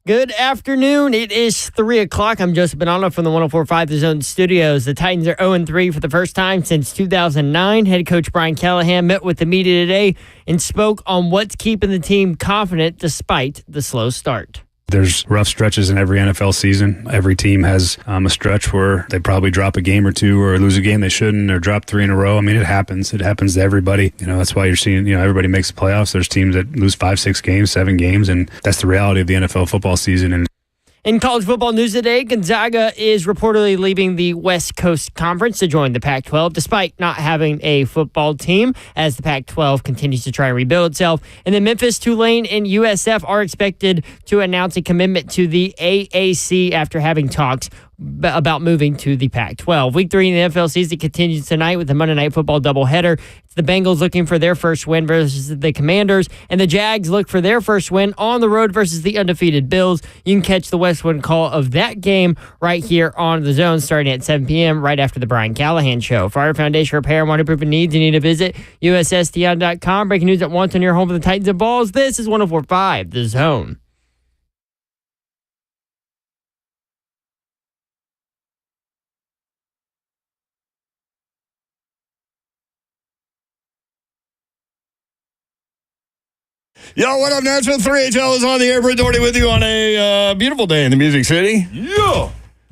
Good afternoon. It is 3 o'clock. I'm Joseph Bonanno from the 104.5 The Zone Studios. The Titans are 0-3 for the first time since 2009. Head coach Brian Callahan met with the media today and spoke on what's keeping the team confident despite the slow start. There's rough stretches in every NFL season. Every team has a stretch where they probably drop a game or two or lose a game they shouldn't or drop 3 in a row. I mean, it happens. It happens to everybody. That's why you're seeing, everybody makes the playoffs. There's teams that lose 5, 6 games, 7 games, and that's the reality of the NFL football season. And in college football news today, Gonzaga is reportedly leaving the West Coast Conference to join the Pac-12, despite not having a football team, as the Pac-12 continues to try and rebuild itself. And then Memphis, Tulane, and USF are expected to announce a commitment to the AAC after having talks about moving to the Pac-12. Week 3 in the NFL season continues tonight with the Monday Night Football doubleheader. It's the Bengals looking for their first win versus the Commanders, and the Jags look for their first win on the road versus the undefeated Bills. You can catch the Westwood call of that game right here on The Zone starting at 7 p.m. right after the Brian Callahan Show. For our foundation repair and waterproofing needs, you need to visit USSTI.com. Breaking news at once on your home for the Titans and Vols. This is 104.5 The Zone. Yo, what up, Nashville? 3HL is on the air. Britt Doherty with you on a beautiful day in the Music City. Yeah.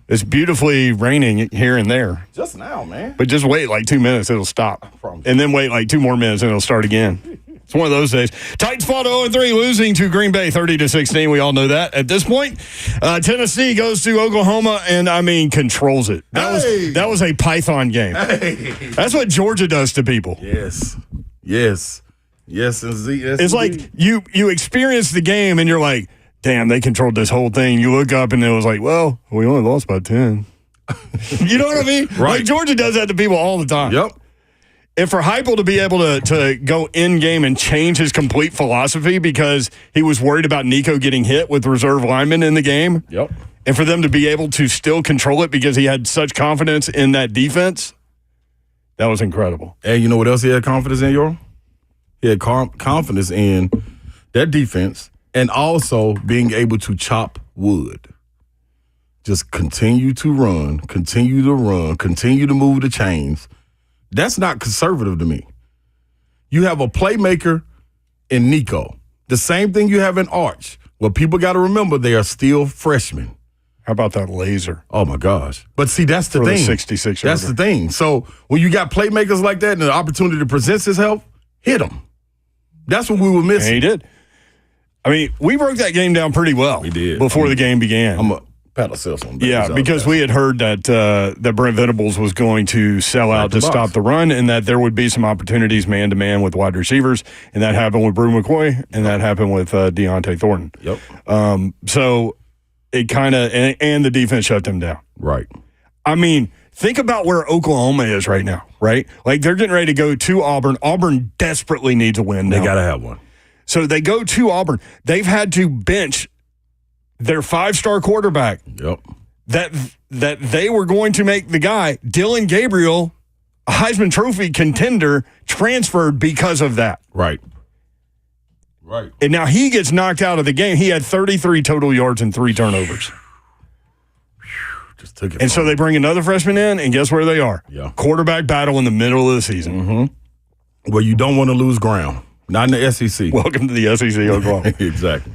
It's beautifully raining here and there. Just now, man. But just wait like 2 minutes, it'll stop. And then wait like 2 more minutes, and it'll start again. It's one of those days. Titans fall to 0-3, losing to Green Bay 30-16. We all know that at this point. Tennessee goes to Oklahoma and, controls it. That was a Python game. Hey. That's what Georgia does to people. Yes, it's like you experience the game and you're like, damn, they controlled this whole thing. You look up and it was like, well, we only lost by 10. You know what I mean? Right. Like Georgia does that to people all the time. Yep. And for Heupel to be able to go in-game and change his complete philosophy because he was worried about Nico getting hit with reserve linemen in the game. Yep. And for them to be able to still control it because he had such confidence in that defense, that was incredible. And you know what else he had confidence in, York? He had confidence in that defense and also being able to chop wood. Just continue to run, continue to move the chains. That's not conservative to me. You have a playmaker in Nico. The same thing you have in Arch. Well, people got to remember they are still freshmen. How about that laser? Oh, my gosh. But see, that's the thing. 66 That's the thing. So when you got playmakers like that and the opportunity presents itself, hit them. That's what we were missing. And he did. We broke that game down pretty well. We did. Before the game began. I'm a pat ourselves on the back. Yeah, because we had heard that Brent Venables was going to sell out to stop the run and that there would be some opportunities man-to-man with wide receivers, and that happened with Brew McCoy, and that happened with Deontay Thornton. Yep. So it kind of – and the defense shut them down. Right. Think about where Oklahoma is right now, right? Like, they're getting ready to go to Auburn. Auburn desperately needs a win now. They got to have one. So they go to Auburn. They've had to bench their 5-star quarterback. Yep. That they were going to make the guy, Dylan Gabriel, a Heisman Trophy contender, transferred because of that. Right. And now he gets knocked out of the game. He had 33 total yards and 3 turnovers. Just took it. And so they bring another freshman in, and guess where they are? Yeah. Quarterback battle in the middle of the season. Mm-hmm. Well, you don't want to lose ground. Not in the SEC. Welcome to the SEC, Oklahoma. Exactly.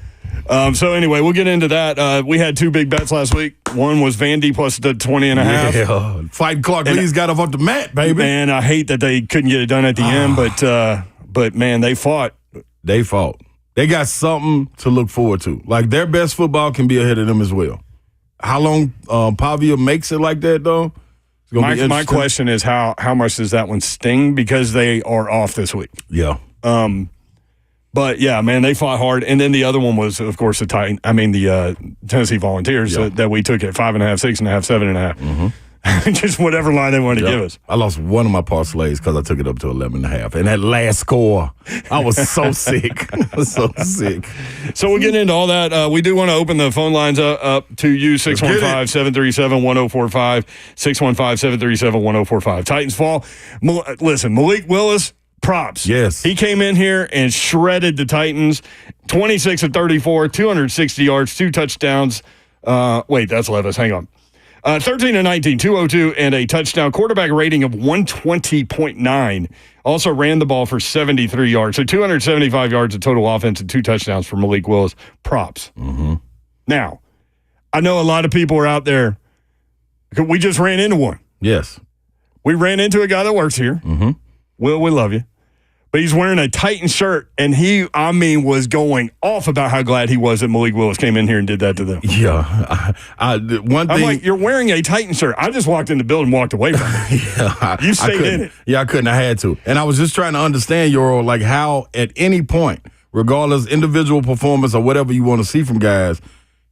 So anyway, we'll get into that. We had 2 big bets last week. One was Vandy plus the 20.5. Yeah. Fighting Clark Lee's got up off the mat, baby. Man, I hate that they couldn't get it done at the end, but man, they fought. They fought. They got something to look forward to. Like, their best football can be ahead of them as well. How long Pavia makes it like that, though? My question is how much does that one sting? Because they are off this week. Yeah. But yeah, man, they fought hard. And then the other one was, of course, the Tennessee Volunteers that we took at 5.5, 6.5, 7.5. Mm-hmm. Just whatever line they wanted to give us. I lost one of my parlays because I took it up to 11.5. And that last score, I was so sick. I was so sick. So we'll get into all that. We do want to open the phone lines up to you, 615-737-1045, 615-737-1045. Titans fall. Listen, Malik Willis, props. Yes. He came in here and shredded the Titans. 26 of 34, 260 yards, 2 touchdowns. Wait, that's Levis. Hang on. 13 of 19, 202, and a touchdown. Quarterback rating of 120.9. Also ran the ball for 73 yards. So 275 yards of total offense and 2 touchdowns for Malik Willis. Props. Mm-hmm. Now, I know a lot of people are out there. We just ran into one. Yes. We ran into a guy that works here. Mm-hmm. Will, we love you. But he's wearing a Titan shirt, and he, was going off about how glad he was that Malik Willis came in here and did that to them. Yeah. One thing. I'm like, you're wearing a Titan shirt. I just walked in the building and walked away from it. Yeah, you stayed in it. Yeah, I couldn't. I had to. And I was just trying to understand, Yoro, like how at any point, regardless individual performance or whatever you want to see from guys,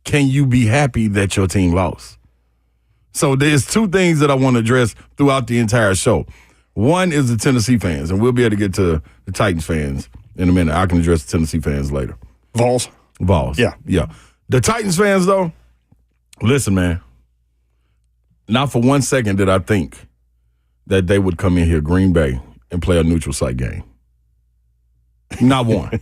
can you be happy that your team lost? So there's 2 things that I want to address throughout the entire show. One is the Tennessee fans, and we'll be able to get to the Titans fans in a minute. I can address the Tennessee fans later. Vols. Yeah. The Titans fans, though, listen, man, not for 1 second did I think that they would come in here, Green Bay, and play a neutral site game. Not one.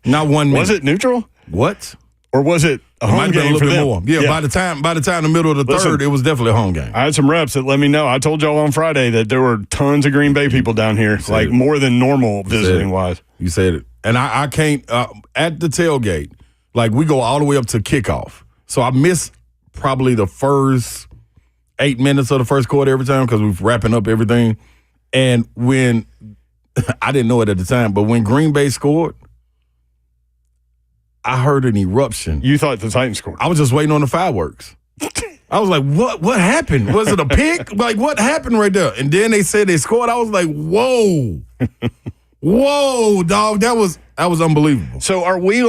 Not 1 minute. Was it neutral? What? Or was it a home game for them? More. Yeah, by the time in the middle of the third, it was definitely a home game. I had some reps that let me know. I told y'all on Friday that there were tons of Green Bay people down here, like more than normal visiting-wise. You said it. And I can't, at the tailgate, like we go all the way up to kickoff. So I miss probably the first 8 minutes of the first quarter every time because we're wrapping up everything. And when, I didn't know it at the time, but when Green Bay scored, I heard an eruption. You thought the Titans scored. I was just waiting on the fireworks. I was like, what happened? Was it a pick? Like, what happened right there? And then they said they scored. I was like, whoa. Whoa, dog. That was unbelievable. So are we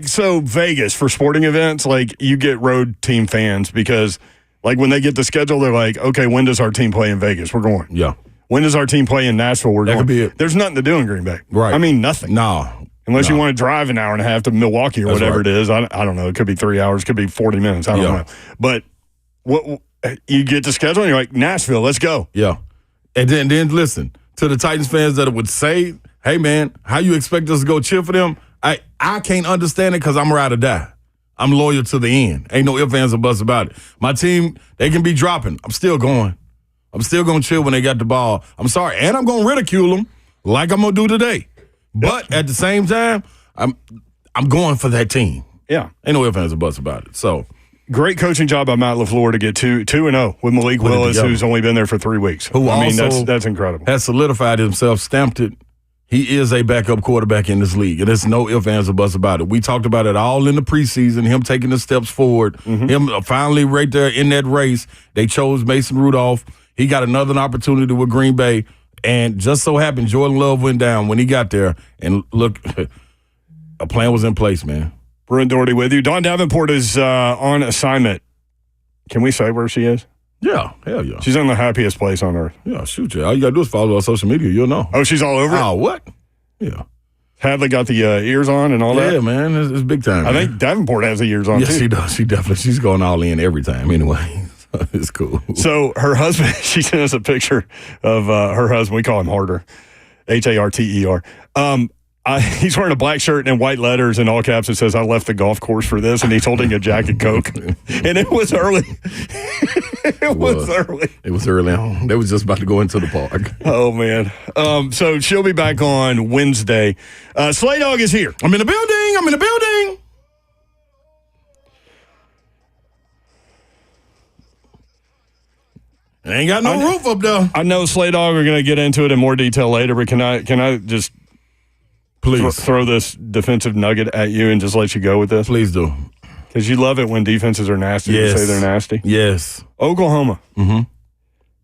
so Vegas for sporting events, like you get road team fans because like when they get the schedule, they're like, okay, when does our team play in Vegas? We're going. Yeah. When does our team play in Nashville? We're going. That could be it. There's nothing to do in Green Bay. Right. I mean, nothing. No. Unless you want to drive an hour and a half to Milwaukee or whatever it is. I don't know. It could be 3 hours. It could be 40 minutes. I don't know. But what you get the schedule and you're like, Nashville, let's go. Yeah. And then listen, to the Titans fans that would say, hey, man, how you expect us to go cheer for them? I can't understand it because I'm ride or die. I'm loyal to the end. Ain't no ifs, ands, or buts about it. My team, they can be dropping. I'm still going. I'm still going to chill when they got the ball. I'm sorry. And I'm going to ridicule them like I'm going to do today. But at the same time, I'm going for that team. Yeah. Ain't no ifs, ands, or buts about it. So great coaching job by Matt LaFleur to get 2-0 with Malik Willis, who's only been there for 3 weeks. That's incredible. Has solidified himself, stamped it. He is a backup quarterback in this league, and there's no ifs, ands, or buts about it. We talked about it all in the preseason, him taking the steps forward, him finally right there in that race. They chose Mason Rudolph. He got another opportunity with Green Bay. And just so happened, Jordan Love went down when he got there. And look, a plan was in place, man. Brent Doherty with you. Dawn Davenport is on assignment. Can we say where she is? Yeah, hell yeah. She's in the happiest place on earth. Yeah, shoot you. All you got to do is follow her on social media. You'll know. Oh, she's all over it? Oh, what? Yeah. Hadley got the ears on and all that? Yeah, man. It's big time. I think Davenport has the ears on, too. Yeah, she does. She definitely. She's going all in every time anyway. It's cool. So her husband, she sent us a picture of her husband. We call him Harter, Harter. He's wearing a black shirt and white letters in all caps. It says, I left the golf course for this. And he's holding a Jack and Coke. And it was early. It was early. It was early on. They was just about to go into the park. Oh, man. So she'll be back on Wednesday. Slay Dog is here. I'm in the building. Ain't got no roof up there. I know Slay Dog are going to get into it in more detail later, but can I just please throw this defensive nugget at you and just let you go with this? Please do. Because you love it when defenses are nasty. Yes. You say they're nasty. Yes. Oklahoma.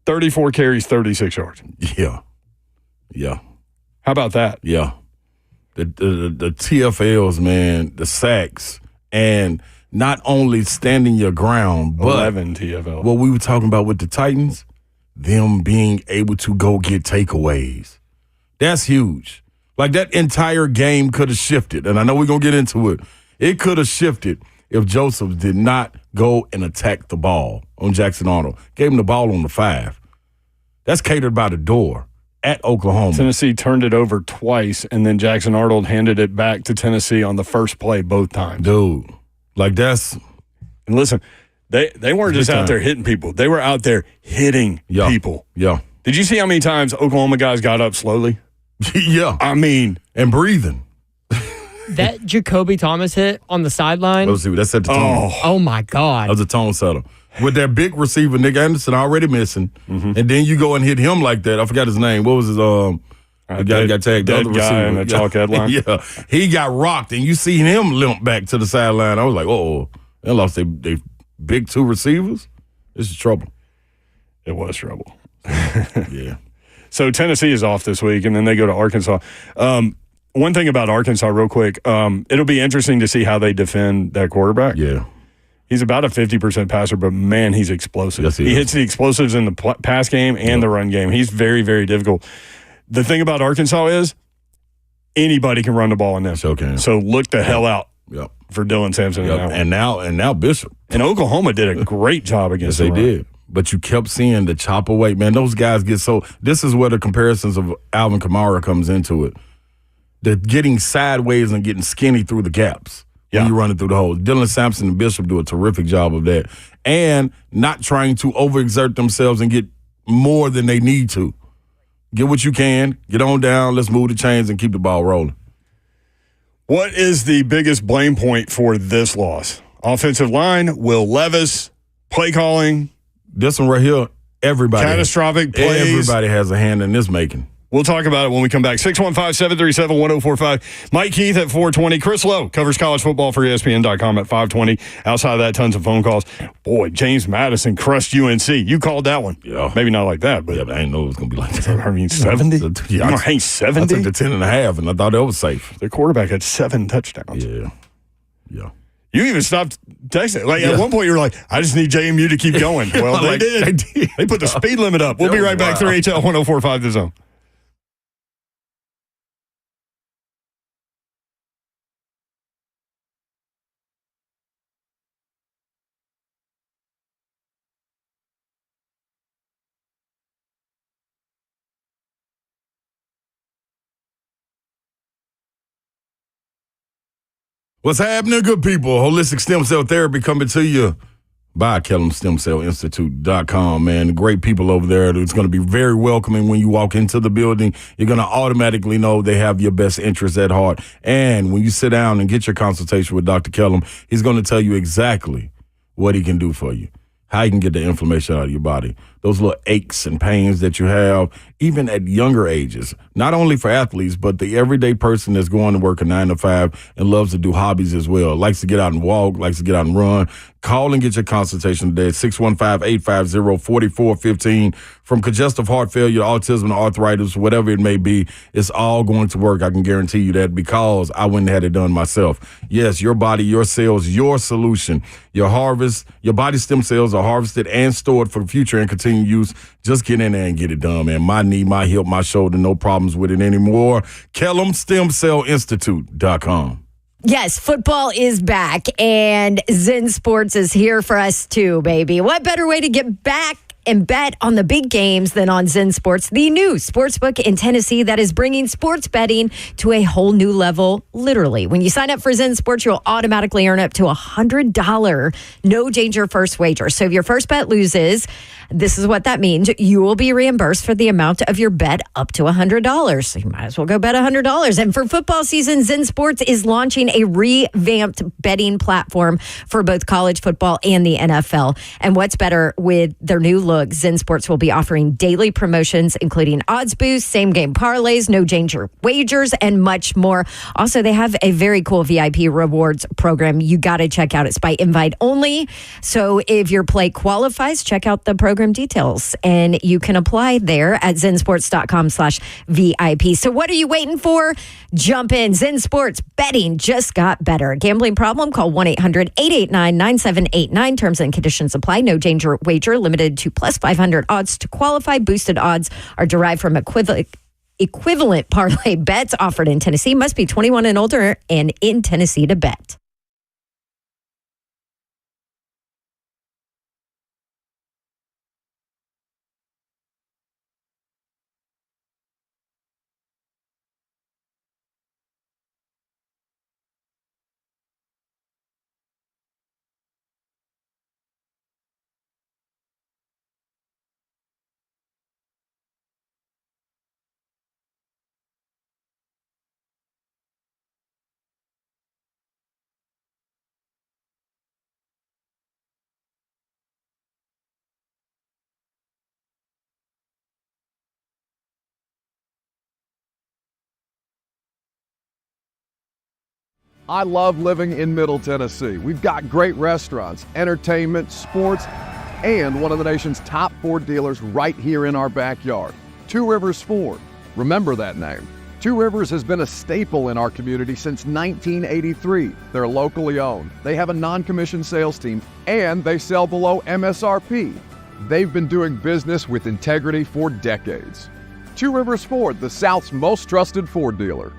34 carries, 36 yards. Yeah. How about that? Yeah. The TFLs, man, the sacks, and not only standing your ground, but 11 TFL. What we were talking about with the Titans, them being able to go get takeaways. That's huge. Like that entire game could have shifted, and I know we're going to get into it. It could have shifted if Joseph did not go and attack the ball on Jackson Arnold. Gave him the ball on the 5. That's catered by the door. at Oklahoma. Tennessee turned it over twice, and then Jackson Arnold handed it back to Tennessee on the first play both times. Dude, like that's – And listen, they weren't just out there hitting people. They were out there hitting people. Yeah. Did you see how many times Oklahoma guys got up slowly? Yeah. I mean. And breathing. That Jacoby Thomas hit on the sideline. Let's see. That set the tone. Oh, my God. That was a tone setter. With their big receiver, Nick Anderson, already missing. And then you go and hit him like that. I forgot his name. What was his the guy who got tagged? The other receiver. In the chalk headline. Yeah. He got rocked, and you see him limp back to the sideline. I was like, they lost their big two receivers. This is trouble. It was trouble. Yeah. So Tennessee is off this week, and then they go to Arkansas. One thing about Arkansas, real quick, it'll be interesting to see how they defend that quarterback. Yeah. He's about a 50% passer, but, man, he's explosive. Yes, he hits the explosives in the pass game and the run game. He's very, very difficult. The thing about Arkansas is anybody can run the ball in them. Sure can. So look the hell out Yep. for Dylan Sampson. Yep. And now Bishop. And Oklahoma did a great job against Yes, they the run. did. But you kept seeing the chop away. Man, those guys get so – this is where the comparisons of Alvin Kamara comes into it. They're getting sideways and getting skinny through the gaps when you're running through the holes. Dylan Sampson and Bishop do a terrific job of that. And not trying to overexert themselves and get more than they need to. Get what you can. Get on down. Let's move the chains and keep the ball rolling. What is the biggest blame point for this loss? Offensive line, Will Levis, play calling. This one right here, everybody. Catastrophic plays. Everybody has a hand in this making. We'll talk about it when we come back. 615-737-1045. Mike Keith at 420. Chris Lowe covers college football for ESPN.com at 520. Outside of that, tons of phone calls. Boy, James Madison crushed UNC. You called that one. Yeah. Maybe not like that, but Yeah, but I didn't know it was going to be like that. I mean, 70? Yeah, I mean, 70? I took the 10.5, and I thought that was safe. The quarterback had 7 touchdowns. Yeah. You even stopped texting. Like, at one point, you were like, I just need JMU to keep going. Well, they did. They put the speed limit up. We'll be right back. 3HL 1045 The Zone. What's happening, good people? Holistic Stem Cell Therapy coming to you by KellamStemCellInstitute.com, man. Great people over there. It's going to be very welcoming when you walk into the building. You're going to automatically know they have your best interests at heart. And when you sit down and get your consultation with Dr. Kellam, he's going to tell you exactly what he can do for you, how you can get the inflammation out of your body, those little aches and pains that you have, even at younger ages, not only for athletes, but the everyday person that's going to work a 9 to 5 and loves to do hobbies as well, likes to get out and walk, likes to get out and run. Call and get your consultation today at 615-850-4415. From congestive heart failure, autism, arthritis, whatever it may be, it's all going to work. I can guarantee you that because I went and had it done myself. Yes, your body, your cells, your solution. Your body stem cells are harvested and stored for future and continued use. Just get in there and get it done, man. My knee, my hip, my shoulder, no problems with it anymore. KellamStemCellInstitute.com. Yes, football is back, and Zen Sports is here for us too, baby. What better way to get back and bet on the big games than on Zen Sports, the new sportsbook in Tennessee that is bringing sports betting to a whole new level, literally. When you sign up for Zen Sports, you'll automatically earn up to $100 no danger first wager. So if your first bet loses, this is what that means. You will be reimbursed for the amount of your bet up to $100. So you might as well go bet $100. And for football season, Zen Sports is launching a revamped betting platform for both college football and the NFL. And what's better, with their new look, Zen Sports will be offering daily promotions, including odds boosts, same game parlays, no danger wagers, and much more. Also, they have a very cool VIP rewards program you got to check out. It's by invite only. So if your play qualifies, check out the program details, and you can apply there at zensports.com/VIP. So what are you waiting for? Jump in. Zen Sports betting just got better. Gambling problem? Call 1-800-889-9789. Terms and conditions apply. No danger wager. Limited to plus 500 odds to qualify. Boosted odds are derived from equivalent parlay bets offered in Tennessee. Must be 21 and older and in Tennessee to bet. I love living in Middle Tennessee. We've got great restaurants, entertainment, sports, and one of the nation's top Ford dealers right here in our backyard. Two Rivers Ford. Remember that name. Two Rivers has been a staple in our community since 1983. They're locally owned. They have a non-commissioned sales team, and they sell below MSRP. They've been doing business with integrity for decades. Two Rivers Ford, the South's most trusted Ford dealer.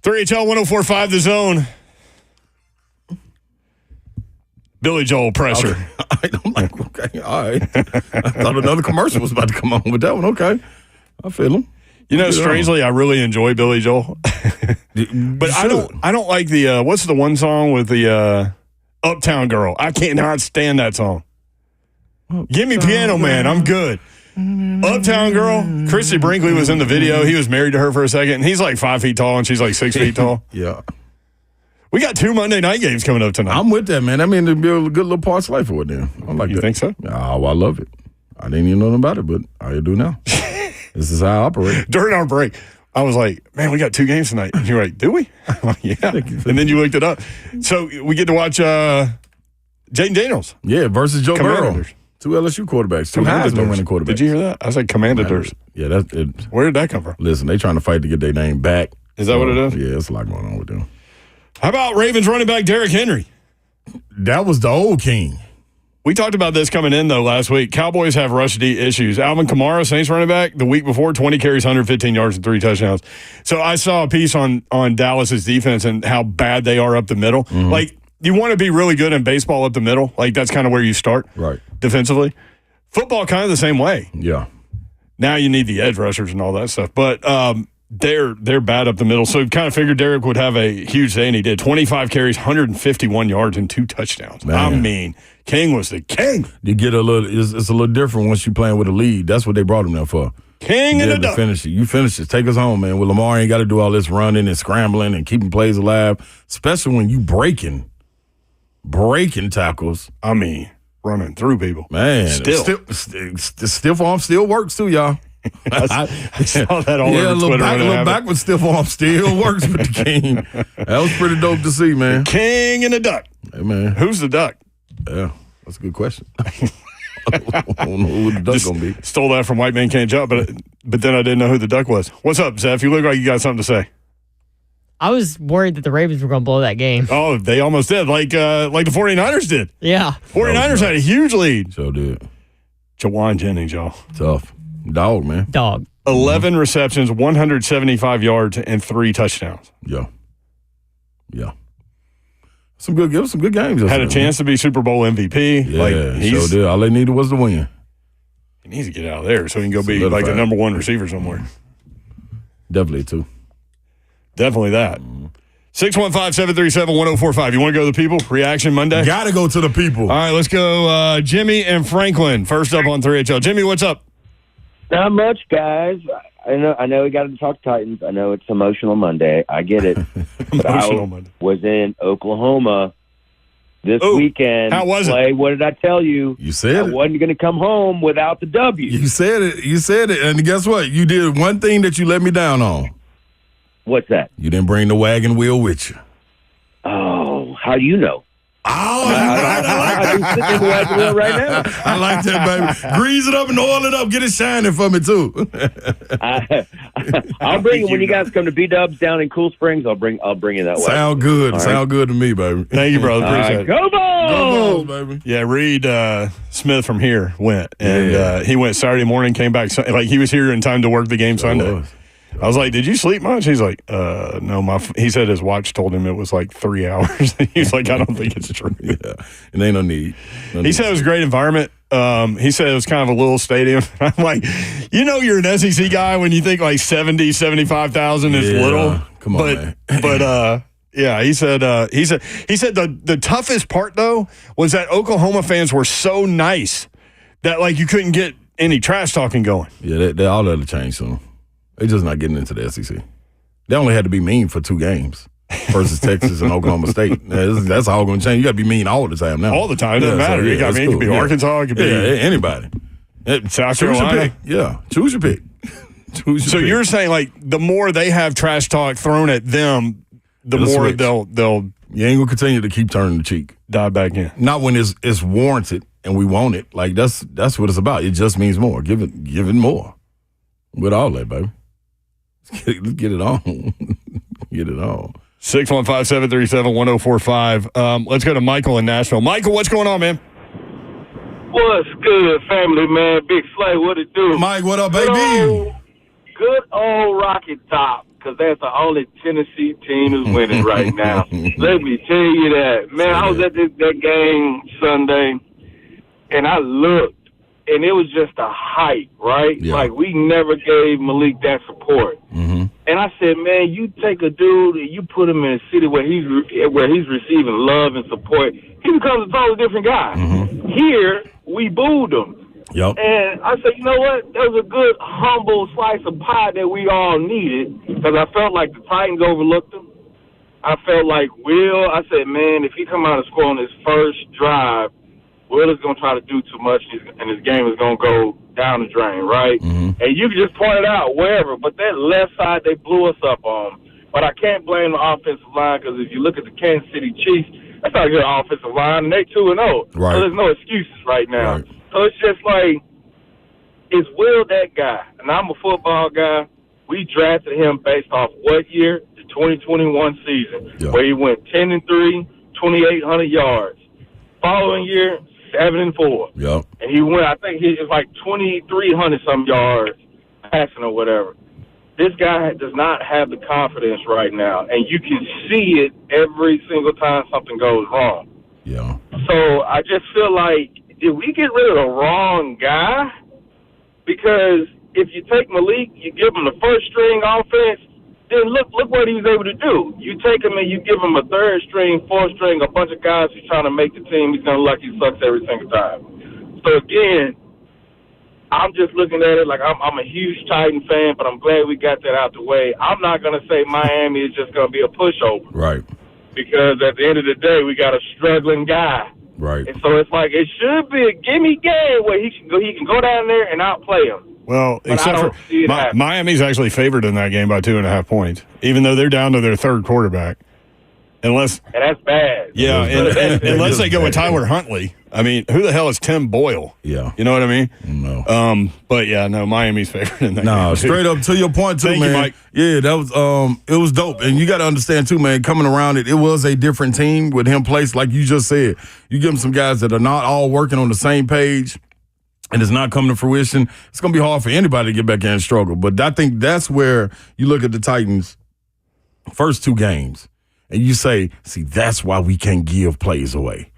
HL 104.5 The Zone. Billy Joel pressure. Okay. I'm like, okay, all right. I thought another commercial was about to come on with that one. Okay. I feel him. You know, strangely, I really enjoy Billy Joel. But I don't like the, what's the one song with the Uptown Girl? I cannot stand that song. Give me Piano Man. I'm good. Uptown Girl. Chrissy Brinkley was in the video. He was married to her for a second. And he's like 5 feet tall and she's like 6 feet tall. Yeah. We got 2 Monday night games coming up tonight. I'm with that, man. I mean, it'd be a good little part life for it then. I like you that. Think so? Oh, I love it. I didn't even know nothing about it, but I do now. This is how I operate. During our break, I was like, man, we got 2 games tonight. And you're like, do we? I'm like, yeah. And then you looked it up. So we get to watch Jaden Daniels. Yeah, versus Joe Burrow. 2 LSU quarterbacks. 2 Heisman winning quarterbacks. Did you hear that? I said Commanders. Yeah, that's it. Where did that come from? Listen, they trying to fight to get their name back. Is that what it is? Yeah, it's a lot going on with them. How about Ravens running back Derrick Henry? That was the old king. We talked about this coming in, though, last week. Cowboys have rush D issues. Alvin Kamara, Saints running back, the week before, 20 carries, 115 yards, and 3 touchdowns. So I saw a piece on Dallas's defense and how bad they are up the middle. Mm-hmm. Like, you want to be really good in baseball up the middle. Like, that's kind of where you start defensively. Football, kind of the same way. Yeah. Now you need the edge rushers and all that stuff. But they're bad up the middle. So kind of figured Derrick would have a huge day, and he did. 25 carries, 151 yards, and 2 touchdowns. Man. I mean, King was the king. You get a little. It's a little different once you're playing with a lead. That's what they brought him there for. King and the duck. Finish it. You finish it. Take us home, man. Well, Lamar ain't got to do all this running and scrambling and keeping plays alive, especially when you breaking tackles. I mean, running through people. Man, stiff arm still works too, y'all. I saw that all over Twitter. A little backward stiff arm still works with the King. That was pretty dope to see, man. King and the duck. Hey, man. Who's the duck? Yeah, that's a good question. I don't know who the duck's going to be. Stole that from White Man Can't Jump, but then I didn't know who the duck was. What's up, Zeph? You look like you got something to say. I was worried that the Ravens were going to blow that game. Oh, they almost did, like the 49ers did. Yeah. 49ers had a huge lead. So did. Jawan Jennings, y'all. Tough. Dog, man. Dog. 11 receptions, 175 yards, and 3 touchdowns. Yeah. Some good games. Had a chance to be Super Bowl MVP. Yeah, so did. All they needed was the win. He needs to get out of there so he can go be like the number 1 receiver somewhere. Definitely, too. Definitely that. 615-737-1045. You want to go to the people? Reaction Monday? Got to go to the people. All right, let's go Jimmy and Franklin. First up on 3HL. Jimmy, what's up? Not much, guys. I know we got to talk Titans. I know it's Emotional Monday. I get it. But I was in Oklahoma this weekend. How was it? What did I tell you? You said I it. wasn't going to come home without the W. You said it. And guess what? You did one thing that you let me down on. What's that? You didn't bring the wagon wheel with you. Oh, how do you know? I like that. The wagon wheel right now. I like that, baby. Grease it up and oil it up. Get it shining for me, too. I'll bring it when you guys come to B-Dubs down in Cool Springs. I'll bring you that way. Sound good. All Sound good to me, baby. Thank you, brother. Appreciate it. Go Vols! Baby. Yeah, Reed Smith from here went. And he went Saturday morning, came back. Like, he was here in time to work the game Sunday. I was like, did you sleep much? He's like, no. He said his watch told him it was like 3 hours. He's like, I don't think it's true. Yeah, and ain't no need. He said it was a great environment. He said it was kind of a little stadium. I'm like, you're an SEC guy when you think like 70, 75,000 is little. Come on, man. But yeah, he said the toughest part though was that Oklahoma fans were so nice that like you couldn't get any trash talking going. Yeah, they all had to change soon. They're just not getting into the SEC. They only had to be mean for 2 games versus Texas and Oklahoma State. That's all going to change. You got to be mean all the time now. All the time. It doesn't matter. It could be Arkansas. It could be anybody. South Carolina. Choose your pick. So you're saying like the more they have trash talk thrown at them, the more they'll you ain't gonna continue to keep turning the cheek. Dive back in. Not when it's warranted and we want it. Like that's what it's about. It just means more. Give it more. With all that, baby. Let's get it on. Get it on. 615-737-1045. Let's go to Michael in Nashville. Michael, what's going on, man? What's good, family, man? Big Slay, what it do? Mike, what up, baby? Good old Rocket Top, because that's the only Tennessee team is winning right now. Let me tell you that. Man, I was at that game Sunday, and I looked, and it was just a hype, right? Yeah. Like, we never gave Malik that support. Mm-hmm. And I said, man, you take a dude and you put him in a city where he's receiving love and support, he becomes a totally different guy. Mm-hmm. Here, we booed him. Yep. And I said, you know what? That was a good, humble slice of pie that we all needed, because I felt like the Titans overlooked him. I felt like I said, man, if he come out and score on his first drive, Will is going to try to do too much, and his game is going to go down the drain, right? Mm-hmm. And you can just point it out wherever. But that left side, they blew us up on. But I can't blame the offensive line, because if you look at the Kansas City Chiefs, that's not a good offensive line, and they 2-0. Right. So there's no excuses right now. Right. So it's just like, is Will that guy? And I'm a football guy. We drafted him based off what year? The 2021 season, where he went 10-3, 2,800 yards. Following year, 7-4. Yep. And he went, I think he was like 2,300 some yards passing or whatever. This guy does not have the confidence right now, and you can see it every single time something goes wrong. Yeah. So I just feel like, did we get rid of the wrong guy? Because if you take Malik, you give him the first string offense, then look what he was able to do. You take him and you give him a third string, fourth string, a bunch of guys who's trying to make the team, he's going to look like he sucks every single time. So again, I'm just looking at it like I'm a huge Titan fan, but I'm glad we got that out the way. I'm not going to say Miami is just going to be a pushover. Right. Because at the end of the day, we got a struggling guy. Right. And so it's like it should be a gimme game where he can go down there and outplay him. Well, But except for Miami's actually favored in that game by 2.5 points, even though they're down to their third quarterback. And that's bad. Yeah, and unless they go with Tyler Huntley. I mean, who the hell is Tim Boyle? Yeah. You know what I mean? No. But yeah, no, Miami's favored in that game. No, straight up to your point too, Thank man. you, Mike. Yeah, that was it was dope. And you gotta understand too, man, coming around it was a different team with him placed, like you just said. You give him some guys that are not all working on the same page and it's not coming to fruition. It's gonna be hard for anybody to get back in and struggle. But I think that's where you look at the Titans' first 2 games. And you say, see, that's why we can't give plays away.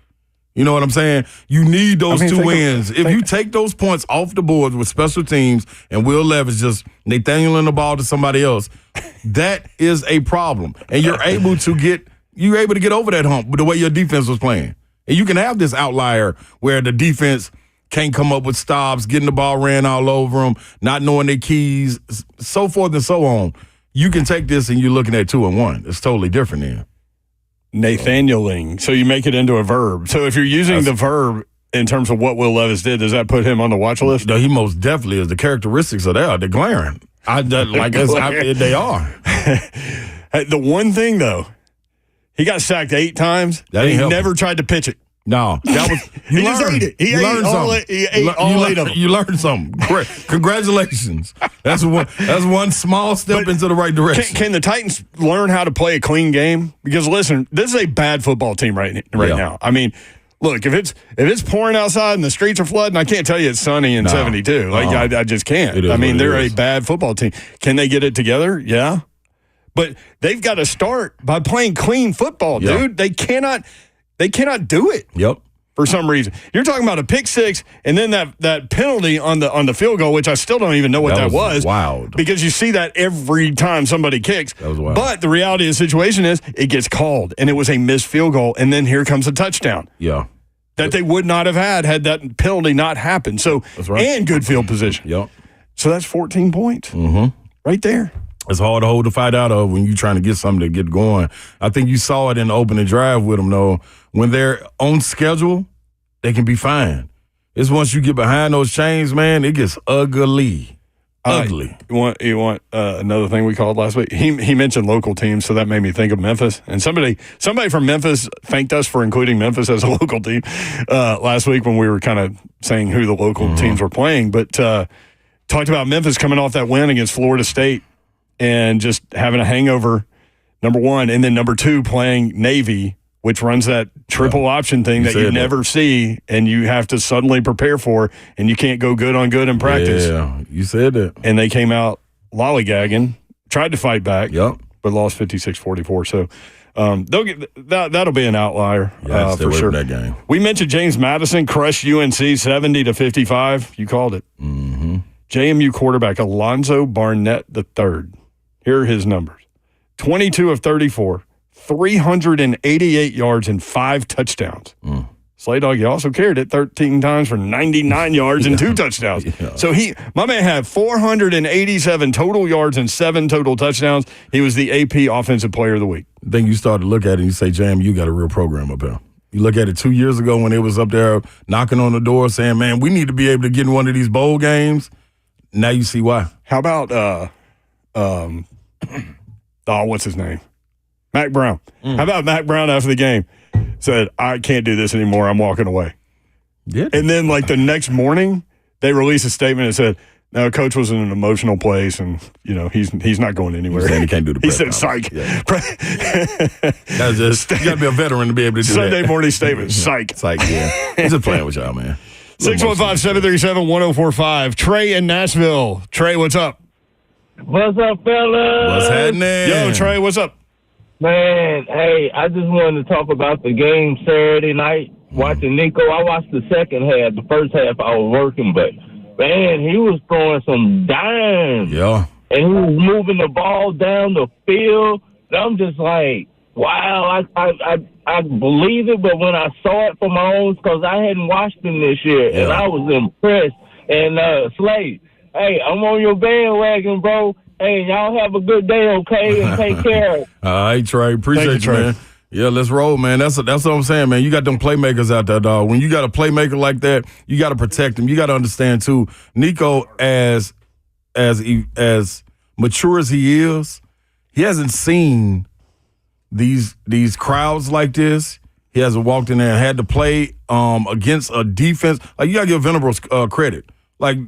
You know what I'm saying? You need those 2 wins. If you take those points off the board with special teams and Will Levis just Nathaniel the ball to somebody else, that is a problem. And you're able to get over that hump with the way your defense was playing. And you can have this outlier where the defense can't come up with stops, getting the ball ran all over them, not knowing their keys, so forth and so on. You can take this and you're looking at 2-1. It's totally different then. Nathaniel-ing. So you make it into a verb. So if you're using the verb in terms of what Will Levis did, does that put him on the watch list? No, he most definitely is. The characteristics of that, they're glaring. They are. The one thing, though, he got sacked 8 times. And he never tried to pitch it. No, that was he just ate it. He ate all 8 of them. You learned something. Great. Congratulations. That's one small step into the right direction. Can the Titans learn how to play a clean game? Because listen, this is a bad football team right now. I mean, look, if it's pouring outside and the streets are flooding, I can't tell you it's sunny in 72. I just can't. I mean, they're a bad football team. Can they get it together? Yeah, but they've got to start by playing clean football, dude. They cannot do it. Yep. For some reason. You're talking about a pick six and then that penalty on the field goal, which I still don't even know what that was. Wild. Because you see that every time somebody kicks. That was wild. But the reality of the situation is it gets called and it was a missed field goal and then here comes a touchdown. Yeah. That they would not have had that penalty not happened. So that's right. And good field position. Yep. So that's 14 points. Mm-hmm. Right there. It's hard to hold the fight out of when you're trying to get something to get going. I think you saw it in the opening drive with them, though. When they're on schedule, they can be fine. It's once you get behind those chains, man, it gets ugly. Ugly. You want another thing we called last week? He mentioned local teams, so that made me think of Memphis. And somebody from Memphis thanked us for including Memphis as a local team last week when we were kind of saying who the local teams were playing. But talked about Memphis coming off that win against Florida State and just having a hangover, number one, and then number two, playing Navy, which runs that triple option thing that you never see and you have to suddenly prepare for, and you can't go good on good in practice. Yeah, you said that. And they came out lollygagging, tried to fight back, but lost 56-44. So they'll get that'll be an outlier for sure. That game. We mentioned James Madison crushed UNC 70-55. You called it. Mm-hmm. JMU quarterback Alonzo Barnett III. Here are his numbers: 22 of 34. 388 yards and 5 touchdowns. Slay Dog, he also carried it 13 times for 99 yards and 2 touchdowns. So my man had 487 total yards and 7 total touchdowns. He was the AP Offensive Player of the Week. Then you start to look at it and you say, Jam, you got a real program up there. You look at it 2 years ago when it was up there knocking on the door saying, man, we need to be able to get in one of these bowl games. Now you see why. How about, what's his name? Mac Brown. How about Mac Brown after the game said, I can't do this anymore. I'm walking away. Yeah. And then like the next morning, they released a statement that said, no, coach was in an emotional place and, he's not going anywhere. He can't do the press He said, psych. Yeah. That's just, you got to be a veteran to be able to do Sunday that. morning statement, psych. Psych, yeah. He's just playing with y'all, man. 615-737-1045. Trey in Nashville. Trey, what's up? What's up, fellas? What's happening? Yo, Trey, what's up? Man, hey, I just wanted to talk about the game Saturday night. Watching Nico, I watched the second half. The first half I was working, but, man, he was throwing some dimes. Yeah. And he was moving the ball down the field. And I'm just like, wow, I believe it, but when I saw it for my own, because I hadn't watched him this year, and I was impressed. And Slade, hey, I'm on your bandwagon, bro. Hey, y'all have a good day, okay? And take care. All right, Trey. Appreciate you, man. Yeah, let's roll, man. That's what I'm saying, man. You got them playmakers out there, dog. When you got a playmaker like that, you got to protect him. You got to understand too, Nico, as mature as he is, he hasn't seen these crowds like this. He hasn't walked in there and had to play against a defense. Like, you got to give Venables credit. Like,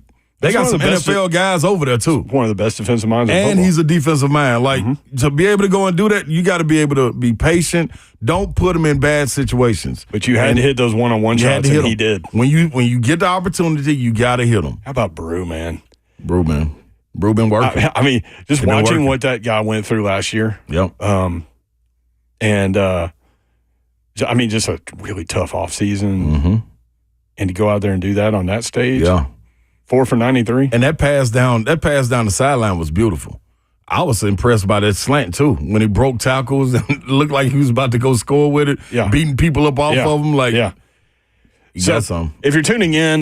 they got some NFL guys over there, too. One of the best defensive minds in football. And he's a defensive mind. Like, to be able to go and do that, you got to be able to be patient. Don't put him in bad situations. But you had to hit those one-on-one shots, and he did. When you get the opportunity, you got to hit them. How about Brew, man? Brew been working. I mean, just watching what that guy went through last year. Yep. And I mean, just a really tough offseason. And to go out there and do that on that stage. Yeah. 4 for 93. And that pass down the sideline was beautiful. I was impressed by that slant, too. When he broke tackles and looked like he was about to go score with it, beating people up off of him. Like, he got some. If you're tuning in,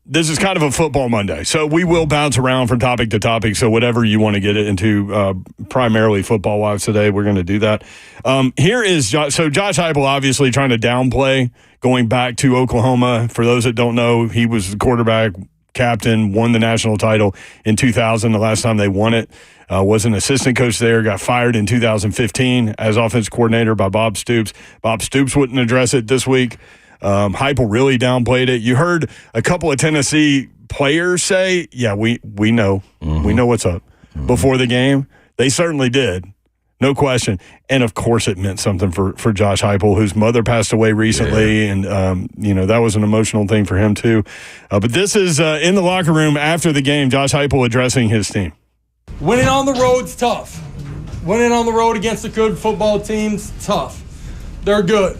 this is kind of a football Monday. So we will bounce around from topic to topic. So whatever you want to get it into, primarily football-wise today, we're going to do that. Here is Josh Heupel obviously trying to downplay going back to Oklahoma. For those that don't know, he was the quarterback, captain, won the national title in 2000, the last time they won it. Was an assistant coach there, got fired in 2015 as offense coordinator by Bob Stoops. Bob Stoops wouldn't address it this week. Heupel really downplayed it. You heard a couple of Tennessee players say, yeah, we know. We know what's up. Before the game, they certainly did. No question. And, of course, it meant something for Josh Heupel, whose mother passed away recently, and, that was an emotional thing for him too. But this is in the locker room after the game, Josh Heupel addressing his team. Winning on the road's tough. Winning on the road against a good football team's tough. They're good.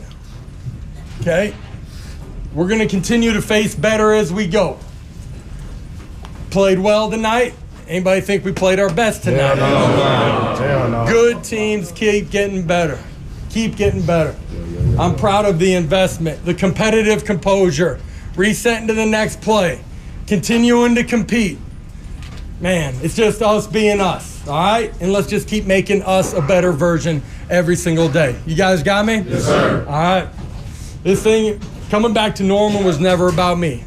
Okay? We're going to continue to face better as we go. Played well tonight. Anybody think we played our best tonight? No. Good teams keep getting better. Keep getting better. I'm proud of the investment, the competitive composure, resetting to the next play, continuing to compete. Man, it's just us being us, all right? And let's just keep making us a better version every single day. You guys got me? Yes, sir. All right. This thing, coming back to normal, was never about me.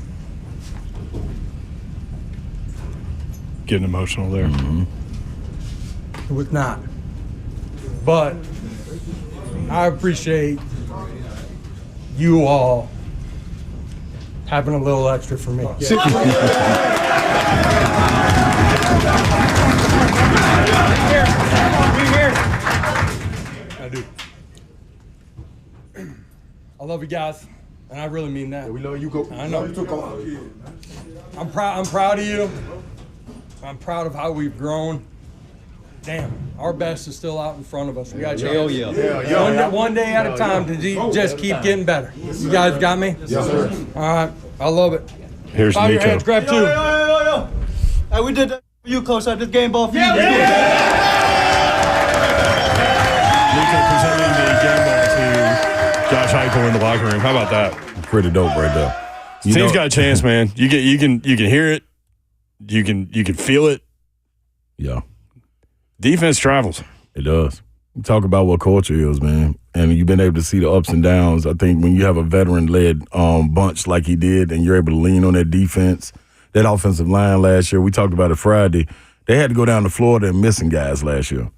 Getting emotional there. It was not. But I appreciate you all having a little extra for me. I do. I love you guys, and I really mean that. We love you. Go. I know. I'm proud of you. I'm proud of how we've grown. Damn, our best is still out in front of us. We got a chance. One day at a time to just keep getting better. You guys got me? Yes, sir. All right, I love it. Here's Bow Nico. your hands, grab two. Yo. Hey, we did that for you, Coach. I just game ball for you. Nico presenting the game ball to Josh Heupel in the locker room. How about that? Pretty dope right there. Team's got a chance, man. You can hear it. You can feel it. Yeah. Defense travels. It does. You talk about what culture is, man. And you've been able to see the ups and downs. I think when you have a veteran-led bunch like he did and you're able to lean on that defense, that offensive line last year, we talked about it Friday, they had to go down to Florida and missing guys last year.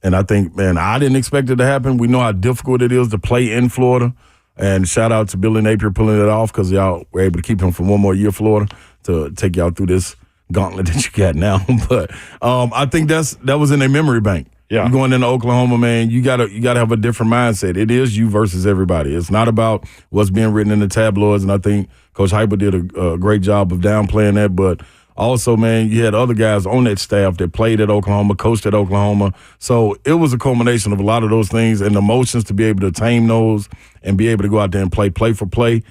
And I think, man, I didn't expect it to happen. We know how difficult it is to play in Florida. And shout out to Billy Napier pulling it off because y'all were able to keep him for one more year, Florida, to take y'all through this gauntlet that you got now. But I think that was in their memory bank. Yeah. You're going into Oklahoma, man, you gotta have a different mindset. It is you versus everybody. It's not about what's being written in the tabloids, and I think Coach Heupel did a great job of downplaying that. But also, man, you had other guys on that staff that played at Oklahoma, coached at Oklahoma. So it was a culmination of a lot of those things and the emotions to be able to tame those and be able to go out there and play for play.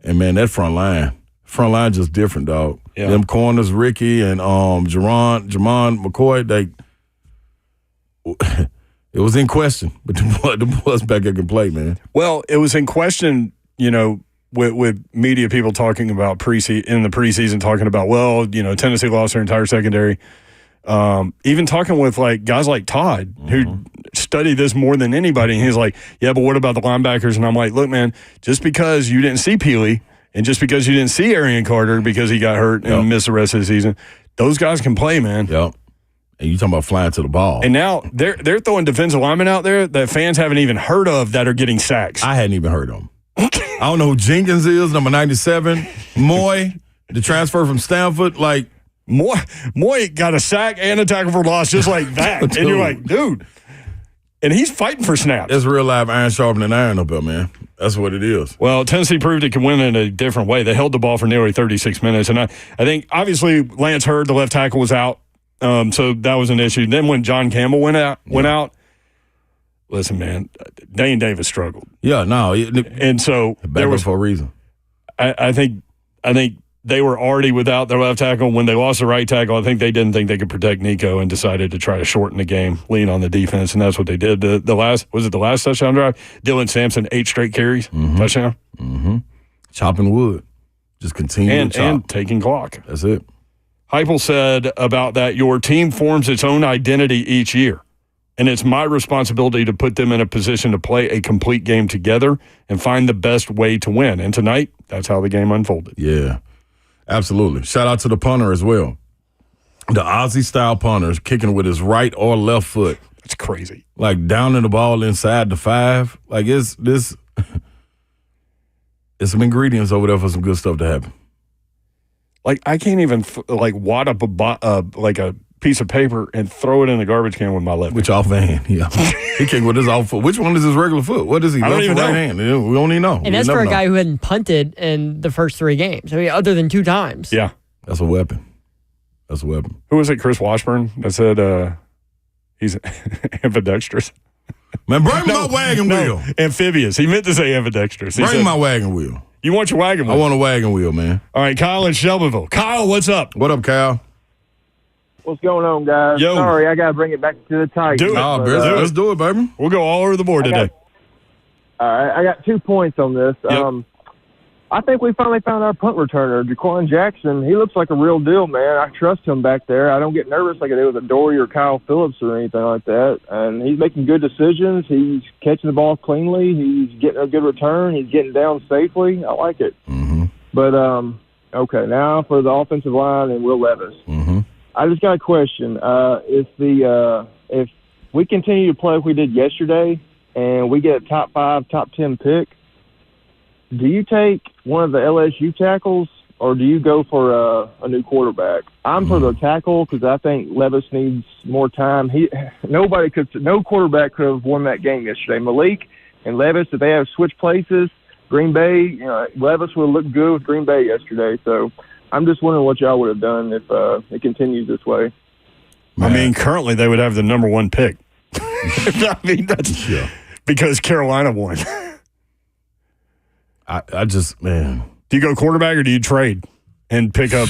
And, man, that front line just different, dog. Yeah. Them corners, Ricky and Jerron McCoy, it was in question, but the boys back there can play, man. Well, it was in question, with media people talking about in the preseason, talking about, well, Tennessee lost their entire secondary. Even talking with guys like Todd, who study this more than anybody, and he's like, yeah, but what about the linebackers? And I'm like, look, man, just because you didn't see Peely and just because you didn't see Arian Carter because he got hurt and missed the rest of the season, those guys can play, man. Yep. And you talking about flying to the ball. And now they're throwing defensive linemen out there that fans haven't even heard of that are getting sacks. I hadn't even heard of them. I don't know who Jenkins is, number 97. Moy, the transfer from Stanford, Moy got a sack and a tackle for loss just like that. And you're like, dude. And he's fighting for snaps. It's real live iron sharpening iron up there, man. That's what it is. Well, Tennessee proved it can win in a different way. They held the ball for nearly 36 minutes. And I think, obviously, Lance Hurd, the left tackle, was out. So that was an issue. Then when John Campbell went out, listen, man, Dane Davis struggled. Yeah, no. And so there was for a reason. I think they were already without their left tackle. When they lost the right tackle, I think they didn't think they could protect Nico and decided to try to shorten the game, lean on the defense, and that's what they did. The last touchdown drive? Dylan Sampson, 8 straight carries, touchdown. Mm-hmm. Chopping wood. Just continue to chop. And taking clock. That's it. Heupel said about that, your team forms its own identity each year, and it's my responsibility to put them in a position to play a complete game together and find the best way to win. And tonight, that's how the game unfolded. Yeah, absolutely. Shout out to the punter as well. The Aussie-style punter kicking with his right or left foot. That's crazy. Downing the ball inside the 5. It's some ingredients over there for some good stuff to happen. I can't even wad up a piece of paper and throw it in the garbage can with my left. Which off hand, yeah. He kicked with his off foot. Which one is his regular foot? What is he? I don't even know. Right hand? We don't even know. And that's for a guy who hadn't punted in the first 3 games. I mean, other than 2 times. Yeah. That's a weapon. Who was it? Chris Washburn that said he's ambidextrous. Man, bring my wagon wheel. Amphibious. He meant to say ambidextrous. Bring my wagon wheel. You want your wagon wheel? I want a wagon wheel, man. All right, Kyle in Shelbyville. Kyle, what's up? What up, Kyle? What's going on, guys? Yo. Sorry, I got to bring it back to the Titans. Do it. Let's do it, baby. We'll go all over the board today. All right, I got 2 points on this. Yep. I think we finally found our punt returner, Jaquan Jackson. He looks like a real deal, man. I trust him back there. I don't get nervous like I did with Dory or Kyle Phillips or anything like that. And he's making good decisions. He's catching the ball cleanly. He's getting a good return. He's getting down safely. I like it. Mm-hmm. But, okay, now for the offensive line and Will Levis. Mm-hmm. I just got a question. If we continue to play like we did yesterday and we get a top 5, top 10 pick, do you take one of the LSU tackles or do you go for a new quarterback? I'm for the tackle because I think Levis needs more time. No quarterback could have won that game yesterday. Malik and Levis, if they have switched places, Green Bay, Levis would look good with Green Bay yesterday. So I'm just wondering what y'all would have done if it continues this way. Man. I mean, currently they would have the number 1 pick. That's because Carolina won. I just, man. Do you go quarterback or do you trade and pick up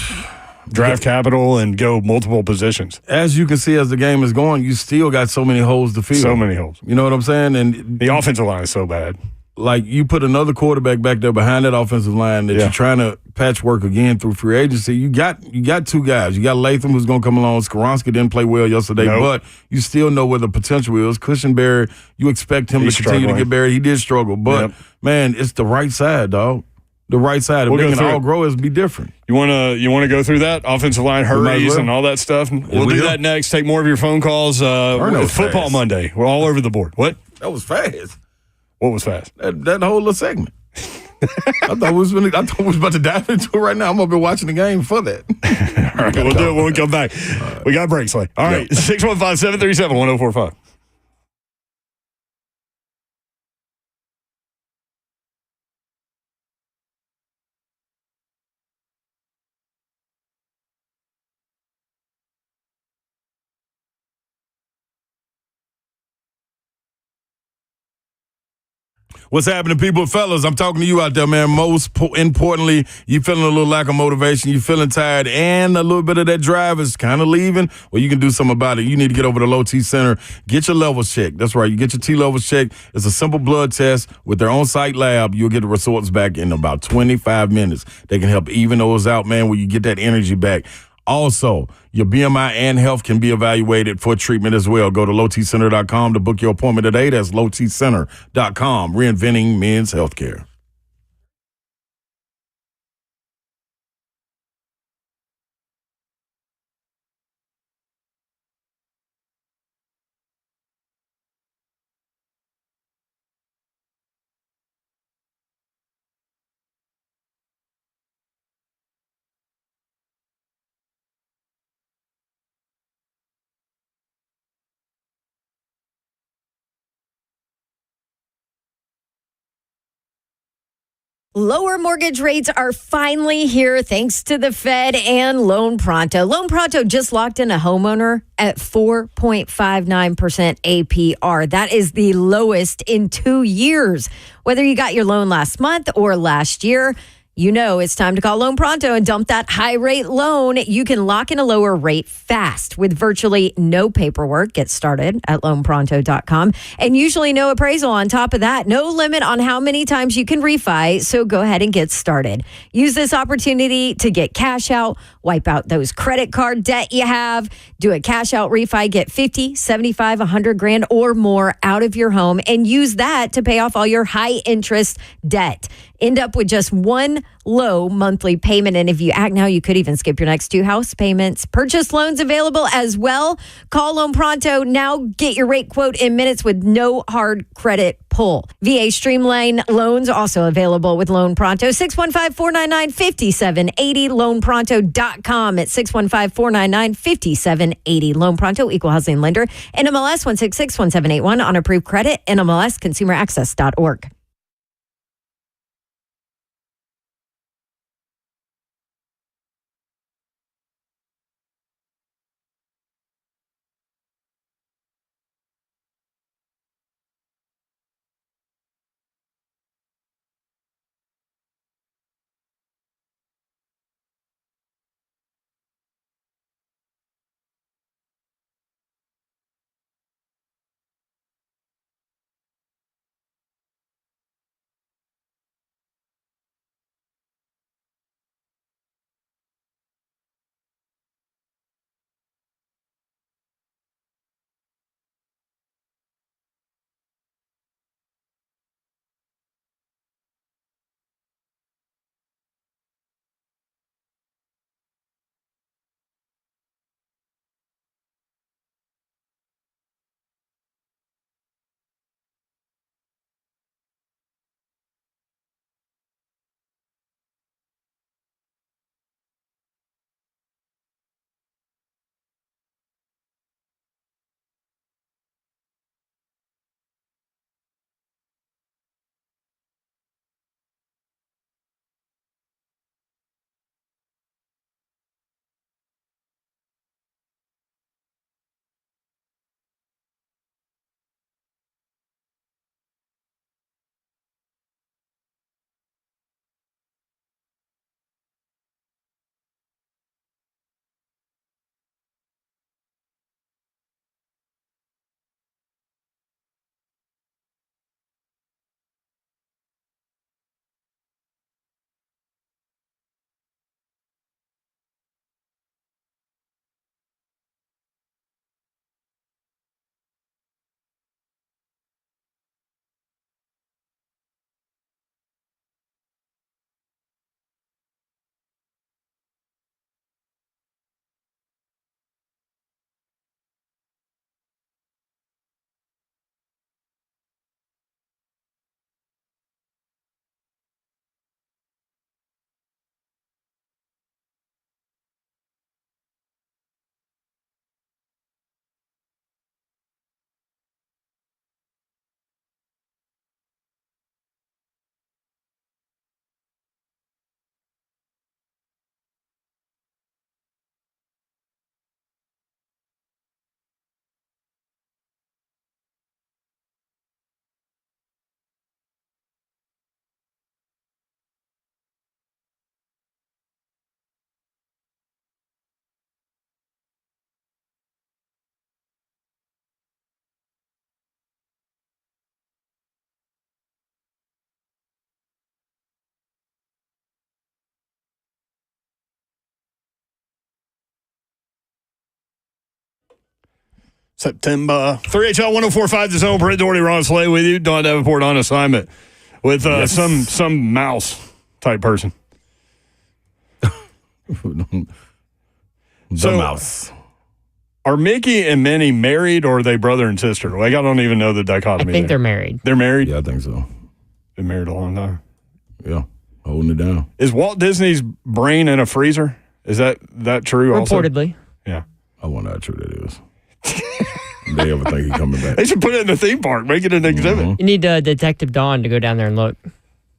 draft capital and go multiple positions? As you can see, as the game is going, you still got so many holes to fill. So many holes. You know what I'm saying? And the offensive line is so bad. You put another quarterback back there behind that offensive line that you're trying to patchwork again through free agency. You got 2 guys. You got Latham who's going to come along. Skoronski didn't play well yesterday, but you still know where the potential is. Cushenberry, you expect him to continue to get buried. He did struggle, but man, it's the right side, dog. The right side. If they can all grow, it'll be different. You want to go through that offensive line hurries and all that stuff? We'll do that next. Take more of your phone calls. With Football Monday. We're all over the board. What? That was fast. What was fast? That whole little segment. I thought we was about to dive into it right now. I'm going to be watching the game for that. All right, we'll do it when we come back. We got breaks. All right, 615-737-1045. What's happening, people? Fellas, I'm talking to you out there, man. Most importantly, you feeling a little lack of motivation, you feeling tired, and a little bit of that drive is kind of leaving. Well, you can do something about it. You need to get over to Low T Center. Get your levels checked. That's right. You get your T levels checked. It's a simple blood test with their on-site lab. You'll get the results back in about 25 minutes. They can help even those out, man, where you get that energy back. Also, your BMI and health can be evaluated for treatment as well. Go to lowtcenter.com to book your appointment today. That's lowtcenter.com, reinventing men's healthcare. Lower mortgage rates are finally here thanks to the Fed and Loan Pronto. Loan Pronto just locked in a homeowner at 4.59% APR. That is the lowest in 2 years. Whether you got your loan last month or last year, you know it's time to call Loan Pronto and dump that high rate loan. You can lock in a lower rate fast with virtually no paperwork. Get started at loanpronto.com, and usually no appraisal on top of that. No limit on how many times you can refi, so go ahead and get started. Use this opportunity to get cash out, wipe out those credit card debt you have, do a cash out refi, get 50, 75, 100 grand or more out of your home, and use that to pay off all your high interest debt. End up with just one low monthly payment. And if you act now, you could even skip your next 2 house payments. Purchase loans available as well. Call Loan Pronto now. Get your rate quote in minutes with no hard credit pull. VA Streamline loans also available with Loan Pronto. 615-499-5780. LoanPronto.com at 615-499-5780. Loan Pronto, Equal Housing Lender. NMLS 1661781 on approved credit. NMLS ConsumerAccess.org. September. 3HL 1045, The Zone. Brent Doherty, Ron Slay with you. Don Davenport on assignment with some mouse type person. Mouse. Are Mickey and Minnie married or are they brother and sister? Like, I don't even know the dichotomy. I think they're married. They're married? Yeah, I think so. Been married a long time. Yeah, holding it down. Is Walt Disney's brain in a freezer? Is that true also? Reportedly. Yeah. I wonder how true that is. They ever think he's coming back? They should put it in the theme park, make it an exhibit. You need Detective Dawn to go down there and look.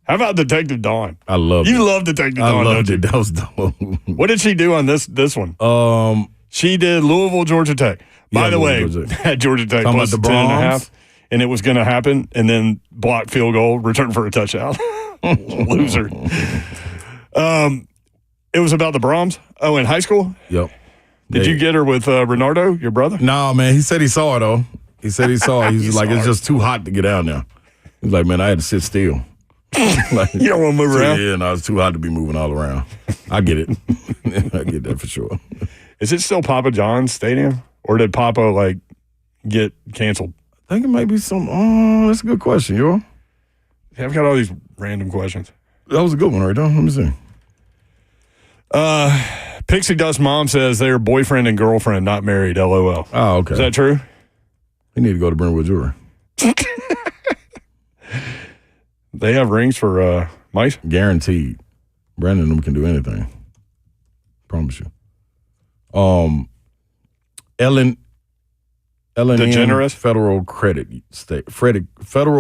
How about Detective Dawn? I love it. You love Detective Dawn, I loved don't you? it. That was dope. What did she do on this one? She did Louisville, Georgia Tech. By the way, at Georgia Tech Talking plus about the 10.5, and it was going to happen, and then blocked field goal, return for a touchdown. Loser. It was about the Brahms. Oh, in high school? Yep. Did you get her with Renardo, your brother? No, man. He said he saw it, though. He said he saw it. He was like, it's just too hot to get out now. He's like, man, I had to sit still. Like, you don't want to move around? Yeah, no, it's too hot to be moving all around. I get it. I get that for sure. Is it still Papa John's Stadium? Or did Papa, get canceled? I think it might be some. Oh, that's a good question, yo. I've got all these random questions. That was a good one, right there. Let me see. Pixie Dust Mom says they're boyfriend and girlfriend, not married, LOL. Oh, okay. Is that true? You need to go to Brentwood Jewelry. They have rings for mice? Guaranteed. Brandon and them can do anything. Promise you. Ellen DeGeneres? Federal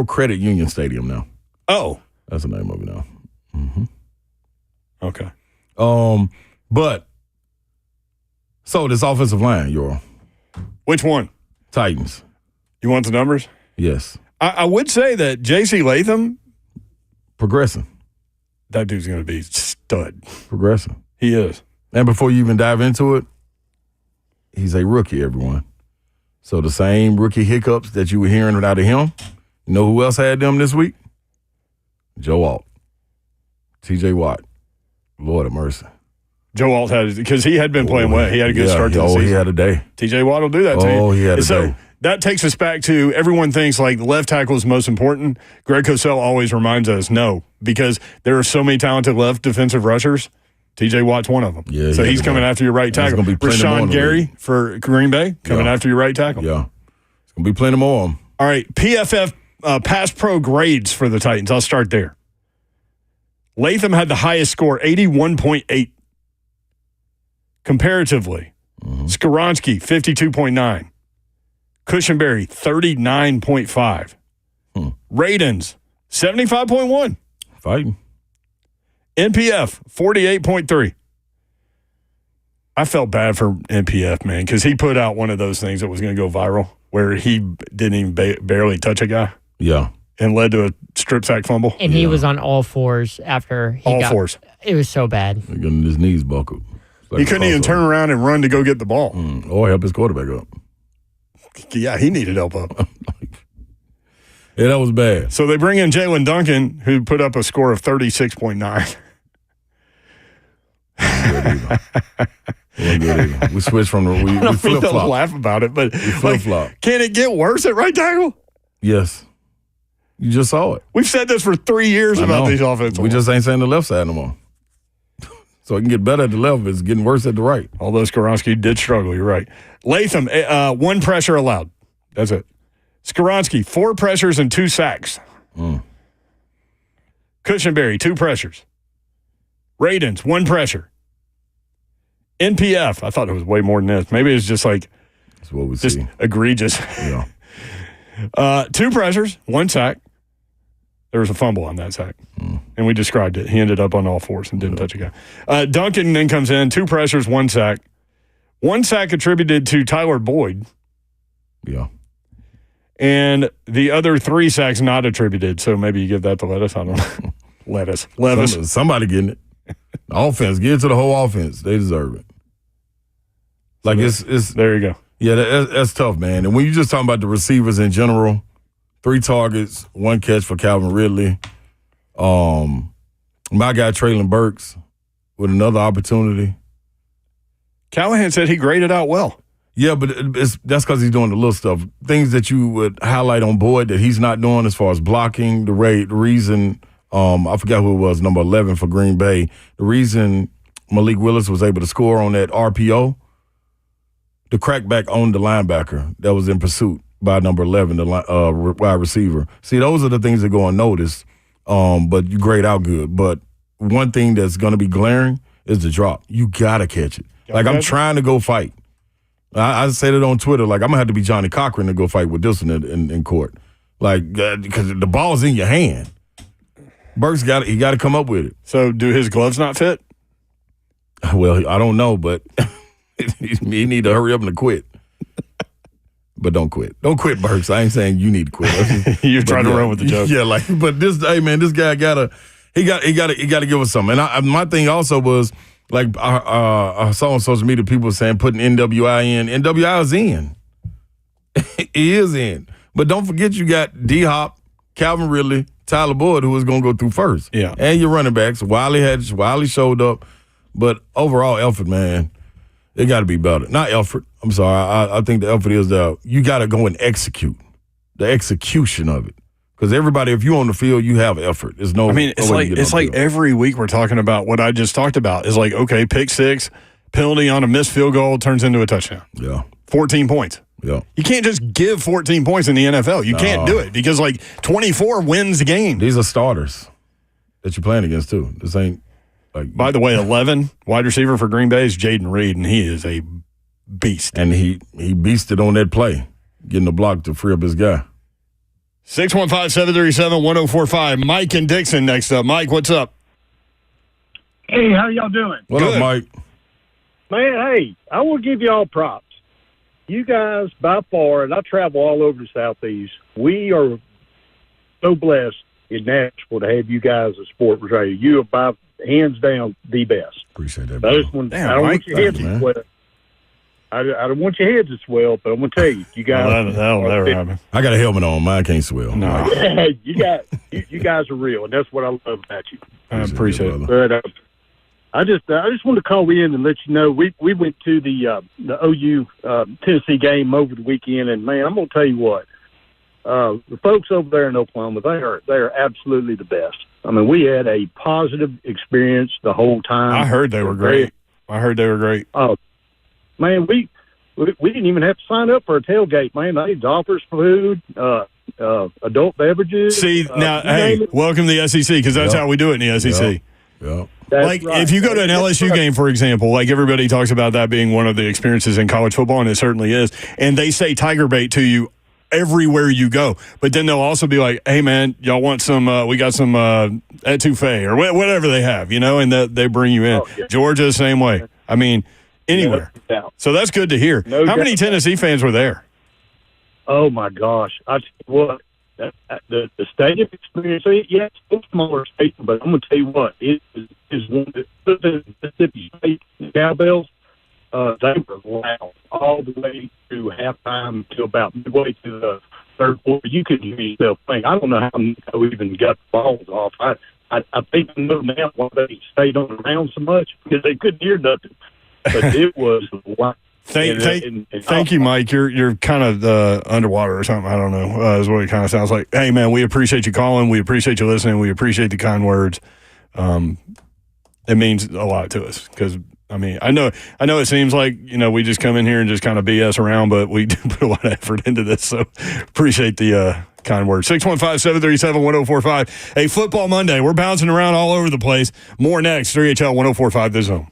Credit Union Stadium now. Oh. That's the name of it now. Mm-hmm. Okay. But so this offensive line, Euro. Which one? Titans. You want the numbers? Yes. I would say that J.C. Latham. Progressing. That dude's going to be stud. Progressing. He is. And before you even dive into it, he's a rookie, everyone. So the same rookie hiccups that you were hearing out of him, you know who else had them this week? Joe Alt. T.J. Watt. Lord of mercy. Joe Alt had, because he had been playing well. He had a good start to the season. He had a day. T.J. Watt will do that to you. Oh, he had a day. That takes us back to everyone thinks left tackle is most important. Greg Cosell always reminds us, no, because there are so many talented left defensive rushers. T.J. Watt's one of them. Yeah, so he's coming after your right tackle. Rashawn Gary for Green Bay coming after your right tackle. Yeah. It's going to be plenty more of them. All right, PFF pass pro grades for the Titans. I'll start there. Latham had the highest score, 81.8. Comparatively, Skoronski, 52.9. Cushenberry, 39.5. Radens, 75.1. Fighting. NPF, 48.3. I felt bad for NPF, man, because he put out one of those things that was going to go viral where he didn't even barely touch a guy. Yeah. And led to a strip sack fumble. And he was on all fours after he got. All fours. It was so bad. Getting his knees buckled. He couldn't even turn around and run to go get the ball. Or help his quarterback up. Yeah, he needed help up. Yeah, that was bad. So they bring in Jalen Duncan, who put up a score of 36.9. We switched from we flip flop. Laugh about it, but flip flop. Can it get worse at right tackle? Yes. You just saw it. We've said this for 3 years about these offensive. We just ain't saying the left side no more. So it can get better at the left. It's getting worse at the right. Although Skoronski did struggle, you're right. Latham, 1 pressure allowed. That's it. Skoronski, 4 pressures and 2 sacks. Cushenberry, 2 pressures. Radens, 1 pressure. NPF, I thought it was way more than this. Maybe it's just that's what we just see. Egregious. Yeah. 2 pressures, 1 sack. There was a fumble on that sack. And we described it. He ended up on all fours and didn't touch a guy. Duncan then comes in, 2 pressures, 1 sack. 1 sack attributed to Tyler Boyd. Yeah. And the other 3 sacks not attributed. So maybe you give that to Levis. I don't know. Levis. Somebody getting it. Offense. Give it to the whole offense. They deserve it. It's there you go. Yeah, that's tough, man. And when you're just talking about the receivers in general, 3 targets, 1 catch for Calvin Ridley. My guy Traylon Burks with another opportunity. Callahan said he graded out well. Yeah, but that's because he's doing the little stuff. Things that you would highlight on board that he's not doing as far as blocking. The reason, I forgot who it was, number 11 for Green Bay. The reason Malik Willis was able to score on that RPO, the crackback owned the linebacker that was in pursuit by number 11, the wide receiver. See, those are the things that go unnoticed, but you grade out good. But one thing that's going to be glaring is the drop. You got to catch it. I'm trying to go fight. I said it on Twitter, I'm going to have to be Johnny Cochran to go fight with this one in court. Because the ball's in your hand. Burks got to come up with it. So do his gloves not fit? Well, I don't know, but he need to hurry up and quit. But don't quit. Don't quit, Burks. I ain't saying you need to quit. You're trying to run with the joke. Yeah, but this guy gotta give us something. And my thing also was, I saw on social media people saying putting NWI in. NWI is in. He is in. But don't forget you got D-Hop, Calvin Ridley, Tyler Boyd, who is going to go through first. Yeah. And your running backs. Wiley showed up. But overall effort, man, it got to be better. Not effort. I'm sorry. I think the effort is you got to go and execute. The execution of it. Because everybody, if you're on the field, you have effort. There's no. It's like every week we're talking about what I just talked about. Is okay, pick six, penalty on a missed field goal turns into a touchdown. Yeah, 14 points. Yeah, you can't just give 14 points in the NFL. You can't do it because 24 wins the game. These are starters that you're playing against too. This ain't By the way, 11 wide receiver for Green Bay is Jaden Reed, and he is a beast. And he beasted on that play, getting the block to free up his guy. 615-737-1045. Mike and Dixon next up. Mike, what's up? Hey, how y'all doing? What up, Mike? Man, hey, I will give y'all props. You guys, by far, and I travel all over the Southeast, we are so blessed in Nashville to have you guys as sports radio. You are by hands down the best. Appreciate that. I don't want your heads to swell. I don't want your heads to swell, but I'm going to tell you, you guys. That'll never happen. I got a helmet on. Mine can't swell. No. you guys are real, and that's what I love about you. I appreciate it. But I just wanted to call in and let you know we went to the OU Tennessee game over the weekend, and man, I'm going to tell you what, the folks over there in Oklahoma, they are absolutely the best. I mean, we had a positive experience the whole time. I heard they were great. Oh, man, we didn't even have to sign up for a tailgate, man. They offer us food, adult beverages. See, now, hey, welcome to the SEC, because that's how we do it in the SEC. Yeah. If you go to an LSU game, for example, everybody talks about that being one of the experiences in college football, and it certainly is, and they say tiger bait to you everywhere you go. But then they'll also be like, hey, man, y'all want some, we got some etouffee or whatever they have, and they bring you in. Oh, yeah. Georgia, same way. I mean, anywhere. So that's good to hear. How many Tennessee fans were there? Oh, my gosh. I tell you what, the stadium experience, yeah, it's a smaller stadium, but I'm going to tell you what, it is one of the Mississippi State cowbells. They were loud all the way through halftime to about midway to the third quarter. You couldn't hear yourself think. I don't know how Nico even got the balls off. I think I know now why they stayed on the ground so much, because they couldn't hear nothing. But it was loud. Thank you, Mike. You're kind of underwater or something. I don't know. Is what it kind of sounds like. Hey, man, we appreciate you calling. We appreciate you listening. We appreciate the kind words. It means a lot to us because, I mean, I know it seems like, we just come in here and just kind of BS around, but we do put a lot of effort into this. So appreciate the kind words. 615-737-1045. Hey, Football Monday. We're bouncing around all over the place. More next. 3HL 1045 The Zone.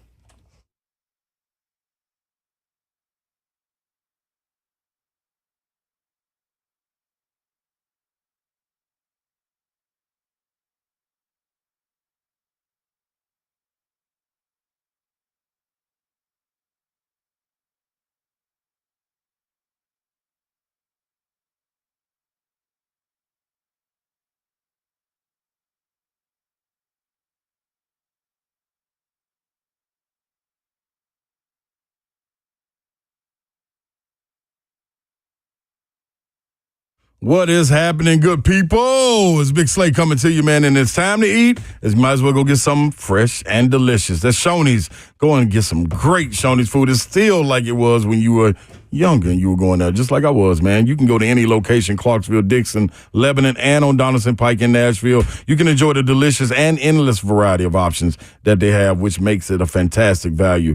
What is happening, good people? It's Big Slay coming to you, man, and it's time to eat. You might as well go get something fresh and delicious. That's Shoney's. Go and get some great Shoney's food. It's still like it was when you were younger and you were going there, just like I was, man. You can go to any location, Clarksville, Dixon, Lebanon, and on Donaldson Pike in Nashville. You can enjoy the delicious and endless variety of options that they have, which makes it a fantastic value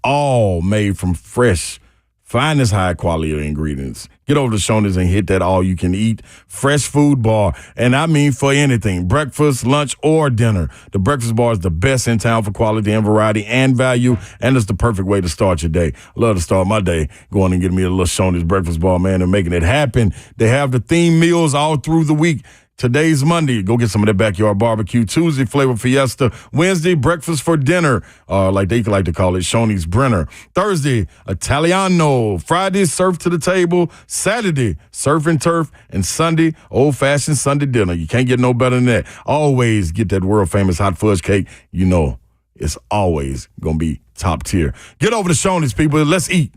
all made from fresh, finest high quality ingredients. Get over to Shoney's and hit that all-you-can-eat fresh food bar. And I mean for anything, breakfast, lunch, or dinner. The breakfast bar is the best in town for quality and variety and value, and it's the perfect way to start your day. I love to start my day going and getting me a little Shoney's breakfast bar, man, and making it happen. They have the theme meals all through the week. Today's Monday. Go get some of that backyard barbecue. Tuesday, Flavor Fiesta. Wednesday, breakfast for dinner, like they like to call it, Shoney's Brenner. Thursday, Italiano. Friday, surf to the table. Saturday, surf and turf. And Sunday, old-fashioned Sunday dinner. You can't get no better than that. Always get that world-famous hot fudge cake. You know it's always going to be top tier. Get over to Shoney's, people. Let's eat.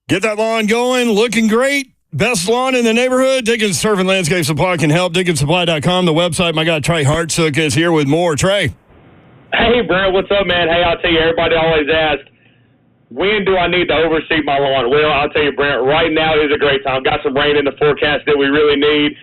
Get that lawn going, looking great. Best lawn in the neighborhood. Dickens Turf and Landscape Supply can help. DickensSupply.com, the website. My guy Trey Hartsook is here with more. Trey. Hey, Brent, what's up, man? Hey, I'll tell you, everybody always asks, when do I need to overseed my lawn? Well, I'll tell you, Brent, right now is a great time. Got some rain in the forecast that we really need.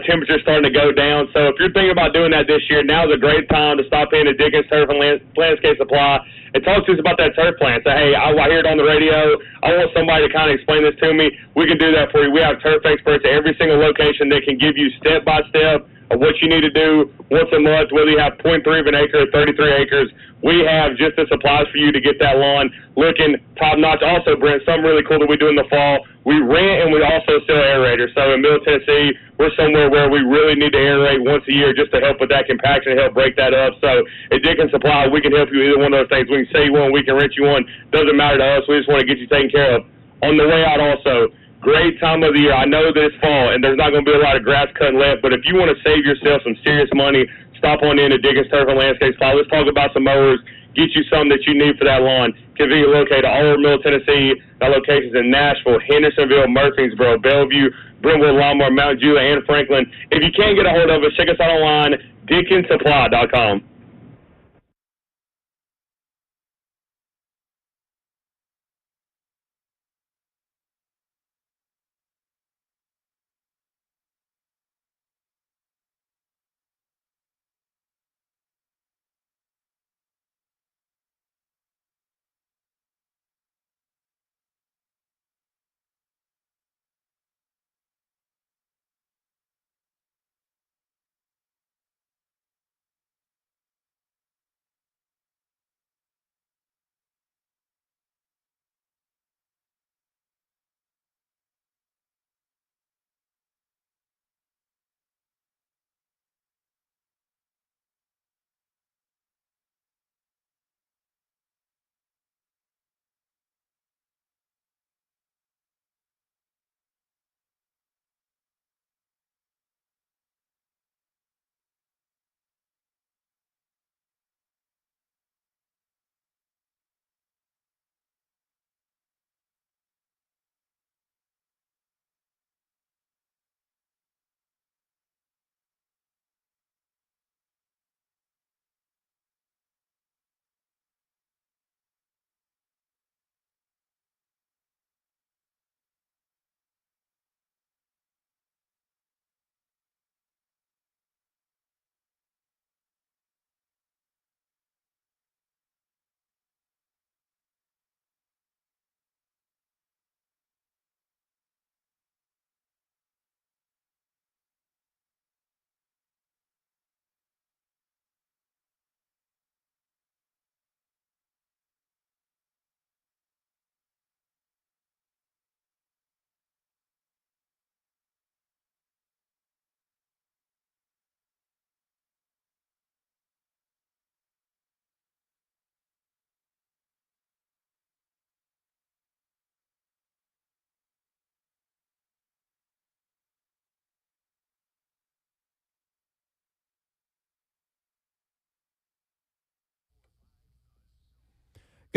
Temperature's starting to go down. So if you're thinking about doing that this year, now's a great time to stop in at Dickens Turf and Landscape Supply and talk to us about that turf plan. Say, hey, I hear it on the radio. I want somebody to kind of explain this to me. We can do that for you. We have turf experts at every single location that can give you step-by-step of what you need to do once a month, whether you have 0.3 of an acre or 33 acres. We have just the supplies for you to get that lawn looking top-notch. Also, Brent, something really cool that we do in the fall, we rent and we also sell aerators. So in Middle Tennessee, we're somewhere where we really need to aerate once a year just to help with that compaction and help break that up. So at Dickens Supply, we can help you either one of those things. We can sell you one, we can rent you one. Doesn't matter to us. We just want to get you taken care of. On the way out also, great time of the year. I know that it's fall and there's not going to be a lot of grass cutting left, but if you want to save yourself some serious money, stop on in to Dickens Turf and Landscape Supply. Let's talk about some mowers. Get you something that you need for that lawn. Conveniently located all over Middle Tennessee. Got locations in Nashville, Hendersonville, Murfreesboro, Bellevue, Brentwood, Lombard, Mount Juliet, and Franklin. If you can't get a hold of us, check us out online, DickensSupply.com.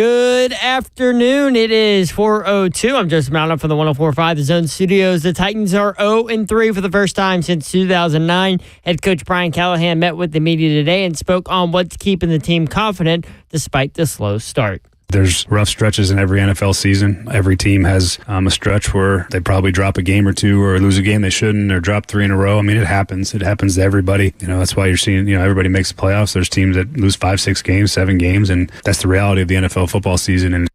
Good afternoon. It is 4:02. I'm Joseph Roundup from the 104.5 The Zone Studios. The Titans are 0-3 for the first time since 2009. Head coach Brian Callahan met with the media today and spoke on what's keeping the team confident despite the slow start. There's rough stretches in every NFL season. Every team has a stretch where they probably drop a game or two or lose a game they shouldn't or drop 3 in a row. I mean, it happens. It happens to everybody. That's why you're seeing, everybody makes the playoffs. There's teams that lose 5, 6 games, 7 games, and that's the reality of the NFL football season. And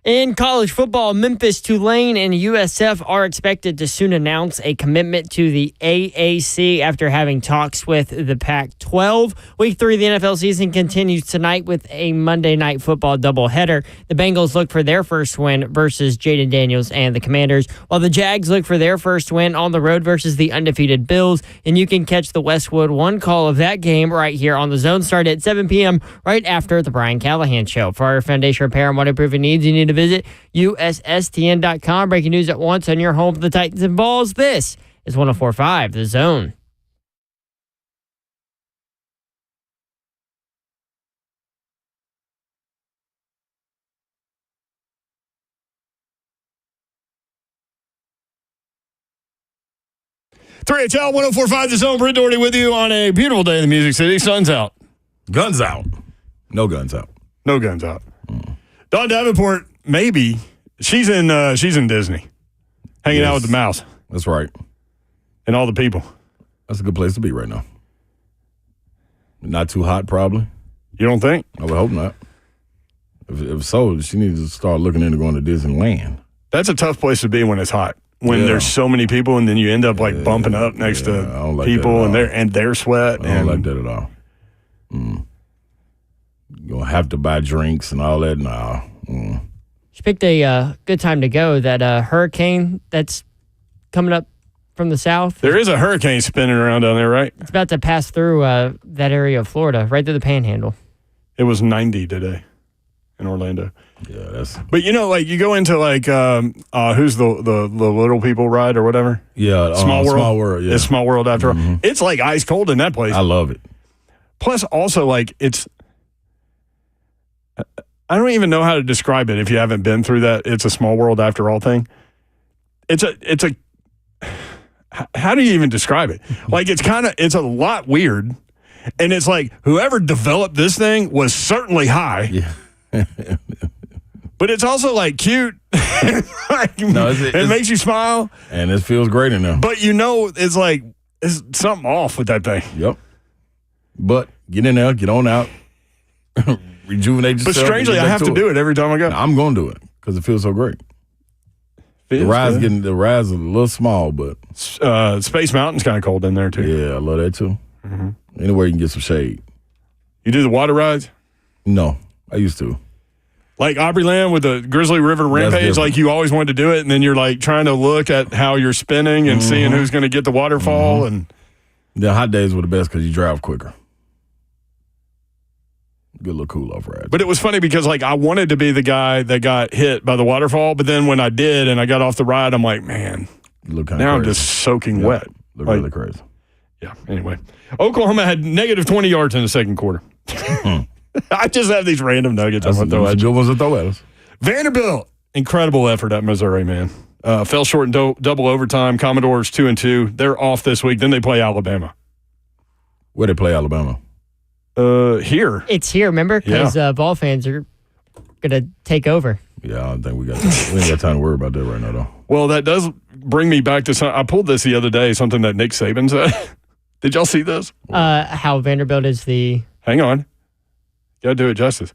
in college football, Memphis, Tulane, and USF are expected to soon announce a commitment to the AAC after having talks with the Pac-12. Week 3 of the NFL season continues tonight with a Monday Night Football doubleheader. The Bengals look for their first win versus Jaden Daniels and the Commanders, while the Jags look for their first win on the road versus the undefeated Bills. And you can catch the Westwood One call of that game right here on The Zone, start at 7 p.m. right after the Brian Callahan Show. For our foundation repair and waterproofing needs, you need to visit USSTN.com. Breaking news at once on your home for the Titans and Vols. This is 104.5 The Zone. Three HL 104.5 The Zone. Britt Doherty with you on a beautiful day in the Music City. Sun's out. Guns out. No guns out. No guns out. Dawn Davenport, maybe. She's in Disney. Hanging out with the mouse. That's right. And all the people. That's a good place to be right now. Not too hot, probably. You don't think? I would hope not. If so, she needs to start looking into going to Disneyland. That's a tough place to be when it's hot. When there's so many people, and then you end up bumping up next to people and their sweat. I don't like that at all. You're going to have to buy drinks and all that now. She picked a good time to go. That hurricane that's coming up from the south. There is a hurricane spinning around down there, right? It's about to pass through that area of Florida, right through the Panhandle. It was 90 today in Orlando. Yeah, that's. But you go into who's the little people ride or whatever. Yeah, Small World. Small World. Yeah, it's Small World after all. It's like ice cold in that place. I love it. Plus, also it's. I don't even know how to describe it if you haven't been through that. It's a small world after all thing. It's a. How do you even describe it? It's a lot weird, and it's like whoever developed this thing was certainly high. Yeah. But it's also cute. It makes you smile, and it feels great in there. But it's something off with that thing. Yep. But get in there, get on out. Rejuvenate yourself. But strangely, I have to do it every time I go. I'm going to do it because it feels so great. The ride's a little small, but Space Mountain's kind of cold in there too. Yeah, I love that too. Anywhere you can get some shade. You do the water rides? No, I used to. Like Opryland with the Grizzly River Rampage, you always wanted to do it, and then you're trying to look at how you're spinning and seeing who's going to get the waterfall. And the hot days were the best because you drive quicker. Good little cool-off ride. But it was funny because, I wanted to be the guy that got hit by the waterfall, but then when I did and I got off the ride, I'm like, man, now crazy. I'm just soaking wet. Look really crazy. Yeah, anyway. Oklahoma had negative 20 yards in the second quarter. I just have these random nuggets. That's good ones to throw at us. Vanderbilt, incredible effort at Missouri, man. Fell short in double overtime. Commodores 2-2. They're off this week. Then they play Alabama. Where they play Alabama? Here. It's here, remember? Because Vol fans are going to take over. Yeah, I don't think we ain't got time to worry about that right now, though. Well, that does bring me back to something. I pulled this the other day, something that Nick Saban said. Did y'all see this? How Vanderbilt is the... Hang on. Got to do it justice.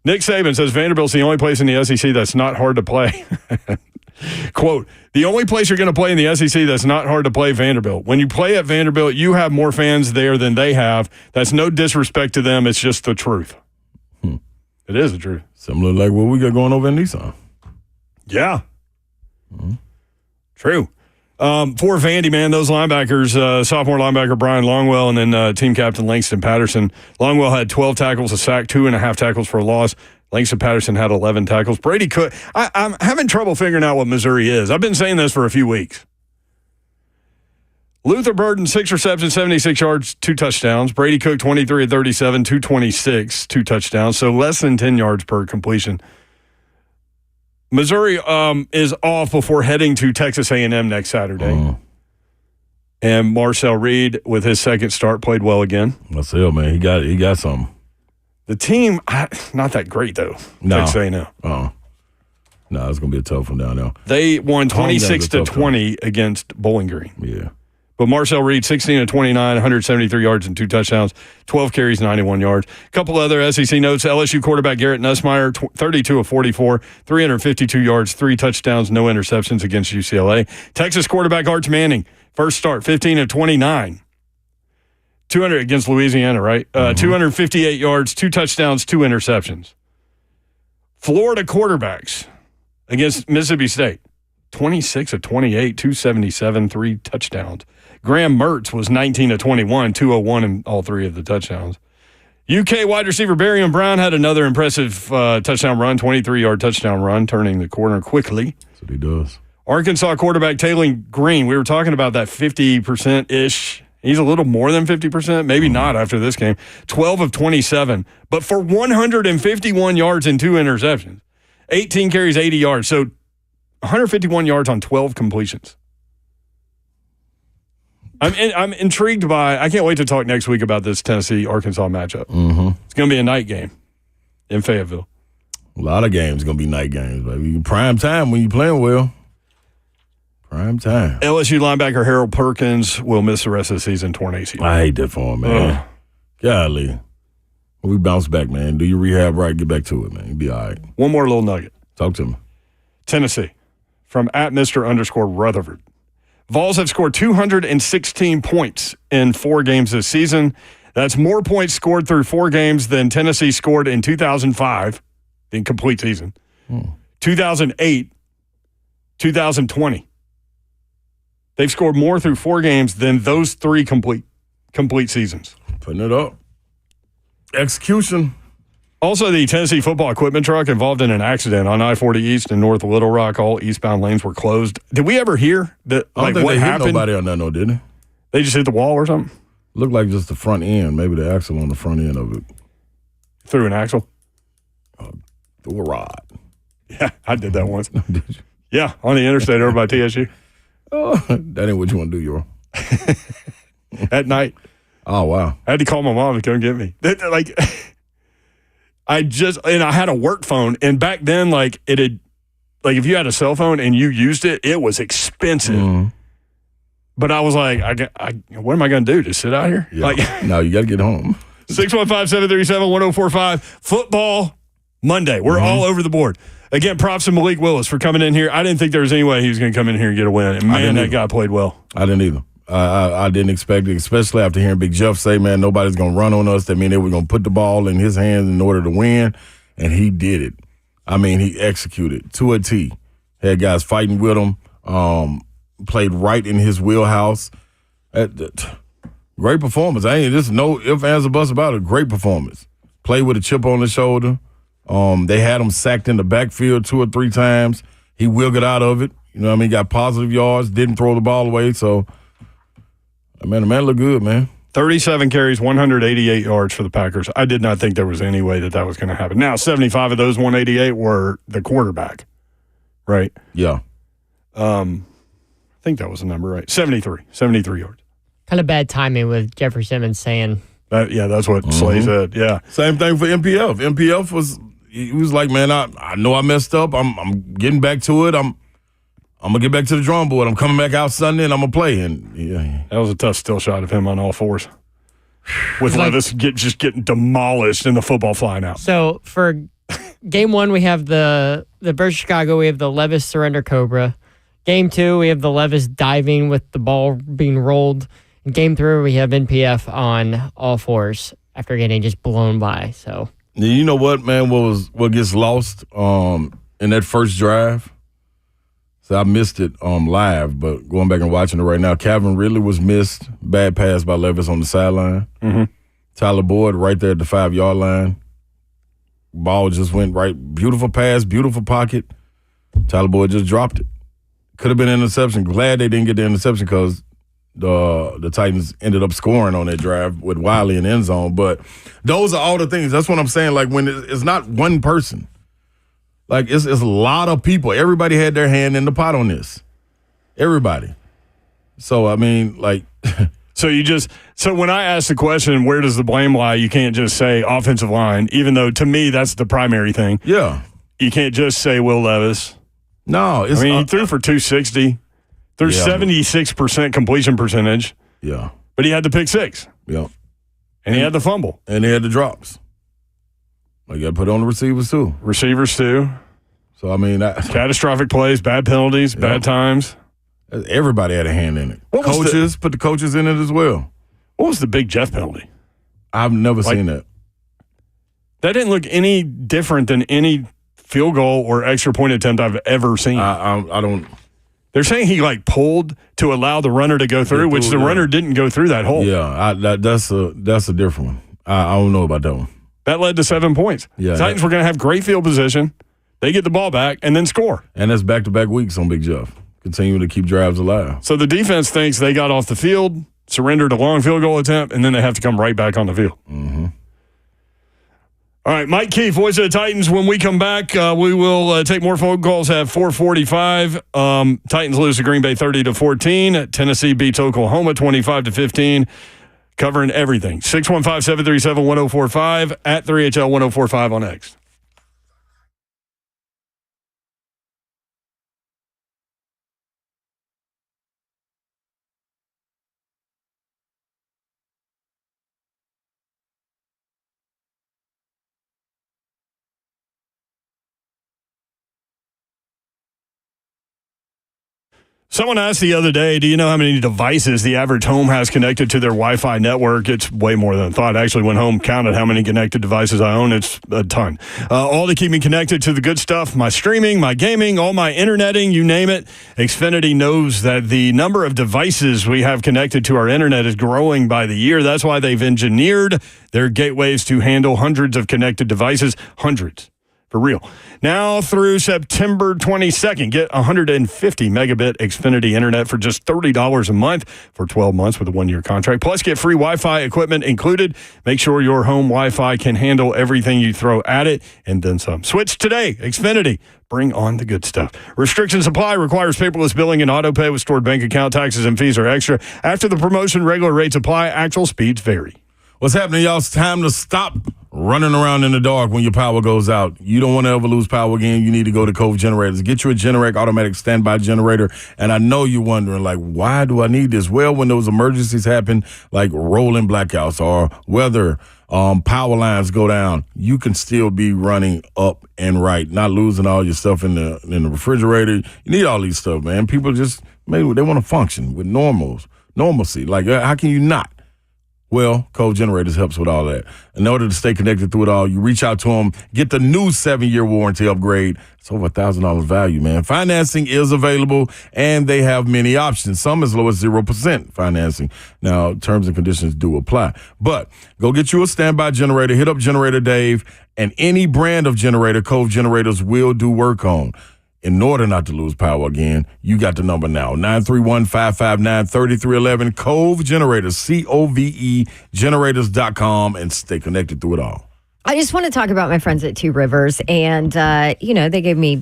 Nick Saban says Vanderbilt's the only place in the SEC that's not hard to play. Quote, the only place you're going to play in the SEC that's not hard to play, Vanderbilt. When you play at Vanderbilt, you have more fans there than they have. That's no disrespect to them. It's just the truth. It is the truth. Similar like what we got going over in Nissan. Yeah. True. For Vandy, man, those linebackers, sophomore linebacker Brian Longwell and then team captain Langston Patterson. Longwell had 12 tackles, a sack, 2.5 tackles for a loss. Langston Patterson had 11 tackles. Brady Cook. I'm having trouble figuring out what Missouri is. I've been saying this for a few weeks. Luther Burden, 6 receptions, 76 yards, 2 touchdowns. Brady Cook, 23 of 37, 226, 2 touchdowns. So less than 10 yards per completion. Missouri is off before heading to Texas A&M next Saturday. And Marcel Reed, with his second start, played well again. That's it, man. He got something. The team, not that great, though. No. Texas A&M. No, it's going to be a tough one down there. They won 26-20 against Bowling Green. Yeah. But Marcel Reed, 16 of 29, 173 yards and 2 touchdowns, 12 carries, 91 yards. A couple other SEC notes. LSU quarterback Garrett Nussmeier, 32 of 44, 352 yards, 3 touchdowns, no interceptions against UCLA. Texas quarterback Arch Manning, first start, 15 of 29. 200 against Louisiana, right? 258 yards, 2 touchdowns, 2 interceptions. Florida quarterbacks against Mississippi State, 26 of 28, 277, 3 touchdowns. Graham Mertz was 19 of 21, 201 in all 3 of the touchdowns. UK wide receiver Barrion Brown had another impressive touchdown run, 23-yard touchdown run, turning the corner quickly. That's what he does. Arkansas quarterback Taylor Green, we were talking about that 50%-ish. He's a little more than 50%, maybe not after this game. 12 of 27, but for 151 yards and 2 interceptions. 18 carries, 80 yards. So 151 yards on 12 completions. I'm intrigued by, I can't wait to talk next week about this Tennessee-Arkansas matchup. It's going to be a night game in Fayetteville. A lot of games going to be night games, baby. Prime time when you're playing well. Prime time. LSU linebacker Harold Perkins will miss the rest of the season, torn ACL. I hate that for him, man. Golly. We bounce back, man. Do your rehab right, get back to it, man. You'll be all right. One more little nugget. Talk to me. Tennessee, from @Mr_Rutherford. Vols have scored 216 points in 4 games this season. That's more points scored through 4 games than Tennessee scored in 2005, the complete season, 2008, 2020. They've scored more through 4 games than those 3 complete seasons. Putting it up. Execution. Also, the Tennessee football equipment truck involved in an accident on I-40 East in North Little Rock. All eastbound lanes were closed. Did we ever hear that? I don't think what they happened? hit nobody on that, no, did they? They just hit the wall or something? Looked like just the front end, maybe the axle on the front end of it. Through an axle? Through a rod. Yeah, I did that once. Did you? Yeah, on the interstate over by TSU. Oh, that ain't what you want to do, Euro. At night. Oh, wow. I had to call my mom to come get me. I had a work phone, and back then, if you had a cell phone and you used it, it was expensive. But I was like, what am I going to do? Just sit out here? Yeah. No, you got to get home. 615-737-1045. Football Monday. We're all over the board. Again, props to Malik Willis for coming in here. I didn't think there was any way he was going to come in here and get a win. And, man, that guy played well. I didn't either. I didn't expect it, especially after hearing Big Jeff say, man, nobody's going to run on us. That mean they were going to put the ball in his hands in order to win, and he did it. I mean, he executed to a T. Had guys fighting with him, played right in his wheelhouse. Great performance. There's no ifs, ands, or buts about it. Great performance. Played with a chip on his shoulder. They had him sacked in the backfield 2 or 3 times. He wiggled out of it. You know what I mean? Got positive yards, didn't throw the ball away, so – man, the man looked good, man. 37 carries, 188 yards for the Packers. I did not think there was any way that was going to happen. Now, 75 of those 188 were the quarterback, right? Yeah. I think that was the number, right? 73 yards. Kind of bad timing with Jeffrey Simmons saying. That's what Slay said, yeah. Same thing for MPF. MPF he was like, man, I know I messed up. I'm getting back to it. I'm going to get back to the drawing board. I'm coming back out Sunday, and I'm going to play. And yeah. That was a tough still shot of him on all fours. With Levis just getting demolished and the football flying out. So for game 1, we have the Birds of Chicago. We have the Levis surrender Cobra. Game 2, we have the Levis diving with the ball being rolled. In game 3, we have NPF on all fours after getting just blown by. So you know what, man? What gets lost in that first drive? So I missed it live, but going back and watching it right now, Calvin Ridley was missed. Bad pass by Levis on the sideline. Tyler Boyd right there at the 5-yard line. Ball just went right. Beautiful pass, beautiful pocket. Tyler Boyd just dropped it. Could have been an interception. Glad they didn't get the interception because the Titans ended up scoring on that drive with Wiley in the end zone. But those are all the things. That's what I'm saying. Like, when it's not one person. Like, it's a lot of people. Everybody had their hand in the pot on this. Everybody. So, I mean, like... So when I ask the question, where does the blame lie, you can't just say offensive line, even though to me that's the primary thing. Yeah. You can't just say Will Levis. No. He threw for 260. Threw 76% completion percentage. Yeah. But he had the pick six. Yeah. And he had the fumble. And he had the drops. Like, you got to put on the receivers, too. Receivers, too. So, I mean... catastrophic plays, bad penalties, bad times. Everybody had a hand in it. Put the coaches in it as well. What was the Big Jeff penalty? I've never seen that. That didn't look any different than any field goal or extra point attempt I've ever seen. I don't... They're saying he, pulled to allow the runner to go through, which the runner didn't go through that hole. Yeah, that's a different one. I don't know about that one. That led to 7 points. Yeah, Titans were going to have great field position. They get the ball back and then score. And that's back-to-back weeks on Big Jeff. Continuing to keep drives alive. So the defense thinks they got off the field, surrendered a long field goal attempt, and then they have to come right back on the field. Mm-hmm. All right, Mike Keefe, voice of the Titans. When we come back, we will take more phone calls at 4:45. Titans lose to Green Bay 30-14. Tennessee beats Oklahoma 25-15. Covering everything. 615-737-1045 at 3HL1045 on X. Someone asked the other day, do you know how many devices the average home has connected to their Wi-Fi network? It's way more than I thought. I actually went home, counted how many connected devices I own. It's a ton. All to keep me connected to the good stuff, my streaming, my gaming, all my interneting, you name it. Xfinity knows that the number of devices we have connected to our internet is growing by the year. That's why they've engineered their gateways to handle hundreds of connected devices. Hundreds. For real. Now through September 22nd, get 150 megabit Xfinity internet for just $30 a month for 12 months with a 1-year contract. Plus, get free Wi-Fi equipment included. Make sure your home Wi-Fi can handle everything you throw at it and then some. Switch today. Xfinity. Bring on the good stuff. Restrictions apply. Requires paperless billing and auto pay with stored bank account. Taxes and fees are extra. After the promotion, regular rates apply. Actual speeds vary. What's happening, y'all? It's time to stop running around in the dark when your power goes out. You don't want to ever lose power again. You need to go to Cove Generators. Get you a Generac automatic standby generator. And I know you're wondering, why do I need this? Well, when those emergencies happen, like rolling blackouts or weather, power lines go down, you can still be running up and right, not losing all your stuff in the refrigerator. You need all these stuff, man. People just, maybe they want to function with normalcy. How can you not? Well, Cove Generators helps with all that. In order to stay connected through it all, you reach out to them, get the new 7-year warranty upgrade. It's over $1,000 value, man. Financing is available, and they have many options, some as low as 0% financing. Now, terms and conditions do apply. But go get you a standby generator, hit up Generator Dave, and any brand of generator Cove Generators will do work on. In order not to lose power again, you got the number now, 931-559-3311, Cove Generators, COVE generators.com, and stay connected through it all. I just want to talk about my friends at Two Rivers, and, they gave me...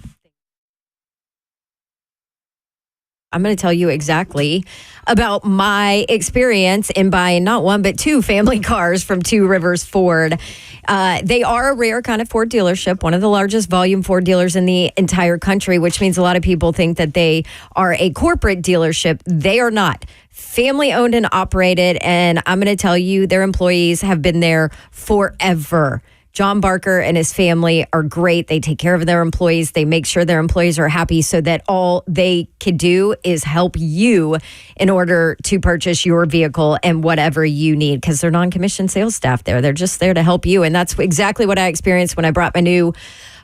I'm going to tell you exactly about my experience in buying not one, but two family cars from Two Rivers Ford. They are a rare kind of Ford dealership, one of the largest volume Ford dealers in the entire country, which means a lot of people think that they are a corporate dealership. They are not. Family owned and operated, and I'm going to tell you, their employees have been there forever. John Barker and his family are great. They take care of their employees. They make sure their employees are happy so that all they can do is help you in order to purchase your vehicle and whatever you need, because they're non-commissioned sales staff there. They're just there to help you. And that's exactly what I experienced when I brought my new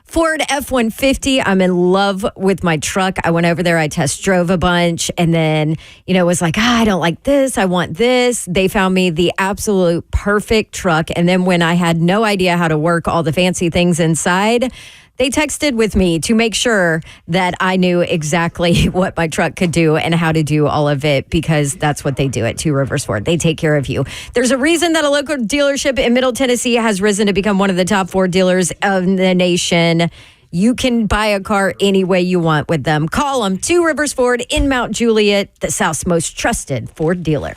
Ford F-150. I'm in love with my truck. I went over there. I test drove a bunch and then, was like, I don't like this. I want this. They found me the absolute perfect truck. And then when I had no idea how to work all the fancy things inside, They texted with me to make sure that I knew exactly what my truck could do and how to do all of it, because that's what they do at Two Rivers Ford. They take care of you. There's a reason that a local dealership in Middle Tennessee has risen to become one of the top 4 dealers of the nation. You can buy a car any way you want with them. Call them, Two Rivers Ford in Mount Juliet, the South's most trusted Ford dealer.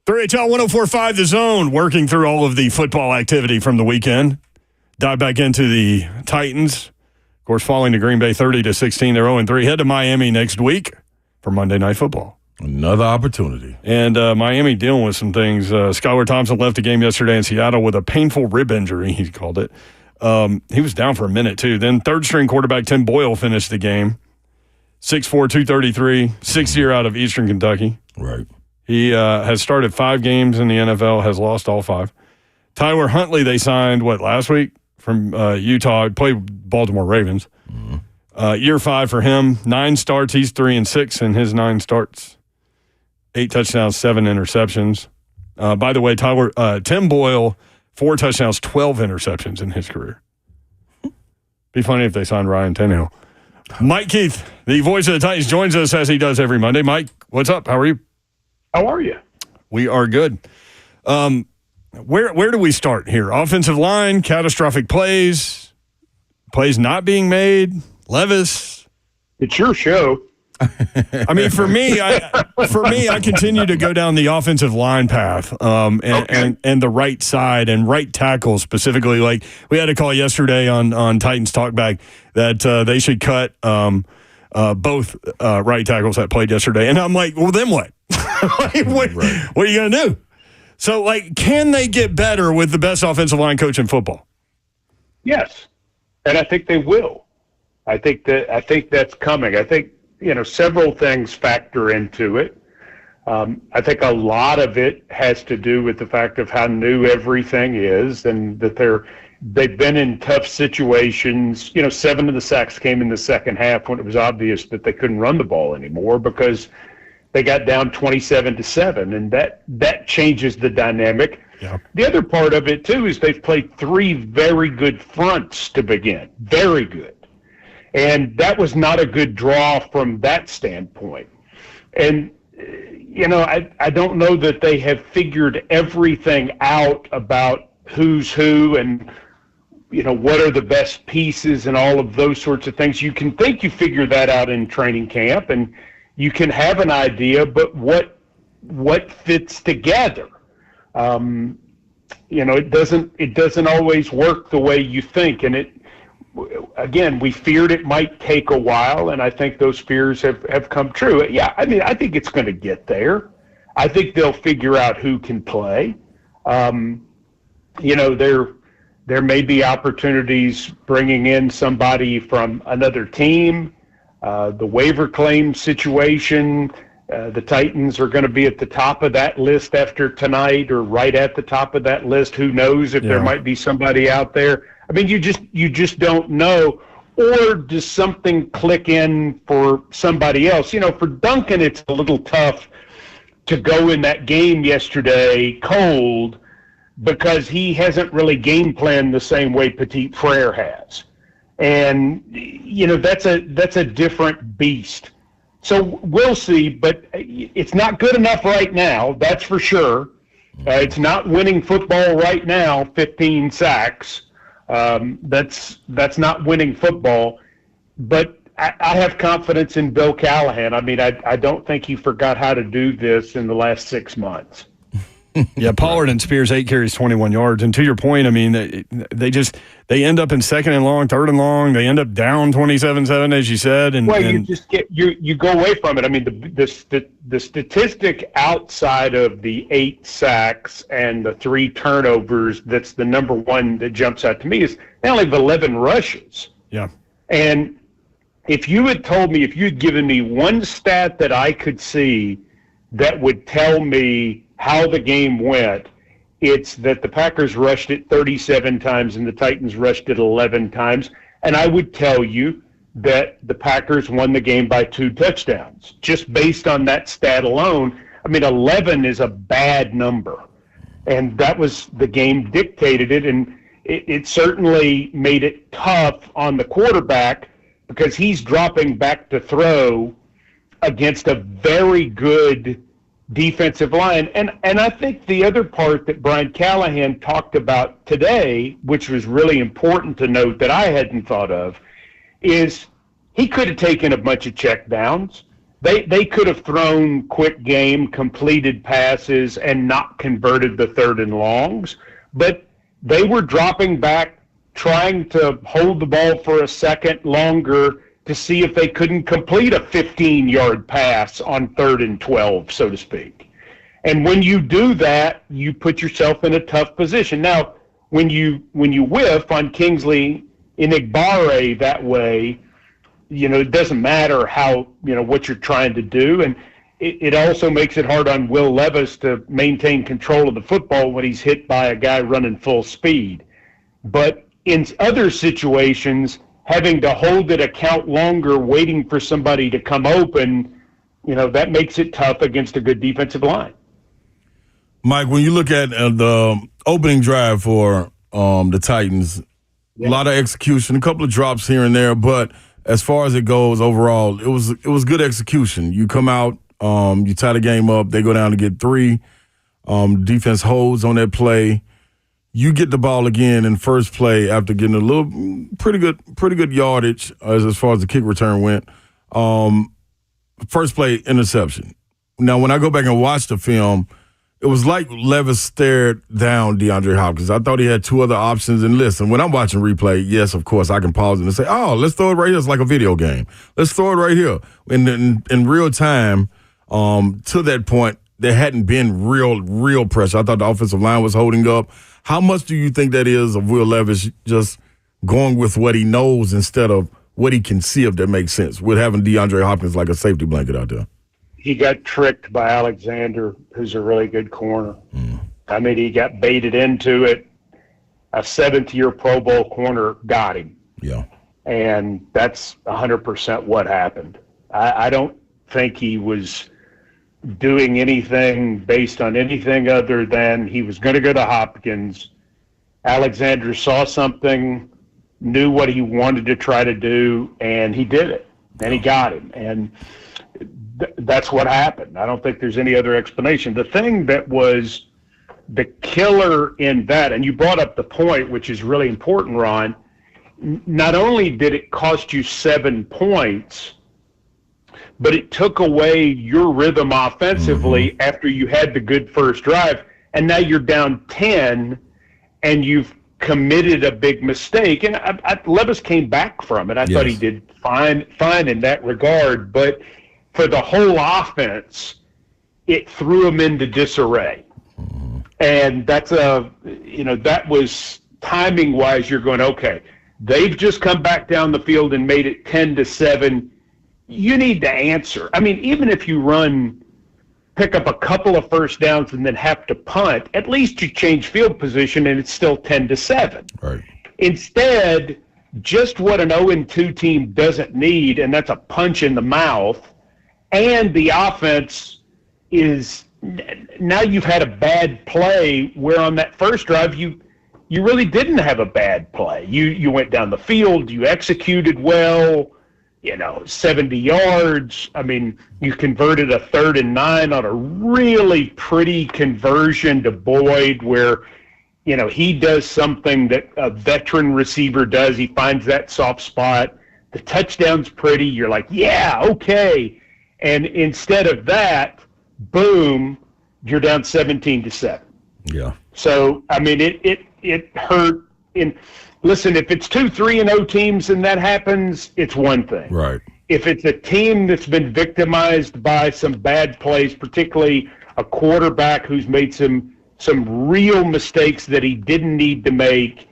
3HL 104.5 The Zone, working through all of the football activity from the weekend. Dive back into the Titans. Of course, falling to Green Bay 30-16. They're 0-3. Head to Miami next week for Monday Night Football. Another opportunity. And Miami dealing with some things. Skylar Thompson left the game yesterday in Seattle with a painful rib injury, he called it. He was down for a minute, too. Then third-string quarterback Tim Boyle finished the game. 6'4", 233, 6th year out of Eastern Kentucky. Right. He has started 5 games in the NFL, has lost all 5. Tyler Huntley, they signed, last week from Utah. He played Baltimore Ravens. Mm-hmm. Year 5 for him, 9 starts. He's 3-6 in his 9 starts. 8 touchdowns, 7 interceptions. By the way, Tim Boyle, 4 touchdowns, 12 interceptions in his career. Be funny if they signed Ryan Tannehill. Mike Keith, the voice of the Titans, joins us as he does every Monday. Mike, what's up? How are you? How are you? We are good. Where do we start here? Offensive line, catastrophic plays not being made, Levis. It's your show. I mean, for me, I continue to go down the offensive line path, and the right side and right tackle specifically. Like we had a call yesterday on Titans Talkback that they should cut both right tackles that played yesterday, and I'm like, well, then what? What are you going to do? So, can they get better with the best offensive line coach in football? Yes, and I think they will. I think that's coming. I think several things factor into it. I think a lot of it has to do with the fact of how new everything is, and that they've been in tough situations. 7 of the sacks came in the second half when it was obvious that they couldn't run the ball anymore because they got down 27-7, and that changes the dynamic. Yeah. The other part of it, too, is they've played 3 very good fronts to begin. Very good. And that was not a good draw from that standpoint. And, I don't know that they have figured everything out about who's who and, what are the best pieces and all of those sorts of things. You can think you figure that out in training camp, and you can have an idea, but what fits together? It doesn't always work the way you think. And again, we feared it might take a while, and I think those fears have come true. Yeah, I mean, I think it's going to get there. I think they'll figure out who can play. There may be opportunities bringing in somebody from another team. The waiver claim situation, the Titans are going to be at the top of that list after tonight, or right at the top of that list. Who knows if there might be somebody out there? I mean, you just don't know. Or does something click in for somebody else? For Duncan, it's a little tough to go in that game yesterday cold because he hasn't really game planned the same way Petit Frere has. And, that's a different beast. So we'll see, but it's not good enough right now, that's for sure. It's not winning football right now, 15 sacks. That's not winning football. But I have confidence in Bill Callahan. I mean, I don't think he forgot how to do this in the last 6 months. Yeah, Pollard and Spears, 8 carries, 21 yards. And to your point, I mean, they end up in 2nd and long, 3rd and long. They end up down 27-7, as you said. You go away from it. I mean, the statistic outside of the 8 sacks and the 3 turnovers, that's the number one that jumps out to me, is they only have 11 rushes. Yeah. And if you had given me one stat that I could see that would tell me how the game went, it's that the Packers rushed it 37 times and the Titans rushed it 11 times. And I would tell you that the Packers won the game by 2 touchdowns, just based on that stat alone. I mean, 11 is a bad number. And that was the game dictated it. And it certainly made it tough on the quarterback because he's dropping back to throw against a very good defensive line. And I think the other part that Brian Callahan talked about today, which was really important to note that I hadn't thought of, is he could have taken a bunch of checkdowns. they could have thrown quick game, completed passes, and not converted the 3rd and longs, but they were dropping back, trying to hold the ball for a second longer to see if they couldn't complete a 15-yard pass on 3rd and 12, so to speak. And when you do that, you put yourself in a tough position. Now, when you whiff on Kingsley Inigbare that way, it doesn't matter how, what you're trying to do. And it also makes it hard on Will Levis to maintain control of the football when he's hit by a guy running full speed. But in other situations, having to hold it a count longer, waiting for somebody to come open, that makes it tough against a good defensive line. Mike, when you look at the opening drive for the Titans, a lot of execution, a couple of drops here and there, but as far as it goes overall, it was good execution. You come out, you tie the game up, they go down to get 3. Defense holds on that play. You get the ball again in first play after getting a little pretty good yardage as far as the kick return went. First play interception. Now, when I go back and watch the film, it was like Levis stared down DeAndre Hopkins. I thought he had 2 other options. And listen, when I'm watching replay, yes, of course, I can pause it and say, oh, let's throw it right here. It's like a video game. Let's throw it right here. In real time, to that point, there hadn't been real pressure. I thought the offensive line was holding up. How much do you think that is of Will Levis just going with what he knows instead of what he can see, if that makes sense, with having DeAndre Hopkins like a safety blanket out there? He got tricked by Alexander, who's a really good corner. I mean, he got baited into it. A 7th-year Pro Bowl corner got him. Yeah. And that's 100% what happened. I don't think he was doing anything based on anything other than he was going to go to Hopkins. Alexander saw something, knew what he wanted to try to do, and he did it. And he got him. And that's what happened. I don't think there's any other explanation. The thing that was the killer in that, and you brought up the point, which is really important, Ron, not only did it cost you 7 points, but it took away your rhythm offensively after you had the good first drive, and now you're down 10, and you've committed a big mistake. And Levis came back from it. I thought he did fine in that regard, but for the whole offense, it threw him into disarray. And that's that was timing-wise, you're going, okay, they've just come back down the field and made it 10-7. You need to answer. I mean, even if you pick up a couple of first downs and then have to punt, at least you change field position and it's still 10-7. Right. Instead, just what an 0-2 team doesn't need, and that's a punch in the mouth, and the offense is now you've had a bad play where on that first drive you really didn't have a bad play. You went down the field, you executed well, 70 yards. I mean, you converted a 3rd and 9 on a really pretty conversion to Boyd where, he does something that a veteran receiver does. He finds that soft spot. The touchdown's pretty. You're like, yeah, okay. And instead of that, boom, you're down 17-7. Yeah. So, I mean, it hurt. Listen, if it's 2 3-0 teams and that happens, it's one thing. Right. If it's a team that's been victimized by some bad plays, particularly a quarterback who's made some real mistakes that he didn't need to make,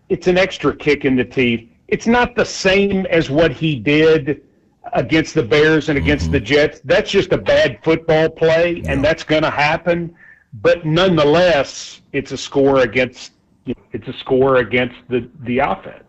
it's an extra kick in the teeth. It's not the same as what he did against the Bears and against the Jets. That's just a bad football play, and that's going to happen. But nonetheless, it's a score against the offense.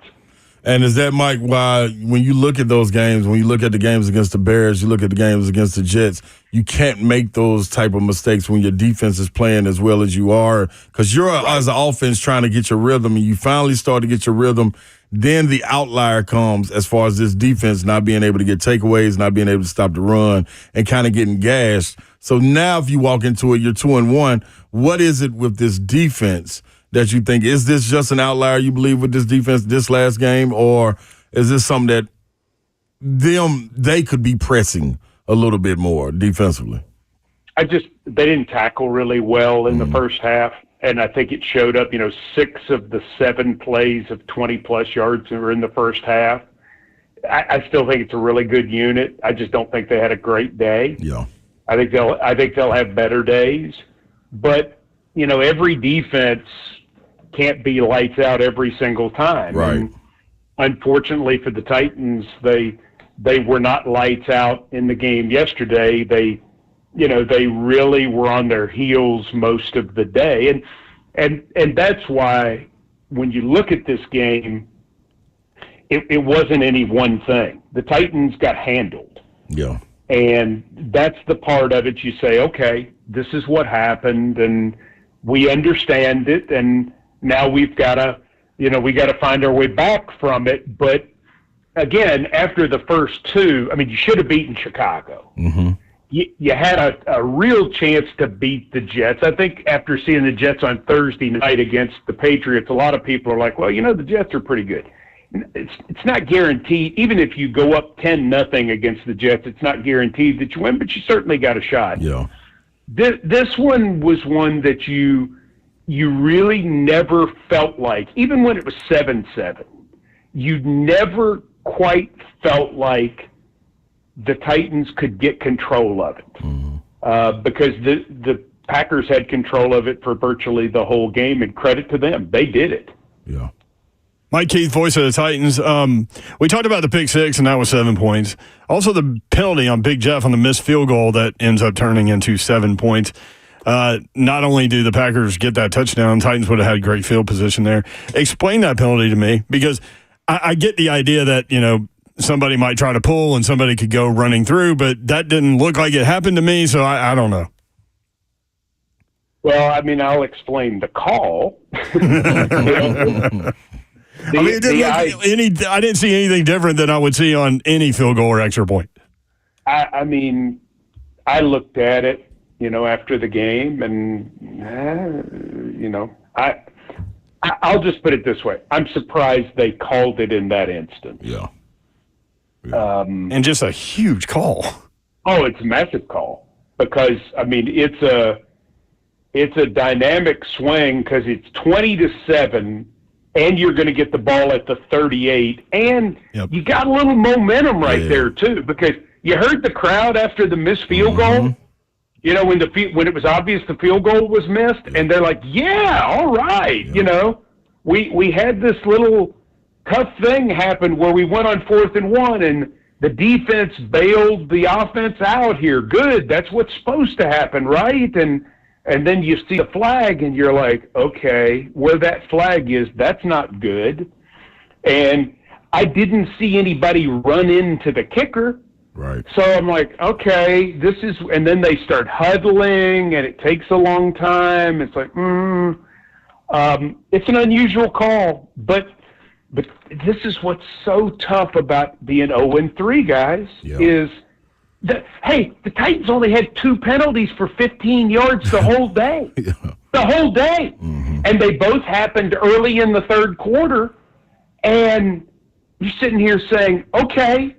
And is that, Mike, why when you look at those games, when you look at the games against the Bears, you look at the games against the Jets, you can't make those type of mistakes when your defense is playing as well as you are, because you're, as an offense, trying to get your rhythm, and you finally start to get your rhythm. Then the outlier comes as far as this defense not being able to get takeaways, not being able to stop the run, and kind of getting gashed. So now if you walk into it, you're 2-1. What is it with this defense that you think, is this just an outlier, you believe, with this defense this last game, or is this something that they could be pressing a little bit more defensively? They didn't tackle really well in the first half, and I think it showed up. 6 of the 7 plays of 20-plus yards were in the first half. I still think it's a really good unit. I just don't think they had a great day. Yeah, I think they'll have better days, but every defense can't be lights out every single time. Right. And unfortunately for the Titans, they were not lights out in the game yesterday. They really were on their heels most of the day, and that's why when you look at this game, it wasn't any one thing. The Titans got handled. Yeah. And that's the part of it you say, okay, this is what happened, and we understand it, and now we've got to, we got to find our way back from it. But again, after the first 2, you should have beaten Chicago. Mm-hmm. You had a real chance to beat the Jets. I think after seeing the Jets on Thursday night against the Patriots, a lot of people are like, well, the Jets are pretty good. It's not guaranteed. Even if you go up 10-0 against the Jets, it's not guaranteed that you win, but you certainly got a shot. Yeah. This one was one that you really never felt like, even when it was 7-7, you never quite felt like the Titans could get control of it, because the Packers had control of it for virtually the whole game, and credit to them. They did it. Yeah. Mike Keith, voice of the Titans. We talked about the pick 6, and that was 7 points. Also, the penalty on Big Jeff on the missed field goal that ends up turning into 7 points. Not only do the Packers get that touchdown, Titans would have had great field position there. Explain that penalty to me, because I get the idea that, somebody might try to pull and somebody could go running through, but that didn't look like it happened to me, so I don't know. Well, I'll explain the call. It didn't look I didn't see anything different than I would see on any field goal or extra point. I looked at it, after the game, and I'll just put it this way: I'm surprised they called it in that instant. Yeah. And just a huge call. Oh, it's a massive call, because it's a dynamic swing, because it's 20-7. And you're going to get the ball at the 38, and you got a little momentum there too, because you heard the crowd after the missed field goal. When it was obvious the field goal was missed, and they're like, "Yeah, all right." We had this little tough thing happen where we went on 4th and 1, and the defense bailed the offense out here. Good, that's what's supposed to happen, right? And then you see a flag, and you're like, okay, where that flag is, that's not good. And I didn't see anybody run into the kicker. Right. So I'm like, okay, and then they start huddling, and it takes a long time. It's like, it's an unusual call. But this is what's so tough about being 0-3, guys, is – the Titans only had 2 penalties for 15 yards the whole day. The whole day. Mm-hmm. And they both happened early in the third quarter. And you're sitting here saying, okay,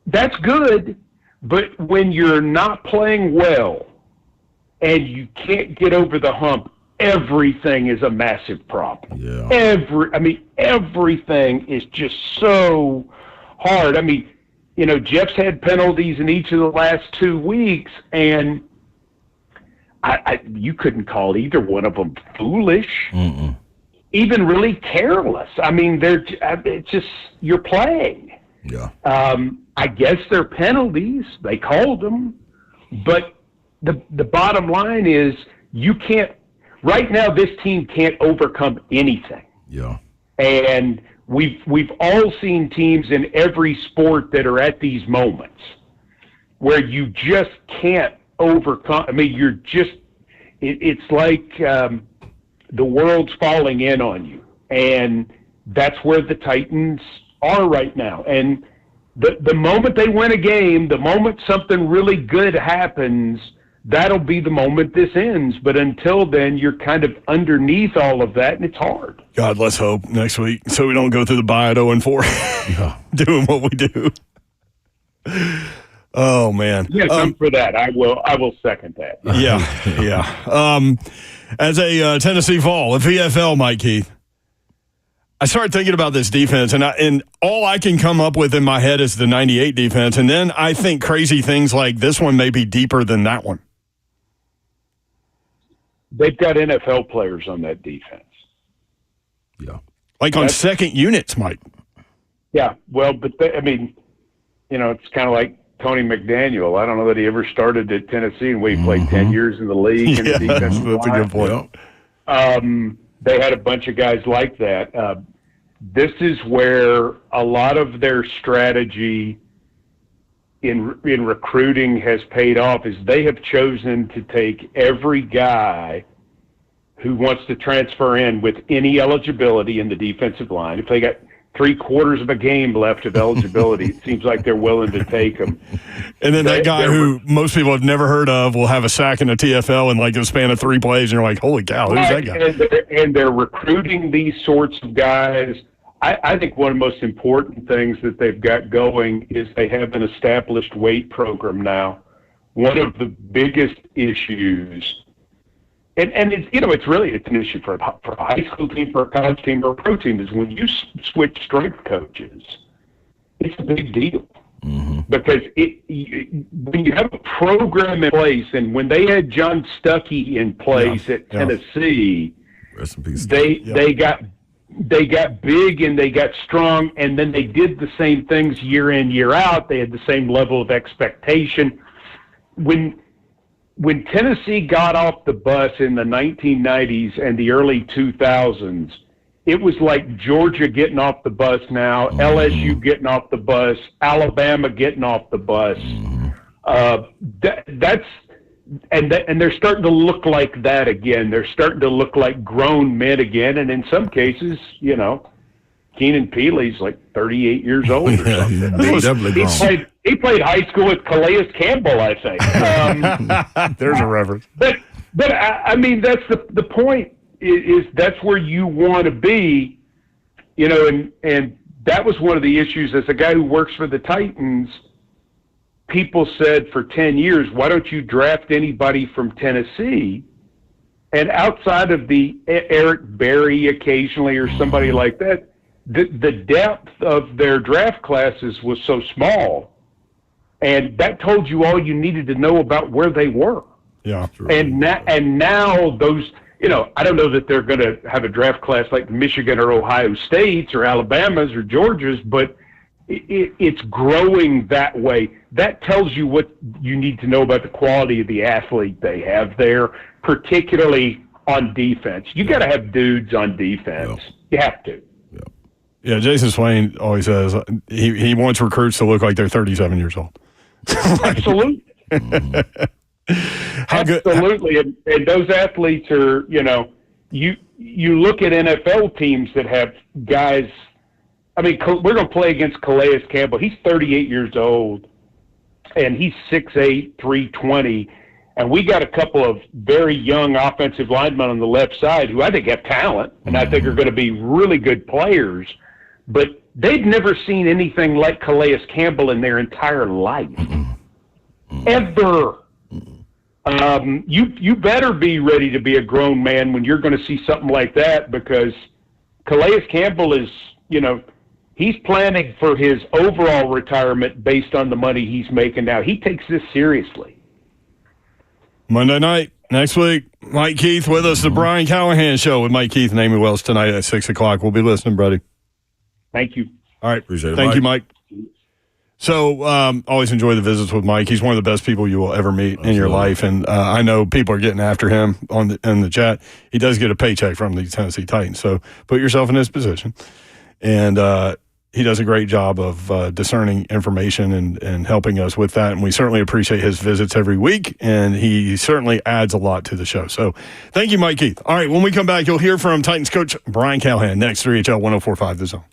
that's good. But when you're not playing well and you can't get over the hump, everything is a massive problem. Yeah. Everything is just so hard. Jeff's had penalties in each of the last 2 weeks, and you couldn't call either one of them foolish, even really careless. It's just, you're playing. Yeah. I guess they're penalties. They called them, but the bottom line is you can't. Right now, this team can't overcome anything. Yeah. And we've all seen teams in every sport that are at these moments where you just can't overcome. It's like the world's falling in on you. And that's where the Titans are right now. And the moment they win a game, the moment something really good happens, that'll be the moment this ends. But until then, you're kind of underneath all of that, and it's hard. God, let's hope next week so we don't go through the bye at 0-4 doing what we do. Oh man. Yes, I'm for that. I will second that. Yeah. As a Tennessee Vol, a VFL, Mike Keith, I started thinking about this defense, and all I can come up with in my head is the 98 defense, and then I think crazy things like this one may be deeper than that one. They've got NFL players on that defense. Yeah. Like on second units, Mike. Yeah, well, but it's kind of like Tony McDaniel. I don't know that he ever started at Tennessee, and he played 10 years in the league. Yeah, that's a good point. They had a bunch of guys like that. This is where a lot of their strategy in recruiting has paid off, is they have chosen to take every guy who wants to transfer in with any eligibility in the defensive line. If they got 3/4 of a game left of eligibility, it seems like they're willing to take them. And then that guy who most people have never heard of will have a sack in the TFL in like a span of 3 plays, and you're like, holy cow, who's that guy? And they're recruiting these sorts of guys. I think one of the most important things that they've got going is they have an established weight program now. One of the biggest issues, and it's an issue for a high school team, for a college team, or a pro team, is when you switch strength coaches, it's a big deal. Mm-hmm. Because when you have a program in place, and when they had John Stuckey in place at Tennessee, rest in peace, they got big and they got strong, and then they did the same things year in, year out. They had the same level of expectation. When Tennessee got off the bus in the 1990s and the early 2000s, it was like Georgia getting off the bus now, LSU getting off the bus, Alabama getting off the bus. And they're starting to look like that again. They're starting to look like grown men again. And in some cases, Keenan Peely's like 38 years old or something. He played high school with Calais Campbell, I think. There's a reference. But I mean, that's the point. Is that's where you want to be, and that was one of the issues. As a guy who works for the Titans, people said for 10 years, why don't you draft anybody from Tennessee? And outside of the Eric Berry occasionally or somebody like that, the depth of their draft classes was so small, and that told you all you needed to know about where they were. Yeah. And now those, I don't know that they're going to have a draft class like Michigan or Ohio State's or Alabama's or Georgia's, but it's growing that way. That tells you what you need to know about the quality of the athlete they have there, particularly on defense. You got to have dudes on defense. You have to. Yeah, Jason Swain always says he wants recruits to look like they're 37 years old. Absolutely. Absolutely. And those athletes are, you look at NFL teams that have guys. I mean, we're going to play against Calais Campbell. He's 38 years old, and he's 6'8", 320. And we got a couple of very young offensive linemen on the left side who I think have talent, and I think are going to be really good players. But they've never seen anything like Calais Campbell in their entire life, ever. You better be ready to be a grown man when you're going to see something like that, because Calais Campbell is, he's planning for his overall retirement based on the money he's making now. He takes this seriously. Monday night, next week, Mike Keith with us, the Brian Callahan Show with Mike Keith and Amy Wells tonight at 6 o'clock. We'll be listening, buddy. Thank you. All right. Appreciate it, Thank you, Mike. So always enjoy the visits with Mike. He's one of the best people you will ever meet in your life. And I know people are getting after him in the chat. He does get a paycheck from the Tennessee Titans. So put yourself in his position. And he does a great job of discerning information and helping us with that. And we certainly appreciate his visits every week. And he certainly adds a lot to the show. So thank you, Mike Keith. All right, when we come back, you'll hear from Titans coach Brian Callahan next, 3HL 104.5 The Zone.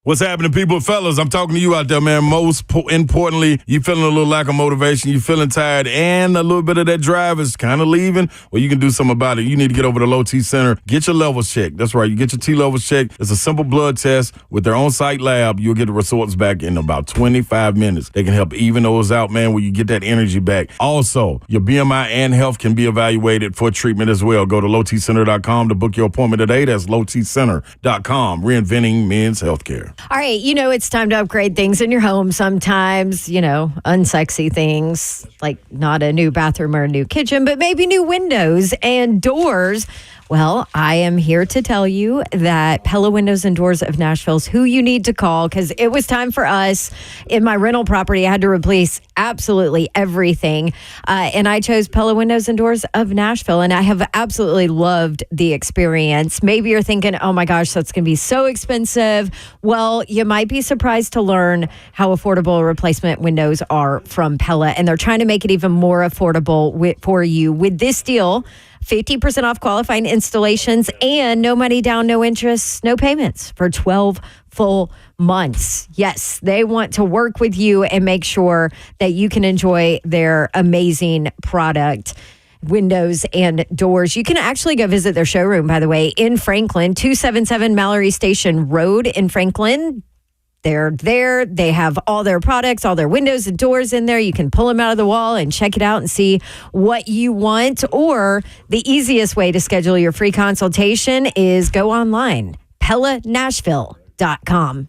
What's happening, people? Fellas, I'm talking to you out there, man. Most importantly, you feeling a little lack of motivation, you feeling tired, and a little bit of that drive is kind of leaving. Well, you can do something about it. You need to get over to Low T Center. Get your levels checked. That's right. You get your T levels checked. It's a simple blood test with their on-site lab. You'll get the results back in about 25 minutes. They can help even those out, man, where you get that energy back. Also, your BMI and health can be evaluated for treatment as well. Go to lowtcenter.com to book your appointment today. That's lowtcenter.com. Reinventing men's healthcare. All right, it's time to upgrade things in your home sometimes, unsexy things like not a new bathroom or a new kitchen, but maybe new windows and doors. Well, I am here to tell you that Pella Windows and Doors of Nashville is who you need to call because it was time for us. In my rental property, I had to replace absolutely everything. And I chose Pella Windows and Doors of Nashville, and I have absolutely loved the experience. Maybe you're thinking, oh my gosh, that's going to be so expensive. Well, you might be surprised to learn how affordable replacement windows are from Pella, and they're trying to make it even more affordable for you with this deal. 50% off qualifying installations and no money down, no interest, no payments for 12 full months. Yes, they want to work with you and make sure that you can enjoy their amazing product. Windows and doors. You can actually go visit their showroom, by the way, in Franklin, 277 Mallory Station Road in Franklin. They're there. They have all their products, all their windows and doors in there. You can pull them out of the wall and check it out and see what you want. Or the easiest way to schedule your free consultation is go online, PellaNashville.com.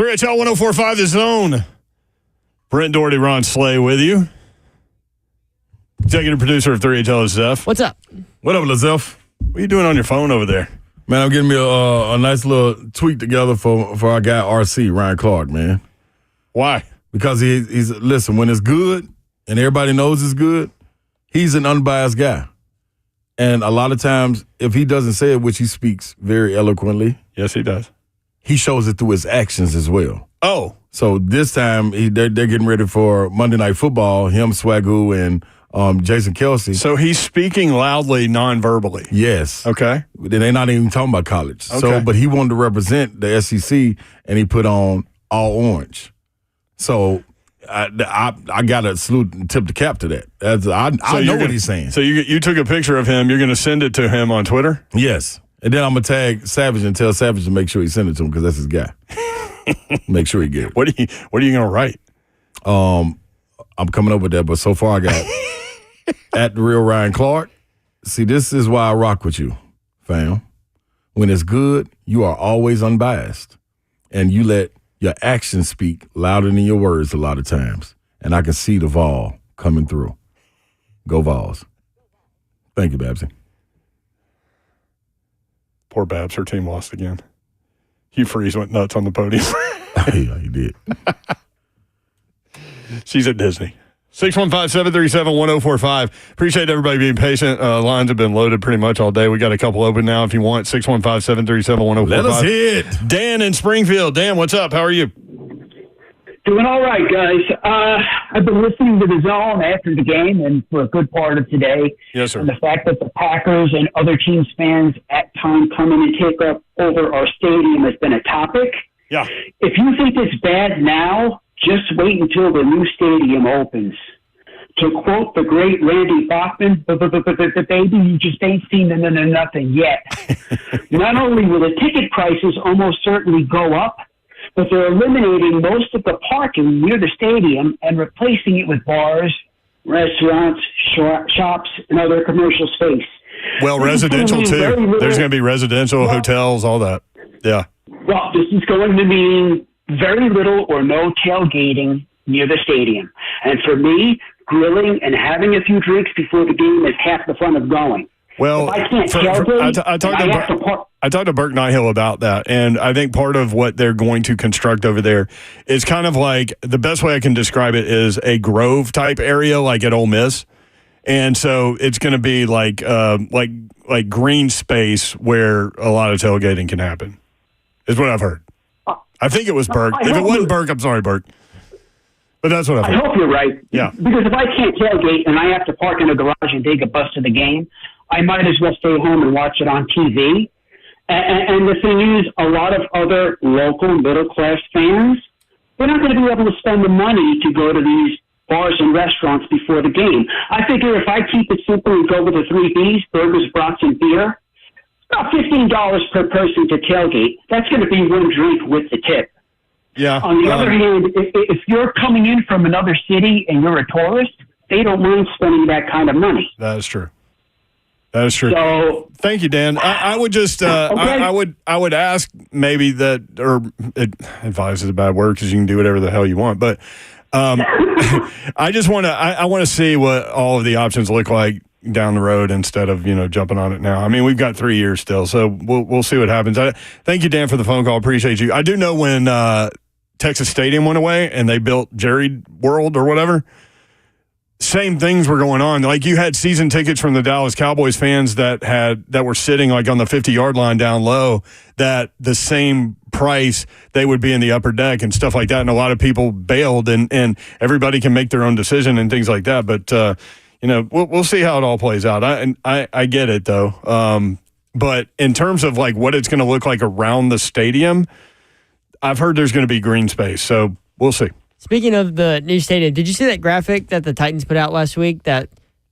3HL 104.5 The Zone. Brent Doherty, Ron Slay with you. Executive producer of 3HL is Zeph. What's up? What up, Lizeph? What are you doing on your phone over there? Man, I'm getting me a nice little tweet together for our guy RC, Ryan Clark, man. Why? Because he's listen, when it's good and everybody knows it's good, he's an unbiased guy. And a lot of times, if he doesn't say it, which he speaks very eloquently. Yes, he does. He shows it through his actions as well. Oh. So this time, they're getting ready for Monday Night Football, him, Swagoo, and Jason Kelsey. So he's speaking loudly, non-verbally. Yes. Okay. They're not even talking about college. Okay. So, but he wanted to represent the SEC, and he put on all orange. So I got to salute and tip the cap to that. I know what he's saying. So you took a picture of him. You're going to send it to him on Twitter? Yes. And then I'm going to tag Savage and tell Savage to make sure he send it to him because that's his guy. Make sure he get it. What are you going to write? I'm coming up with that, but so far I got at the real Ryan Clark. See, this is why I rock with you, fam. When it's good, you are always unbiased. And you let your actions speak louder than your words a lot of times. And I can see the Vol coming through. Go Vols. Thank you, Babsy. Poor Babs, her team lost again. Hugh Freeze went nuts on the podium. Yeah, he did. She's at Disney. 615-737-1045. Appreciate everybody being patient. Lines have been loaded pretty much all day. We got a couple open now if you want. 615-737-1045. Let us hear it. Dan in Springfield. Dan, what's up? How are you? Doing all right, guys. I've been listening to The Zone after the game and for a good part of today. Yes, sir. And the fact that the Packers and other teams' fans at times come in and take up over our stadium has been a topic. Yeah. If you think it's bad now, just wait until the new stadium opens. To quote the great Randy Bachman, the baby, you just ain't seen nothing yet. Not only will the ticket prices almost certainly go up, but they're eliminating most of the parking near the stadium and replacing it with bars, restaurants, shops, and other commercial space. Well, residential, too. There's going to be residential, hotels, all that. Yeah. Well, this is going to mean very little or no tailgating near the stadium. And for me, grilling and having a few drinks before the game is half the fun of going. Well, I can't tailgate. I talked to Burke Nighthill about that, and I think part of what they're going to construct over there is kind of like, the best way I can describe it is a grove type area, like at Ole Miss, and so it's going to be like green space where a lot of tailgating can happen. Is what I've heard. I think it was Burke. If it wasn't Burke, I'm sorry, Burke. But that's what I've heard. I hope you're right. Yeah. Because if I can't tailgate and I have to park in a garage and take a bus to the game, I might as well stay home and watch it on TV. And the thing is, a lot of other local middle-class fans, they're not going to be able to spend the money to go to these bars and restaurants before the game. I figure if I keep it simple and go with the 3 Bs, burgers, brats, and beer, about $15 per person to tailgate. That's going to be one drink with the tip. Yeah. On the other hand, if you're coming in from another city and you're a tourist, they don't mind spending that kind of money. That is true. That is true. So, thank you, Dan. I would just, okay. I would ask maybe that, or advise is a bad word because you can do whatever the hell you want. But I just want to, I want to see what all of the options look like down the road instead of, jumping on it now. I mean, we've got 3 years still, so we'll see what happens. Thank you, Dan, for the phone call. Appreciate you. I do know when Texas Stadium went away and they built Jerry World or whatever, same things were going on. Like, you had season tickets from the Dallas Cowboys fans that were sitting like on the 50-yard line down low, that the same price they would be in the upper deck and stuff like that. And a lot of people bailed, and everybody can make their own decision and things like that. But we'll see how it all plays out. I get it though. But in terms of like what it's going to look like around the stadium, I've heard there's going to be green space. So we'll see. Speaking of the new stadium, did you see that graphic that the Titans put out last week that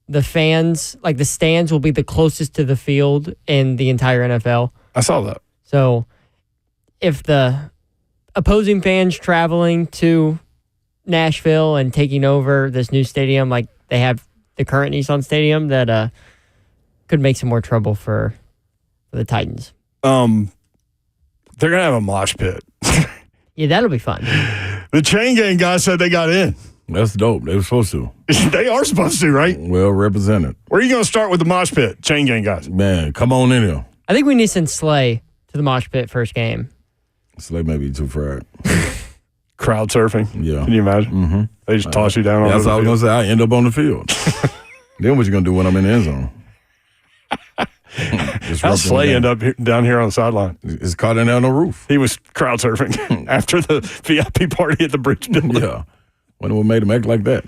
the fans, like the stands, will be the closest to the field in the entire NFL? I saw that. So if the opposing fans traveling to Nashville and taking over this new stadium, like they have the current Nissan Stadium, that could make some more trouble for the Titans. They're going to have a mosh pit. Yeah, that'll be fun. The chain gang guys said they got in. That's dope. They were supposed to. They are supposed to, right? Well represented. Where are you going to start with the mosh pit, chain gang guys? Man, come on in here. I think we need to send Slay to the mosh pit first game. Slay may be too fried. Crowd surfing. Yeah. Can you imagine? Mm-hmm. They just toss you down on the That's field. what I was going to say. I end up on the field. Then what you going to do when I'm in the end zone? How Slay end up down here on the sideline? It's caught in there on the roof. He was crowd surfing after the VIP party at the Bridge Building. Yeah. Wonder what made him act like that.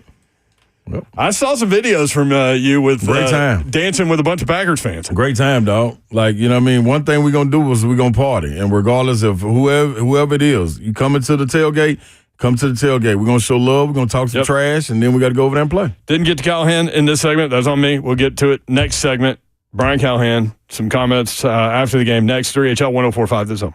Well, I saw some videos from you with great time dancing with a bunch of Packers fans. Great time, dog. Like, you know what I mean? One thing we're going to do is we're going to party. And regardless of whoever it is, you come into the tailgate, come to the tailgate. We're going to show love. We're going to talk some trash, and then we got to go over there and play. Didn't get to Callahan in this segment. That's on me. We'll get to it next segment. Brian Callahan, some comments after the game next. 3HL 1045 The Zone.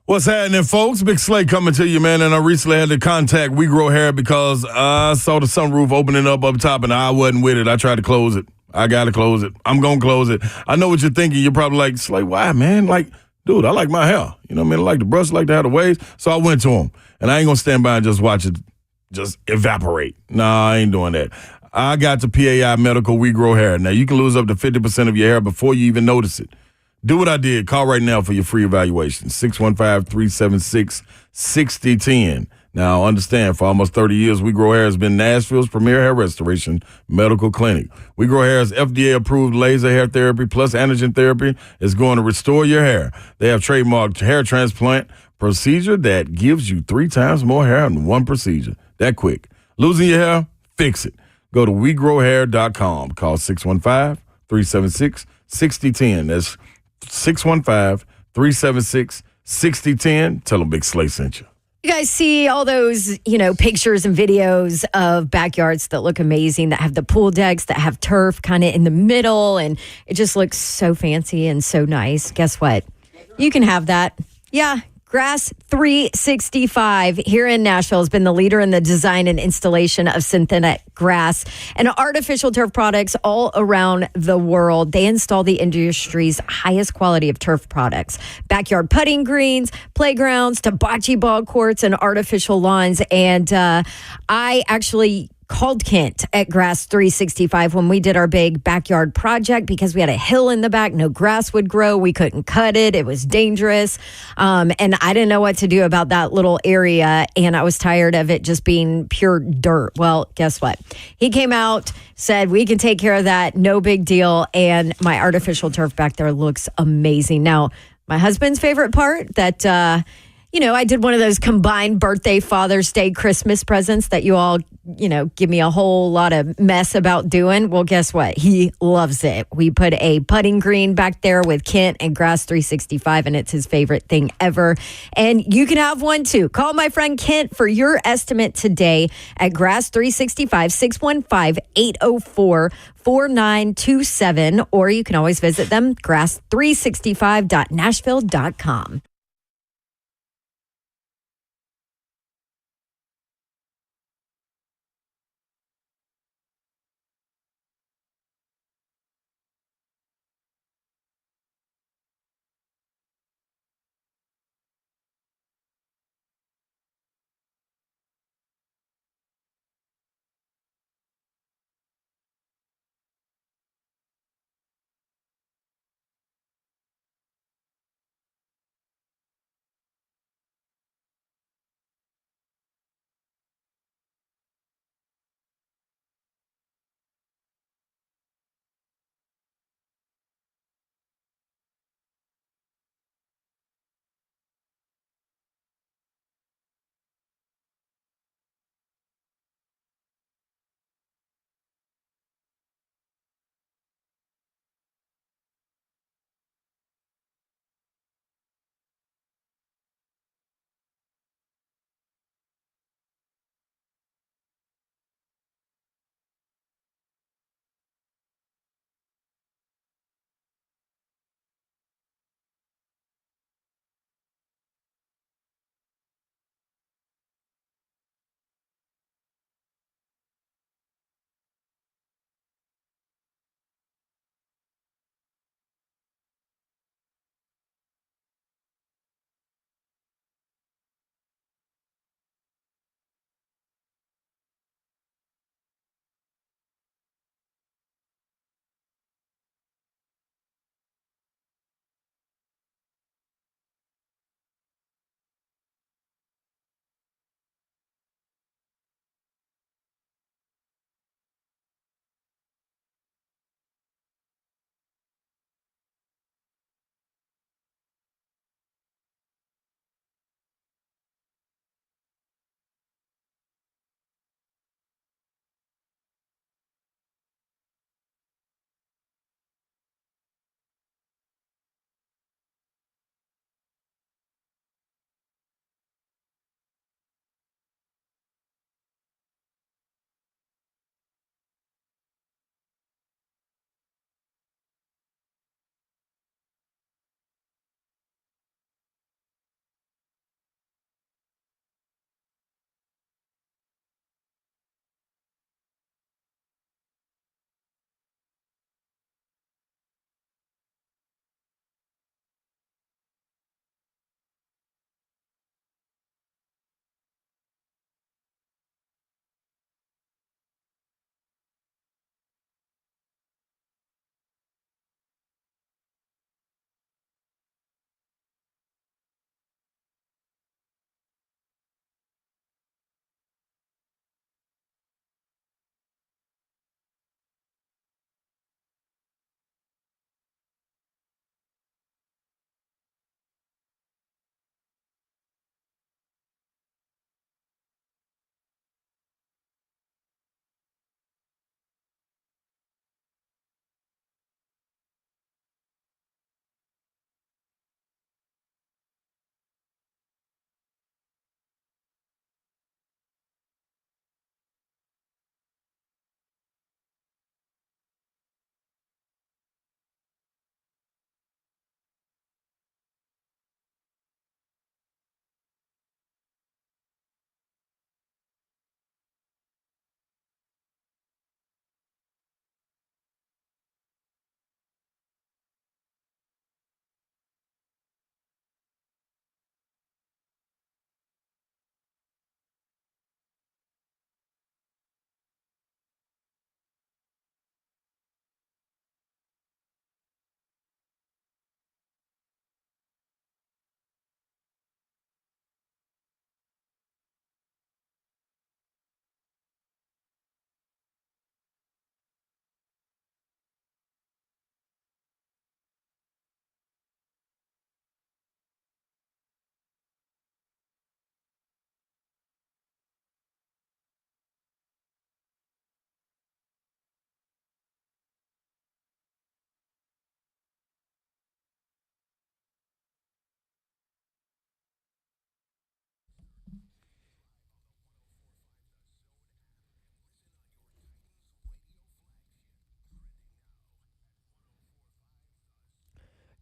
What's happening, folks? Big Slay coming to you, man. And I recently had to contact We Grow Hair because I saw the sunroof opening up top, and I wasn't with it. I tried to close it. I got to close it. I'm going to close it. I know what you're thinking. You're probably like, Slay, why, man? Like, dude, I like my hair. You know what I mean? I like the brush, I like to have the waves. So I went to him. And I ain't going to stand by and just watch it just evaporate. Nah, I ain't doing that. I got the PAI Medical We Grow Hair. Now, you can lose up to 50% of your hair before you even notice it. Do what I did. Call right now for your free evaluation, 615-376-6010. Now, understand, for almost 30 years, We Grow Hair has been Nashville's premier hair restoration medical clinic. We Grow Hair's FDA-approved laser hair therapy plus anagen therapy is going to restore your hair. They have trademarked hair transplant procedure that gives you 3 times more hair in one procedure. That quick. Losing your hair? Fix it. Go to WeGrowHair.com. Call 615-376-6010. That's 615-376-6010. Tell them Big Slay sent you. You guys see all those, pictures and videos of backyards that look amazing, that have the pool decks, that have turf kind of in the middle, and it just looks so fancy and so nice. Guess what? You can have that. Yeah. Grass 365 here in Nashville has been the leader in the design and installation of synthetic grass and artificial turf products all around the world. They install the industry's highest quality of turf products, backyard putting greens, playgrounds, to bocce ball courts, and artificial lawns. And I actually called Kent at Grass 365 when we did our big backyard project because we had a hill in the back. No grass would grow. We couldn't cut it. It was dangerous. And I didn't know what to do about that little area. And I was tired of it just being pure dirt. Well, guess what? He came out, said, we can take care of that. No big deal. And my artificial turf back there looks amazing. Now, my husband's favorite part that, I did one of those combined birthday, Father's Day, Christmas presents that you all, give me a whole lot of mess about doing. Well, guess what? He loves it. We put a putting green back there with Kent and Grass 365, and it's his favorite thing ever. And you can have one too. Call my friend Kent for your estimate today at Grass 365, 615-804-4927, or you can always visit them, grass365.nashville.com.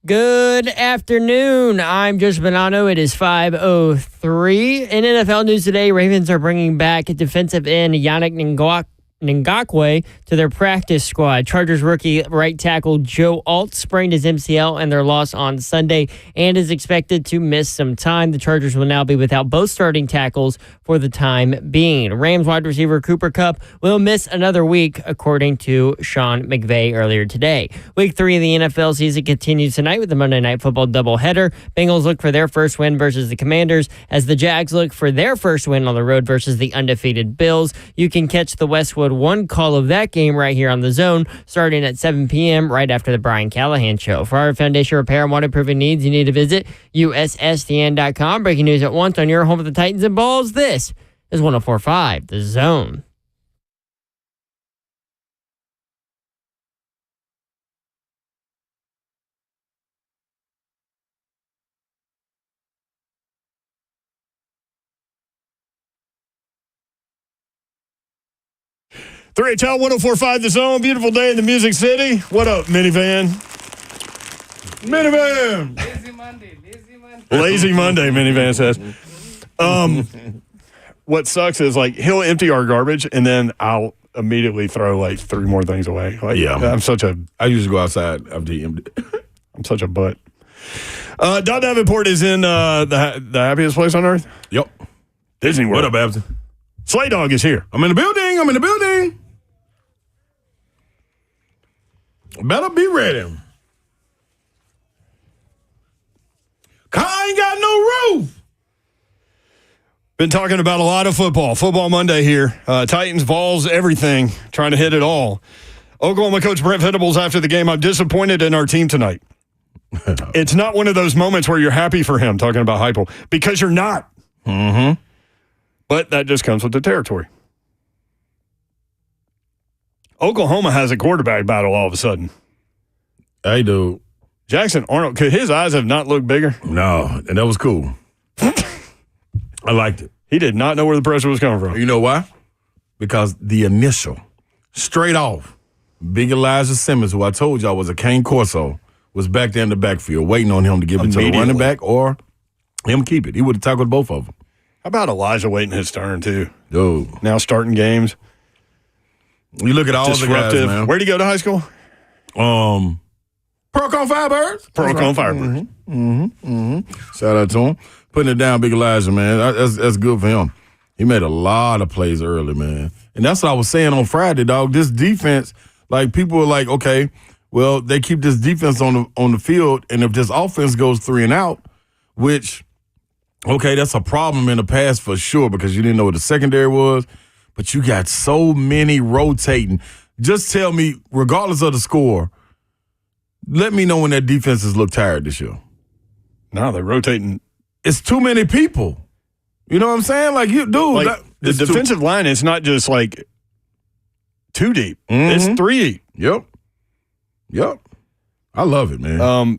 Good afternoon. I'm Josh Bonanno. It is 5:03. In NFL news today, Ravens are bringing back defensive end Yannick Ngakoue to their practice squad. Chargers rookie right tackle Joe Alt sprained his MCL in their loss on Sunday and is expected to miss some time. The Chargers will now be without both starting tackles for the time being. Rams wide receiver Cooper Kupp will miss another week, according to Sean McVay earlier today. Week 3 of the NFL season continues tonight with the Monday Night Football doubleheader. Bengals look for their first win versus the Commanders, as the Jags look for their first win on the road versus the undefeated Bills. You can catch the Westwood One call of that game right here on The Zone, starting at 7 p.m. right after the Brian Callahan Show. For our foundation repair and waterproofing needs, you need to visit USSTN.com. Breaking news at once on your home of the Titans and Balls. This is 104.5 The Zone. Three Tell 104.5 The Zone. Beautiful day in the Music City. What up, minivan? Minivan. Lazy Monday, minivan says. What sucks is like he'll empty our garbage and then I'll immediately throw like 3 more things away. Like, Yeah. I usually go outside after he emptied. I'm such a butt. Don Davenport is in the happiest place on earth. Yep. Disney World. What up, Babson? Slay Dog is here. I'm in the building. Better be ready. Car ain't got no roof. Been talking about a lot of football. Football Monday here. Titans, Vols, everything. Trying to hit it all. Oklahoma coach Brent Venables after the game, I'm disappointed in our team tonight. It's not one of those moments where you're happy for him, talking about Heupel, because you're not. Mm-hmm. But that just comes with the territory. Oklahoma has a quarterback battle all of a sudden. Hey, dude. Jackson Arnold, could his eyes have not looked bigger? No, and that was cool. I liked it. He did not know where the pressure was coming from. You know why? Because the initial, straight off, Big Elijah Simmons, who I told y'all was a Cane Corso, was back there in the backfield waiting on him to give it to the running back or him keep it. He would have tackled both of them. How about Elijah waiting his turn, too? Dude. Now starting games. You look at all the guys, man. Where'd he go to high school? Pearl Cone Firebirds. Shout out to him. Putting it down, Big Elijah, man. That's good for him. He made a lot of plays early, man. And that's what I was saying on Friday, dog. This defense, like, people were like, okay, well, they keep this defense on the field, and if this offense goes 3 and out, which, okay, that's a problem in the past for sure because you didn't know what the secondary was, but you got so many rotating. Just tell me, regardless of the score, let me know when that defenses look tired this year. No, they're rotating. It's too many people. You know what I'm saying? Like, you, dude. Like, the defensive line is not just like 2 deep. It's 3 deep. Yep. I love it, man.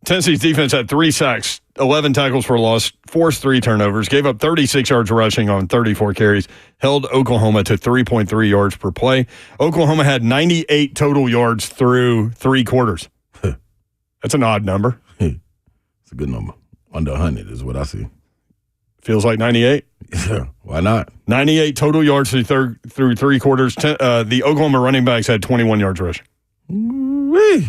Tennessee's defense had 3 sacks, 11 tackles for loss, forced 3 turnovers, gave up 36 yards rushing on 34 carries, held Oklahoma to 3.3 yards per play. Oklahoma had 98 total yards through 3 quarters. That's an odd number. It's a good number. Under 100 is what I see. Feels like 98? Yeah, why not? 98 total yards through 3 quarters. The Oklahoma running backs had 21 yards rushing. Wee.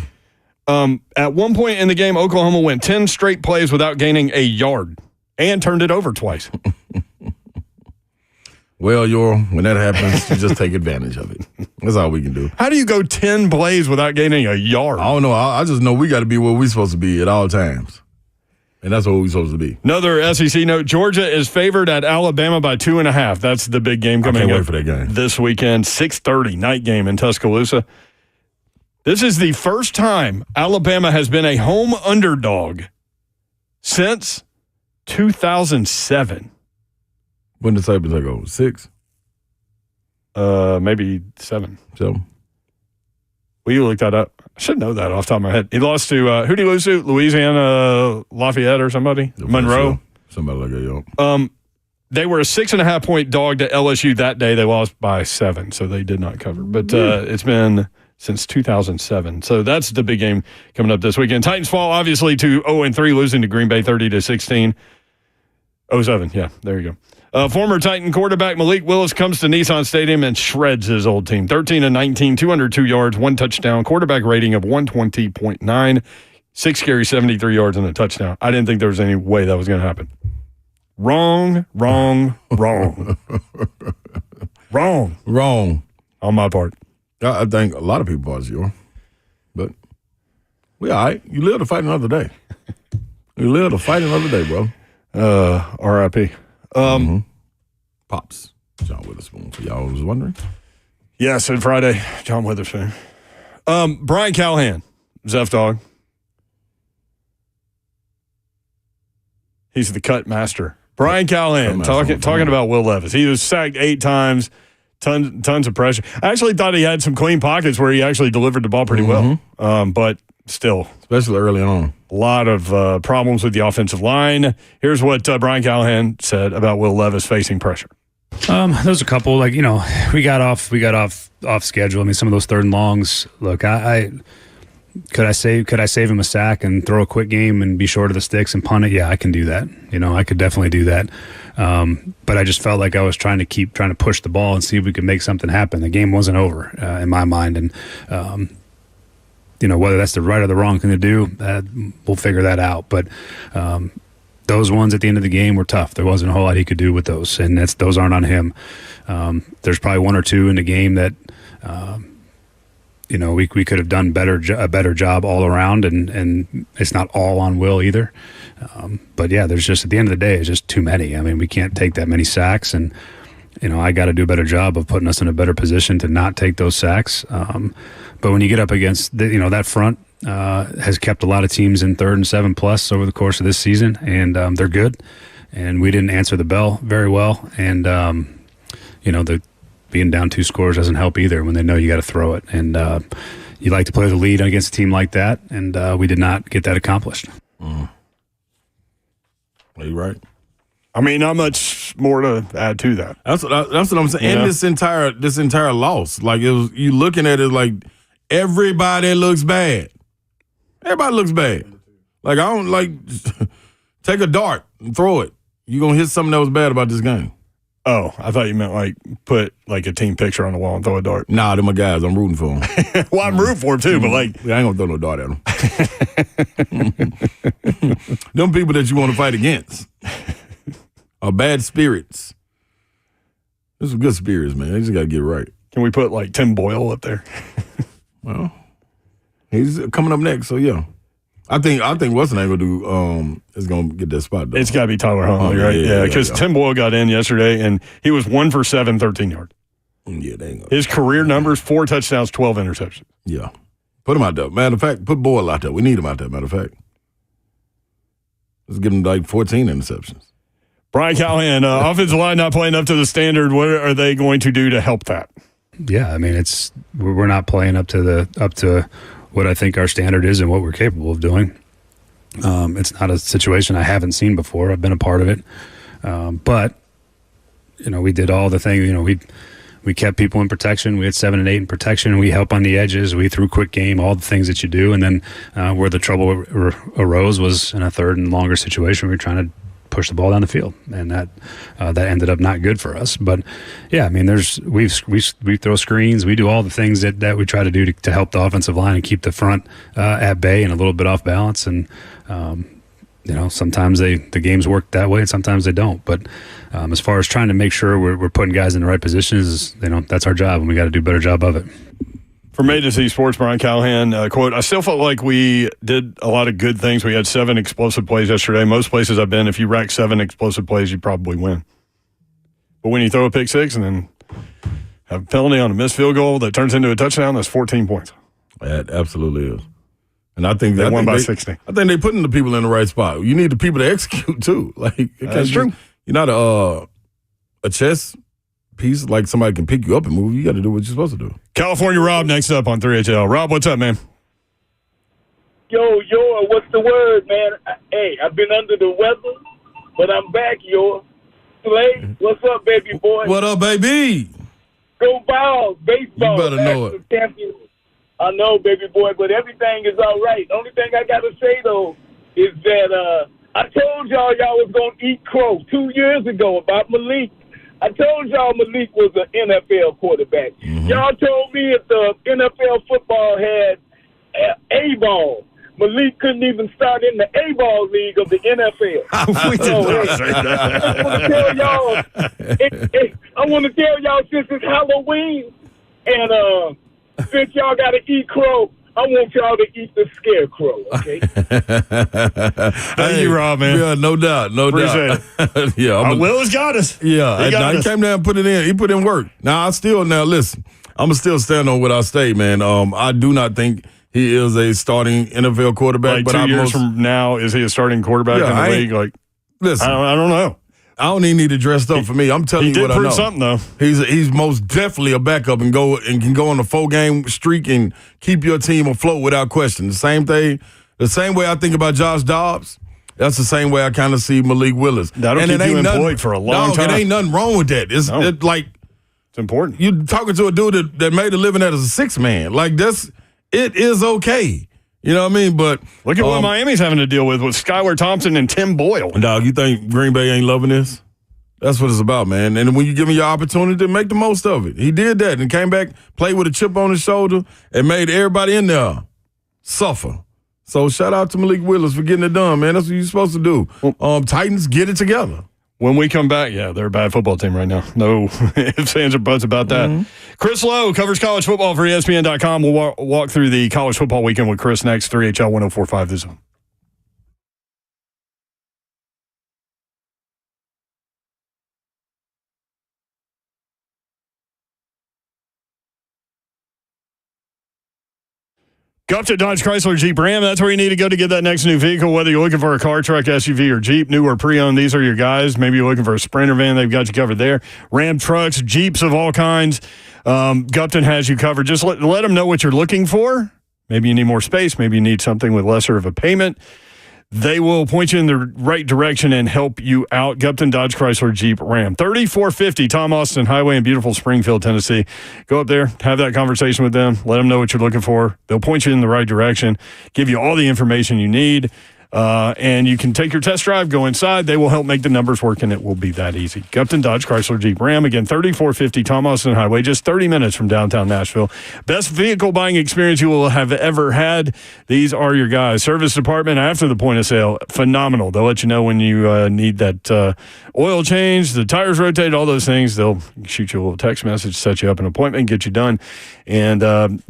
At one point in the game, Oklahoma went 10 straight plays without gaining a yard and turned it over twice. Well, when that happens, you just take advantage of it. That's all we can do. How do you go 10 plays without gaining a yard? I don't know. I just know we got to be where we're supposed to be at all times. And that's what we're supposed to be. Another SEC note, Georgia is favored at Alabama by 2.5. That's the big game coming up. I can't wait for that game. This weekend, 6:30 night game in Tuscaloosa. This is the first time Alabama has been a home underdog since 2007. When did Saban take over? 6? Maybe 7. So, will you look that up? I should know that off the top of my head. He lost to, who did he lose to? Louisiana Lafayette or somebody? Monroe? Somebody like that, yo. They were a 6.5-point dog to LSU that day. They lost by 7, so they did not cover. But it's been since 2007. So that's the big game coming up this weekend. Titans fall, obviously, to 0-3, losing to Green Bay 30-16. 07, yeah, there you go. Former Titan quarterback Malik Willis comes to Nissan Stadium and shreds his old team. 13-19, 202 yards, 1 touchdown, quarterback rating of 120.9, 6 carries, 73 yards, and a touchdown. I didn't think there was any way that was going to happen. Wrong. Wrong on my part. I think a lot of people are yours. But we all right. You live to fight another day. You live to fight another day, bro. R.I.P. Pops. John Witherspoon, for y'all was wondering. Yeah, said Friday. John Witherspoon. Brian Callahan, Zeph Dog. He's the cut master. Brian Callahan talking about Will Levis. He was sacked 8 times. Tons of pressure. I actually thought he had some clean pockets where he actually delivered the ball pretty well. But still. Especially early on. A lot of problems with the offensive line. Here's what Brian Callahan said about Will Levis facing pressure. There's a couple, we got off schedule. I mean, some of those 3rd and longs. Look, could I save him a sack and throw a quick game and be short of the sticks and punt it? Yeah, I can do that. I could definitely do that. But I just felt like I was trying to push the ball and see if we could make something happen. The game wasn't over in my mind, and whether that's the right or the wrong thing to do, we'll figure that out. But those ones at the end of the game were tough. There wasn't a whole lot he could do with those, and those aren't on him. There's probably 1 or 2 in the game that we could have done a better job all around, and it's not all on Will either. But yeah, there's just, at the end of the day, it's just too many. I mean, we can't take that many sacks, and I got to do a better job of putting us in a better position to not take those sacks. But when you get up against that front has kept a lot of teams in 3rd and 7+ over the course of this season, and they're good. And we didn't answer the bell very well, and the being down 2 scores doesn't help either when they know you got to throw it. And you like to play the lead against a team like that, and we did not get that accomplished. Are you right? I mean, not much more to add to that. That's what I'm saying. And this entire loss, like, it was, you looking at it like everybody looks bad. Everybody looks bad. Like, I don't take a dart and throw it. You're gonna hit something that was bad about this game. Oh, I thought you meant put a team picture on the wall and throw a dart. Nah, they're my guys. I'm rooting for them. Well, I'm rooting for them too, but I ain't gonna throw no dart at them. Them people that you want to fight against are bad spirits. There's some good spirits, man. They just got to get it right. Can we put Tim Boyle up there? Well, he's coming up next, so yeah. I think what's the name gonna do is gonna get that spot though. It's gotta be Tyler Huntley, right? Yeah, because Tim Boyle got in yesterday and he was 1 for 7, 13 yards. Yeah, they ain't gonna. His career numbers: 4 touchdowns, 12 interceptions. Yeah, put him out there. Matter of fact, put Boyle out there. We need him out there. Matter of fact, let's give him 14 interceptions. Brian Callahan, offensive line not playing up to the standard. What are they going to do to help that? Yeah, I mean, we're not playing up to what I think our standard is and what we're capable of doing. It's not a situation I haven't seen before. I've been a part of it. But, we did all the things, we kept people in protection. We had 7 and 8 in protection. We help on the edges. We threw quick game, all the things that you do. And then where the trouble arose was in a 3rd and longer situation. We were trying to push the ball down the field, and that ended up not good for us. But yeah, I mean, we throw screens, we do all the things that we try to do to help the offensive line and keep the front at bay and a little bit off balance. And sometimes the games work that way, and sometimes they don't. But as far as trying to make sure we're putting guys in the right positions, that's our job, and we got to do a better job of it. From A to Z Sports, Brian Callahan, quote, I still felt like we did a lot of good things. We had 7 explosive plays yesterday. Most places I've been, if you rack 7 explosive plays, you probably win. But when you throw a pick 6 and then have a penalty on a missed field goal that turns into a touchdown, that's 14 points. That absolutely is. And I think they won by 60. I think they're putting the people in the right spot. You need the people to execute, too. That's true. You're not a chess piece, like somebody can pick you up and move. You got to do what you're supposed to do. California Rob next up on 3HL. Rob, what's up, man? Yo, what's the word, man? Hey, I've been under the weather, but I'm back, yo. Slay, what's up, baby boy? What up, baby? Go Vols, baseball. You better know it. Champions. I know, baby boy, but everything is all right. The only thing I got to say, though, is that I told y'all was going to eat crow 2 years ago about Malik. I told y'all Malik was an NFL quarterback. Mm-hmm. Y'all told me if the NFL football had A-ball, Malik couldn't even start in the A-ball league of the NFL. We did not say that. I want to tell y'all since it's Halloween and since y'all got to eat crow, I want y'all to eat the scarecrow, okay? Thank you, Rob, man. Yeah, no doubt. Appreciate it. Yeah, Will has got us. Yeah, he came down and put it in. He put in work. Now, listen, I'm going to still stand on what I state, man. I do not think he is a starting NFL quarterback. Like 2 years from now, is he a starting quarterback in the league? Like, listen, I don't know. I don't even need to dress up for me. I'm telling you what I know. He did prove something, though. He's most definitely a backup and can go on a 4-game streak and keep your team afloat without question. The same way I think about Josh Dobbs, that's the same way I kind of see Malik Willis. That'll keep you employed for a long time. It ain't nothing wrong with that. It's important. You're talking to a dude that made a living as a 6-man. Like, it is okay. You know what I mean? But look at what Miami's having to deal with Skylar Thompson and Tim Boyle. Dog, you think Green Bay ain't loving this? That's what it's about, man. And when you give me your opportunity, make the most of it. He did that and came back, played with a chip on his shoulder, and made everybody in there suffer. So shout out to Malik Willis for getting it done, man. That's what you're supposed to do. Titans, get it together. When we come back, they're a bad football team right now. No ifs, ands, or buts about that. Mm-hmm. Chris Lowe covers college football for ESPN.com. We'll walk through the college football weekend with Chris next. 3HL 104.5 The Zone. Gupta Dodge Chrysler Jeep Ram. That's where you need to go to get that next new vehicle, whether you're looking for a car, truck, SUV, or Jeep, new or pre-owned. These are your guys. Maybe you're looking for a Sprinter van. They've got you covered there. Ram trucks, Jeeps of all kinds. Gupton has you covered. Just let them know what you're looking for. Maybe you need more space. Maybe you need something with lesser of a payment. They will point you in the right direction and help you out. Gupton Dodge Chrysler Jeep Ram. 3450 Tom Austin Highway in beautiful Springfield, Tennessee. Go up there, have that conversation with them. Let them know what you're looking for. They'll point you in the right direction, give you all the information you need. And you can take your test drive, go inside. They will help make the numbers work, and it will be that easy. Gupton Dodge Chrysler Jeep Ram. Again, 3450 Tom Austin Highway, just 30 minutes from downtown Nashville. Best vehicle buying experience you will have ever had. These are your guys. Service department after the point of sale, phenomenal. They'll let you know when you need that oil change, the tires rotated, all those things. They'll shoot you a little text message, set you up an appointment, get you done, and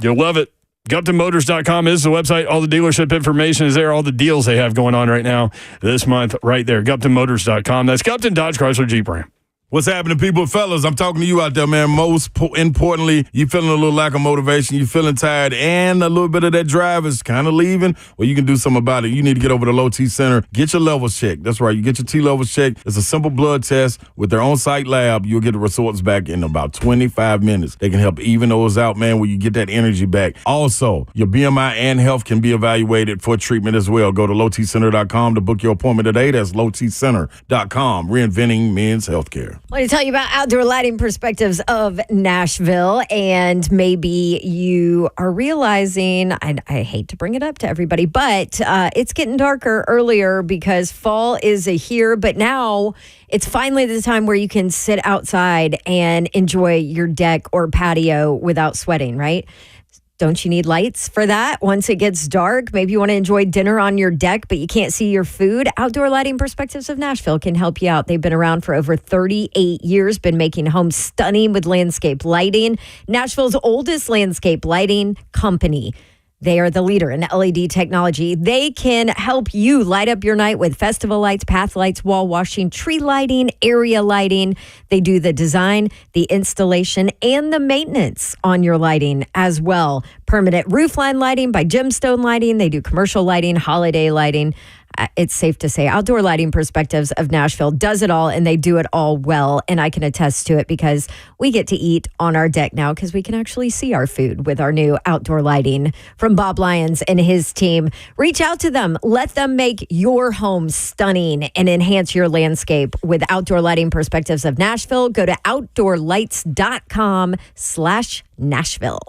you'll love it. GuptonMotors.com is the website. All the dealership information is there. All the deals they have going on right now this month right there. GuptonMotors.com. That's Gupton Dodge Chrysler Jeep Ram. What's happening, people? Fellas, I'm talking to you out there, man. Most importantly, you feeling a little lack of motivation, you feeling tired, and a little bit of that drive is kind of leaving. Well, you can do something about it. You need to get over to Low T Center. Get your levels checked. That's right. You get your T levels checked. It's a simple blood test with their on-site lab. You'll get the results back in about 25 minutes. They can help even those out, man, where you get that energy back. Also, your BMI and health can be evaluated for treatment as well. Go to lowtcenter.com to book your appointment today. That's lowtcenter.com. Reinventing men's healthcare. I want to tell you about Outdoor Lighting Perspectives of Nashville, and maybe you are realizing, I hate to bring it up to everybody, but it's getting darker earlier because fall is here, but now it's finally the time where you can sit outside and enjoy your deck or patio without sweating, right? Don't you need lights for that? Once it gets dark, maybe you want to enjoy dinner on your deck, but you can't see your food. Outdoor Lighting Perspectives of Nashville can help you out. They've been around for over 38 years, been making homes stunning with landscape lighting. Nashville's oldest landscape lighting company. They are the leader in LED technology. They can help you light up your night with festival lights, path lights, wall washing, tree lighting, area lighting. They do the design, the installation, and the maintenance on your lighting as well. Permanent roofline lighting by Gemstone Lighting. They do commercial lighting, holiday lighting. It's safe to say Outdoor Lighting Perspectives of Nashville does it all, and they do it all well. And I can attest to it because we get to eat on our deck now because we can actually see our food with our new outdoor lighting from Bob Lyons and his team. Reach out to them. Let them make your home stunning and enhance your landscape with Outdoor Lighting Perspectives of Nashville. Go to outdoorlights.com/Nashville.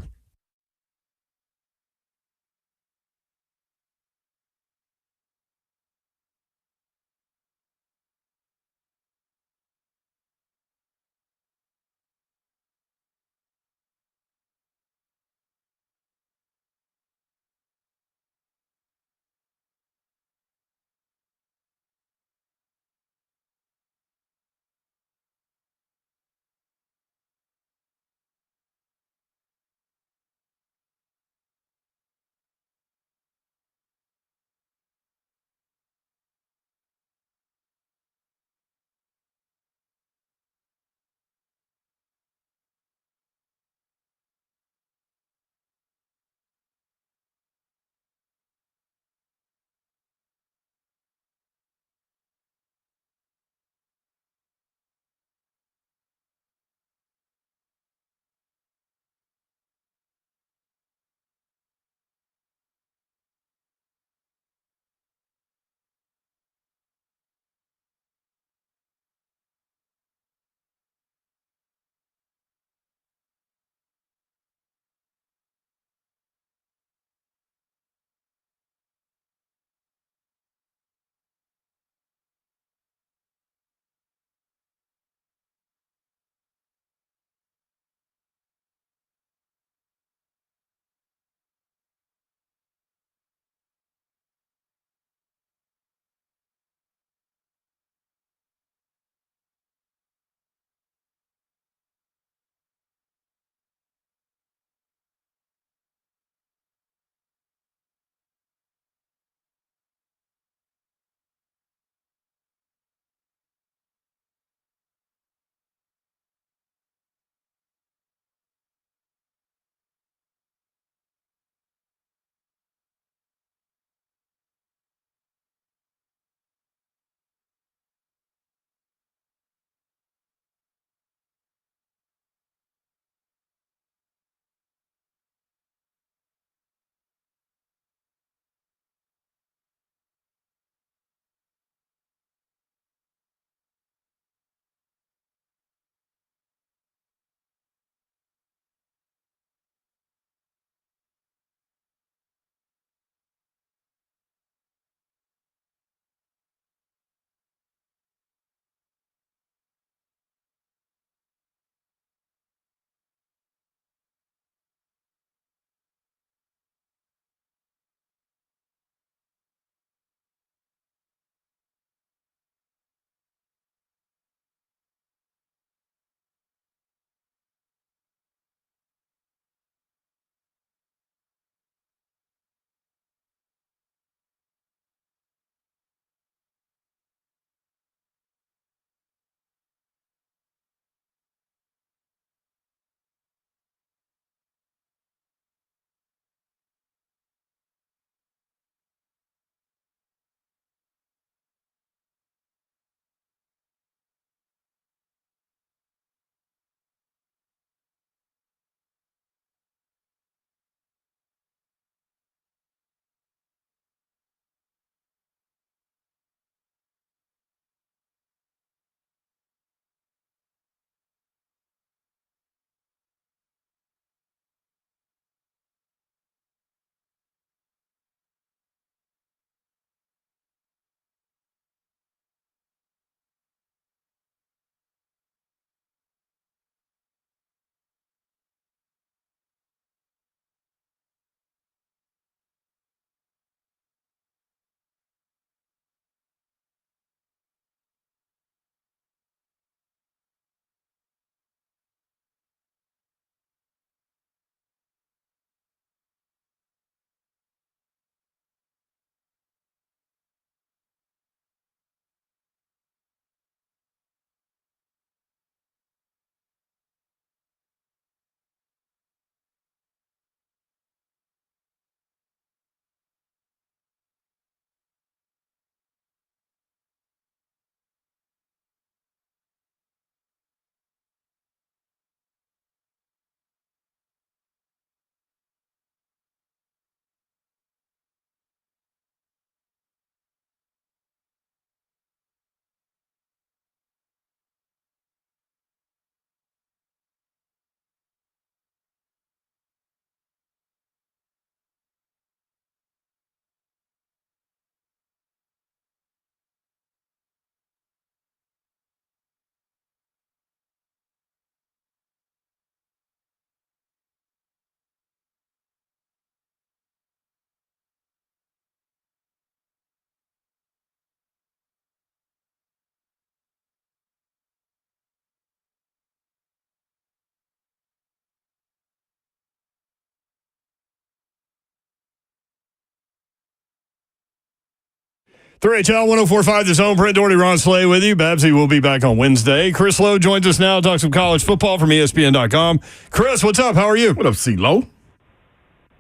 3HL 104.5 The Zone. Brent Doherty, Ron Slay with you. Babsy will be back on Wednesday. Chris Lowe joins us now to talk some college football from ESPN.com. Chris, what's up? How are you? What up, C-Lowe?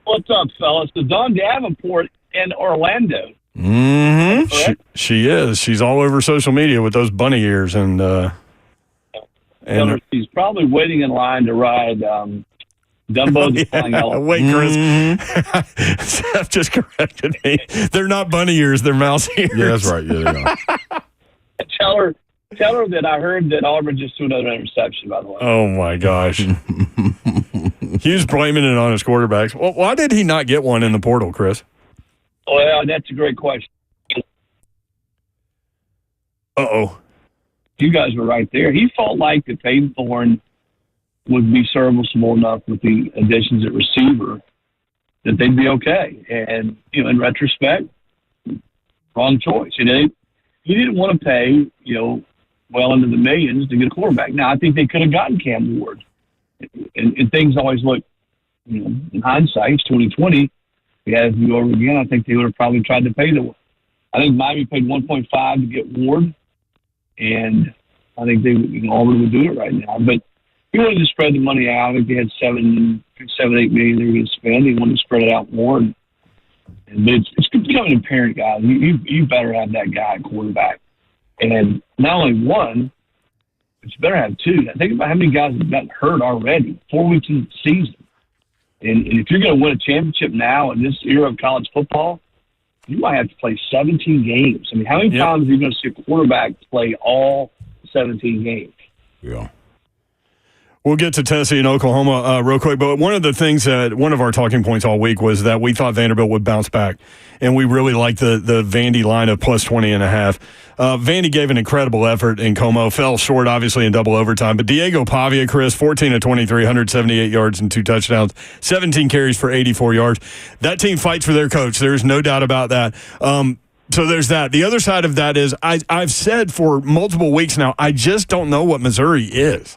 What's up, fellas? The Dawn Davenport in Orlando. Mm-hmm. She is. She's all over social media with those bunny ears. And she's probably waiting in line to ride Dumbo the Flying Elephant. Wait, Chris. Seth just corrected me. They're not bunny ears. They're mouse ears. Yeah, that's right. Yeah, they are. Tell her that I heard that Auburn just threw another interception, by the way. Oh, my gosh. He was blaming it on his quarterbacks. Well, why did he not get one in the portal, Chris? Well, that's a great question. Uh-oh. You guys were right there. He felt like that Peyton Thorne would be serviceable enough with the additions at receiver that they'd be okay. And, in retrospect, wrong choice. He didn't want to pay, well into the millions to get a quarterback. Now, I think they could have gotten Cam Ward. And things always look, in hindsight, it's 2020. If we had to do over again, I think they would have probably tried to pay the. I think Miami paid 1.5 to get Ward, and I think they Auburn would do it right now. But he wanted to spread the money out. I think they had 7, 8 million they were going to spend. He wanted to spread it out more. And it's becoming apparent, guys. You better have that guy at quarterback, and not only one. But you better have two. Now, think about how many guys have gotten hurt already, 4 weeks into the season. And if you're going to win a championship now in this era of college football, you might have to play 17 games. I mean, how many times are you going to see a quarterback play all 17 games? Yeah. We'll get to Tennessee and Oklahoma real quick, but one of the things that one of our talking points all week was that we thought Vanderbilt would bounce back, and we really liked the Vandy line of plus 20.5. Vandy gave an incredible effort in Como, fell short obviously in double overtime, but Diego Pavia, Chris, 14 of 23, 178 yards and 2 touchdowns, 17 carries for 84 yards. That team fights for their coach. There's no doubt about that. So there's that. The other side of that is I've said for multiple weeks now, I just don't know what Missouri is.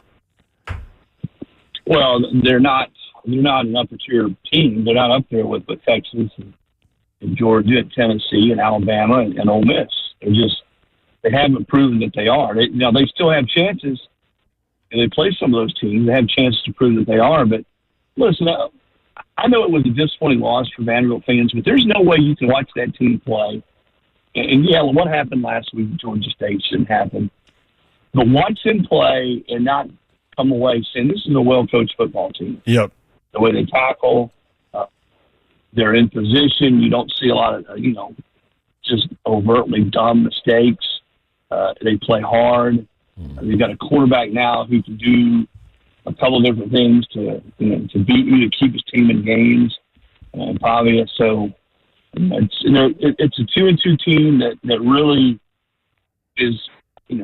Well, they're not an upper tier team. They're not up there with Texas and Georgia and Tennessee and Alabama and Ole Miss. They haven't proven that they are. They still have chances, and they play some of those teams. They have chances to prove that they are. But listen, I know it was a disappointing loss for Vanderbilt fans, but there's no way you can watch that team play. And what happened last week at Georgia State shouldn't happen. But watch them play and not come away saying this is a well-coached football team. Yep. The way they tackle, they're in position. You don't see a lot of, just overtly dumb mistakes. They play hard. They've got a quarterback now who can do a couple of different things to beat you, to keep his team in games. And Pavia, so it's a 2-2 team that really is.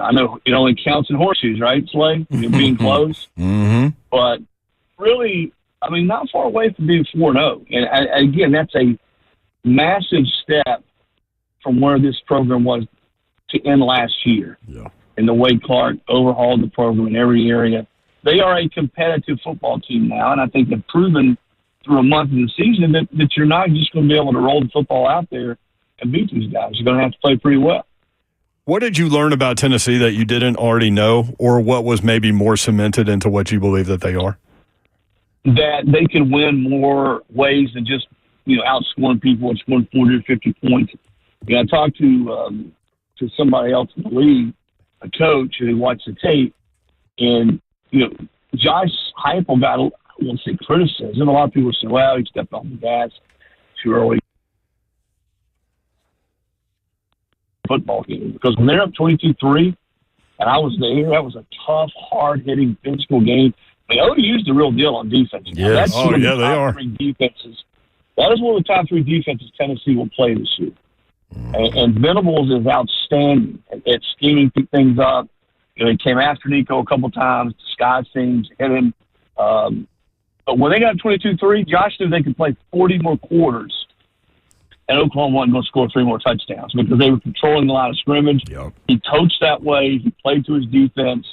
I know it only counts in horseshoes, right, Slay? Being close. Mm-hmm. But really, not far away from being 4-0. And again, that's a massive step from where this program was to end last year. Yeah. And the way Clark overhauled the program in every area. They are a competitive football team now, and I think they've proven through a month of the season that you're not just going to be able to roll the football out there and beat these guys. You're going to have to play pretty well. What did you learn about Tennessee that you didn't already know, or what was maybe more cemented into what you believe that they are? That they can win more ways than just, outscoring people and scoring 40 or 50 points. I talked to somebody else in the league, a coach who watched the tape, and, Josh Heupel got, I won't say criticism. A lot of people say, well, he stepped on the gas too early. Football game, because when they're up 22-3, and I was there, that was a tough, hard-hitting, physical game. OU's the real deal on defense. Yes. They are. Defenses. That is one of the top 3 defenses Tennessee will play this year. And Venables is outstanding at scheming things up. They came after Nico a couple times, disguised things, hit him. But when they got 22-3, Josh knew they could play 40 more quarters, and Oklahoma wasn't going to score 3 more touchdowns because they were controlling the line of scrimmage. Yep. He coached that way. He played to his defense,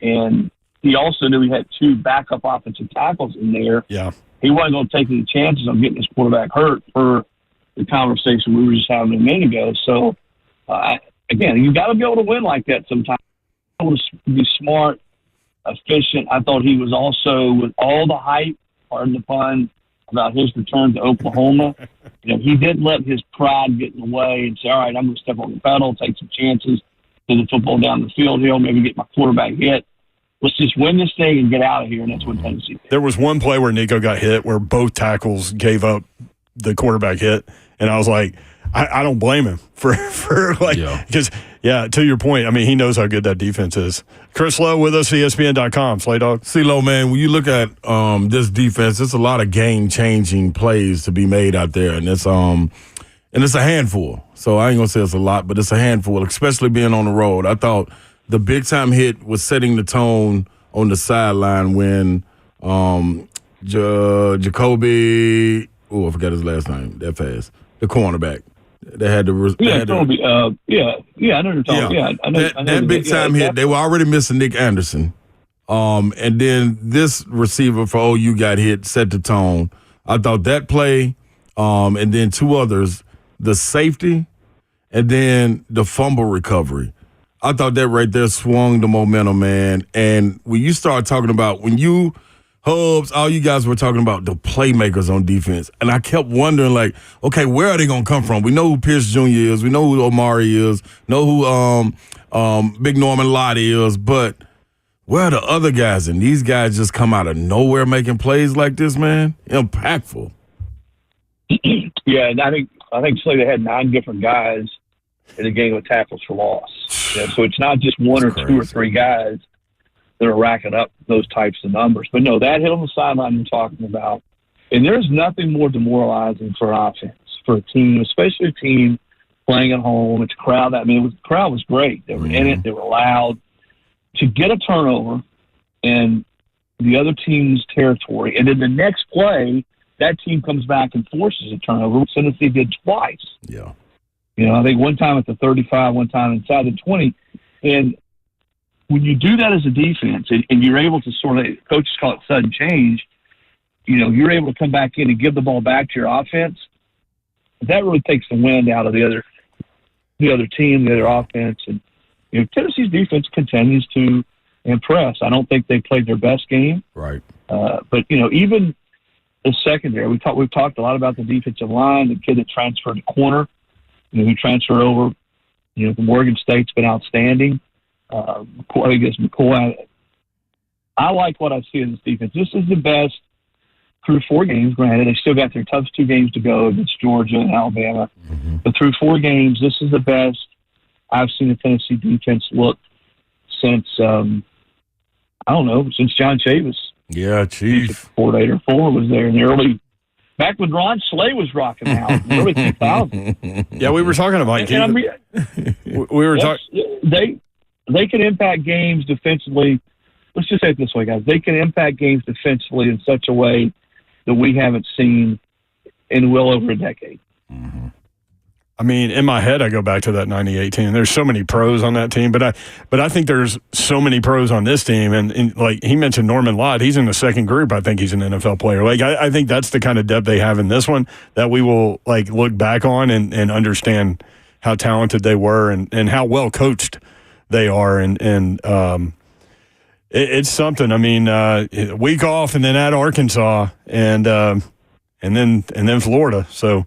and he also knew he had 2 backup offensive tackles in there. Yeah. He wasn't going to take any chances on getting his quarterback hurt for the conversation we were just having a minute ago. So Again, you got to be able to win like that sometimes. Be able to be smart, efficient. I thought he was also, with all the hype, pardon the pun, about his return to Oklahoma. He didn't let his pride get in the way and say, all right, I'm going to step on the pedal, take some chances, get the football down the field here, maybe get my quarterback hit. Let's just win this thing and get out of here, and that's what Tennessee did. There was one play where Nico got hit where both tackles gave up the quarterback hit, and I was like, I don't blame him because, to your point, I mean, he knows how good that defense is. Chris Lowe with us, ESPN.com. Slay Dog. C-Lo, man, when you look at this defense, there's a lot of game-changing plays to be made out there, and it's a handful. So I ain't going to say it's a lot, but it's a handful, especially being on the road. I thought the big-time hit was setting the tone on the sideline when Jacoby – I forgot his last name that fast. The cornerback. They had to. I know you're talking. I know that big time hit. They were already missing Nick Anderson, and then this receiver for OU got hit, set the tone. I thought that play, and then two others, the safety, and then the fumble recovery. I thought that right there swung the momentum, man. And when you start talking about Hubs, all you guys were talking about the playmakers on defense. And I kept wondering, like, okay, where are they going to come from? We know who Pierce Jr. is. We know who Omari is. Know who Big Norman Lott is. But where are the other guys? And these guys just come out of nowhere making plays like this, man. Impactful. Yeah, and I think Slay had 9 different guys in the game with tackles for loss. So it's not just one or two or three guys that are racking up those types of numbers. But no, that hit on the sideline you're talking about. And there's nothing more demoralizing for offense, for a team, especially a team playing at home. It's a crowd. The crowd was great. They were in it. They were loud. To get a turnover in the other team's territory, and then the next play, that team comes back and forces a turnover, which Tennessee did twice. Yeah. I think one time at the 35, one time inside the 20. And when you do that as a defense and you're able to sort of, coaches call it sudden change, you're able to come back in and give the ball back to your offense, that really takes the wind out of the other team, the other offense. And, Tennessee's defense continues to impress. I don't think they played their best game. Right. But, even the secondary, we've talked a lot about the defensive line, the kid that transferred to corner, who transferred over, from Oregon State's been outstanding. I guess McCoy. I like what I see in this defense. This is the best through 4 games. Granted, they still got their toughest 2 games to go against Georgia and Alabama. Mm-hmm. But through 4 games, this is the best I've seen the Tennessee defense look since since John Chavis. Yeah, Chief. Coordinator 4 was there in the early. Back when Ron Slay was rocking out, in the early 2000s. Yeah, we were talking about we were talking. They can impact games defensively. Let's just say it this way, guys. They can impact games defensively in such a way that we haven't seen in well over a decade. Mm-hmm. I mean, in my head, I go back to that 98 team. There's so many pros on that team, but I think there's so many pros on this team. And like he mentioned Norman Lott, he's in the second group. I think he's an NFL player. Like I think that's the kind of depth they have in this one that we will look back on and understand how talented they were and how well coached they are. And it's something. I mean, week off and then at Arkansas and then Florida. So.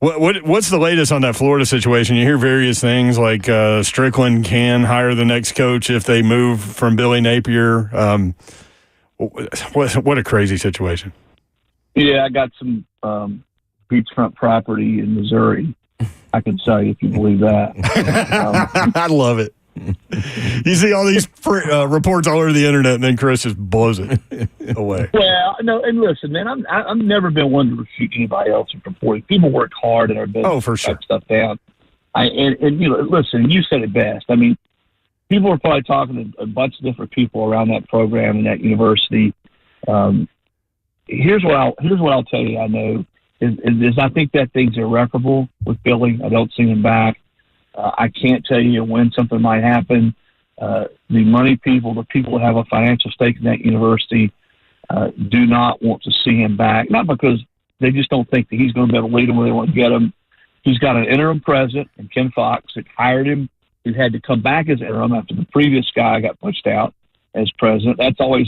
What's the latest on that Florida situation? You hear various things like Strickland can hire the next coach if they move from Billy Napier. What a crazy situation. Yeah, I got some beachfront property in Missouri. I can sell you if you believe that. I love it. You see all these reports all over the internet, and then Chris just blows it away. Well, no, and listen, man, I've never been one to refute anybody else in reporting. People work hard in our business. Oh, for sure. To stuff down. Listen, you said it best. I mean, people are probably talking to a bunch of different people around that program and that university. Here's what I'll tell you. I know is I think that thing's irreparable with Billy. I don't see him back. I can't tell you when something might happen. The money people, the people that have a financial stake in that university, do not want to see him back. Not because they just don't think that he's going to be able to lead them where they want to get him. He's got an interim president, and Ken Fox, that hired him, who had to come back as interim after the previous guy got pushed out as president. That's always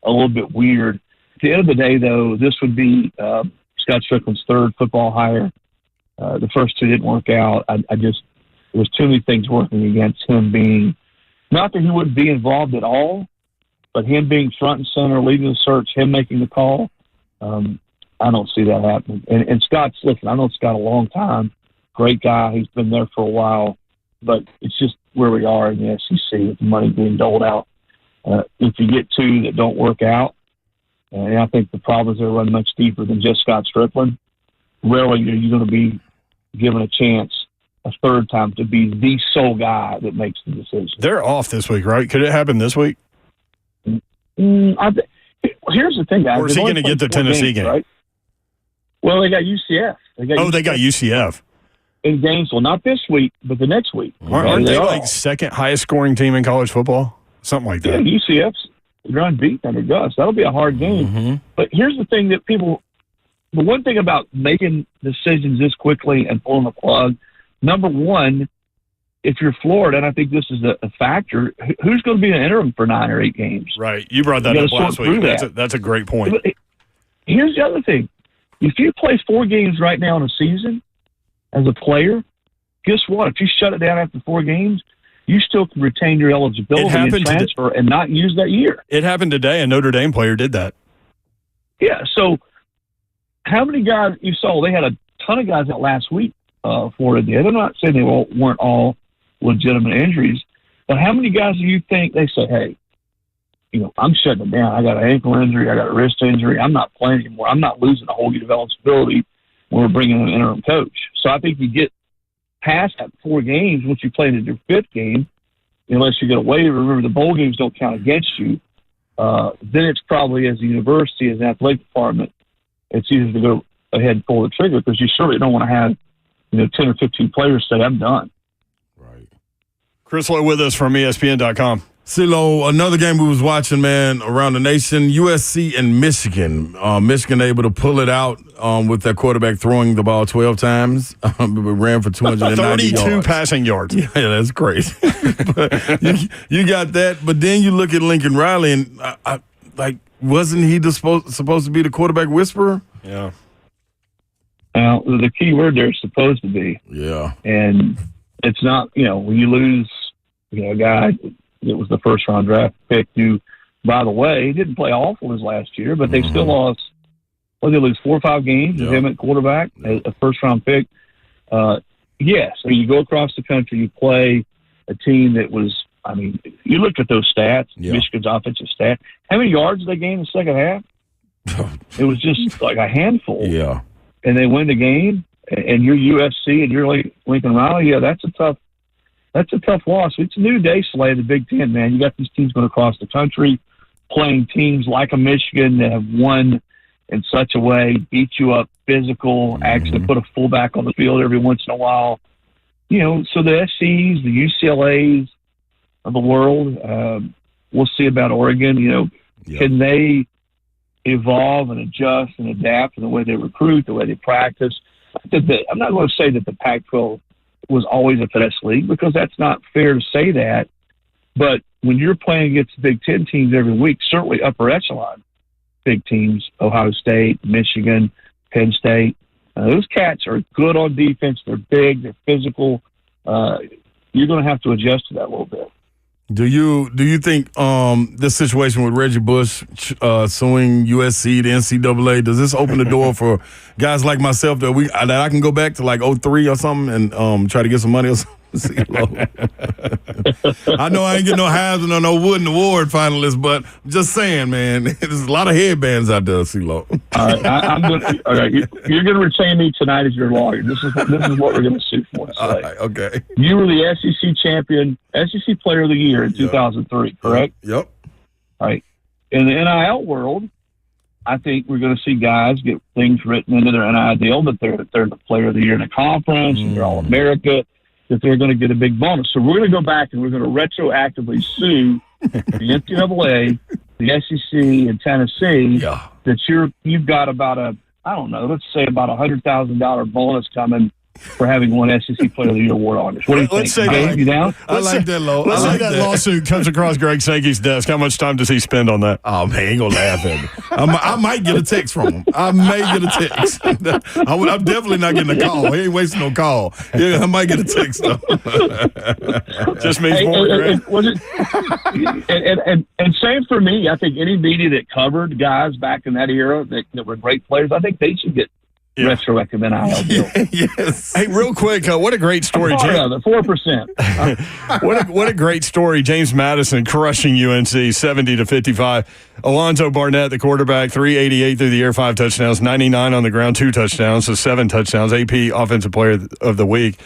a little bit weird. At the end of the day, though, this would be Scott Strickland's third football hire. The first two didn't work out. There was too many things working against him being, not that he wouldn't be involved at all, but him being front and center, leading the search, him making the call. I don't see that happening. And Scott's, listen, I know Scott a long time, great guy. He's been there for a while, but it's just where we are in the SEC with the money being doled out. If you get two that don't work out, and I think the problems there run much deeper than just Scott Strickland, rarely are you going to be given a chance a third time to be the sole guy that makes the decision. They're off this week, right? Could it happen this week? Here's the thing, guys. Or is he going to get the Tennessee game? Right? Well, they got UCF. They got UCF. In Gainesville. Not this week, but the next week. Aren't they like second highest scoring team in college football? Something like that. Yeah, UCF's unbeaten under Gus. That'll be a hard game. Mm-hmm. But here's the thing that the one thing about making decisions this quickly and pulling the plug, number one, if you're Florida, and I think this is a factor, who's going to be an interim for 9 or 8 games? Right. You brought that up last week. That's a great point. But here's the other thing. If you play 4 games right now in a season as a player, guess what? If you shut it down after 4 games, you still can retain your eligibility and transfer and not use that year. It happened today. A Notre Dame player did that. Yeah, so how many guys you saw? They had a ton of guys out last week, Florida did. I'm not saying they weren't all legitimate injuries, but how many guys do you think they say, hey, I'm shutting it down. I got an ankle injury. I got a wrist injury. I'm not playing anymore. I'm not losing a whole year of eligibility when we're bringing in an interim coach. So I think you get past that 4 games, once you play in your 5th game, unless you get a waiver. Remember, the bowl games don't count against you. Then it's probably, as a university, as an athletic department, it's easy to go ahead and pull the trigger because you surely don't want to have 10 or 15 players say, I'm done. Right. Chris Lowe with us from ESPN.com. CeeLo, another game we was watching, man, around the nation, USC and Michigan. Michigan able to pull it out with their quarterback throwing the ball 12 times. We ran for 290 32 yards. passing yards. Yeah, that's crazy. But you got that, but then you look at Lincoln Riley, and wasn't he supposed to be the quarterback whisperer? Yeah. Now, the key word there is supposed to be. Yeah. And it's not, when you lose, a guy – it was the first-round draft pick who, by the way, he didn't play awful his last year, but they still lost, they lose 4 or 5 games with him at quarterback, a first-round pick. Yes, you go across the country, you play a team that was, you look at those stats, Michigan's offensive stat. How many yards did they gain in the second half? It was just like a handful. Yeah. And they win the game, and you're USC and you're Lincoln Riley. Yeah, that's a tough loss. It's a new day, Slay, the Big Ten, man. You got these teams going across the country, playing teams like a Michigan that have won in such a way, beat you up, physical, actually put a fullback on the field every once in a while. So the SCs, the UCLAs of the world, we'll see about Oregon. Can they evolve and adjust and adapt in the way they recruit, the way they practice? I'm not going to say that the Pac-12 was always a finesse league because that's not fair to say that. But when you're playing against Big Ten teams every week, certainly upper echelon big teams, Ohio State, Michigan, Penn State, those cats are good on defense. They're big. They're physical. You're going to have to adjust to that a little bit. Do you think this situation with Reggie Bush suing USC, the NCAA, does this open the door for guys like myself that I can go back to like 03 or something and try to get some money or something? I know I ain't getting no Heisman or no Wooden Award finalists, but I'm just saying, man, there's a lot of headbands out there, CeeLo. All right, you're going to retain me tonight as your lawyer. This is what we're going to sue for. All right, okay. You were the SEC champion, SEC Player of the Year in 2003, correct? Yep. All right. In the NIL world, I think we're going to see guys get things written into their NIL deal that they're the Player of the Year in a conference, and they're All-America, that they're going to get a big bonus. So we're going to go back and we're going to retroactively sue the NCAA, the SEC, and Tennessee that you've got about let's say about $100,000 bonus coming for having won SEC Player of the Year award on this. What do you Let's think? say that. You down? I like that, Lo. Let's say that lawsuit comes across Greg Sankey's desk. How much time does he spend on that? Oh, man, he ain't going to laugh at me. I might get a text from him. I may get a text. I'm definitely not getting a call. He ain't wasting no call. Yeah, I might get a text, though. Just means more. And same for me. I think any media that covered guys back in that era that were great players, I think they should get retroactive NIL deal. Yes. Hey, real quick, what a great story, James. 4%. What a great story, James Madison crushing UNC 70-55. Alonzo Barnett, the quarterback, 388 through the air, 5 touchdowns, 99 on the ground, 2 touchdowns, so 7 touchdowns. AP Offensive Player of the Week.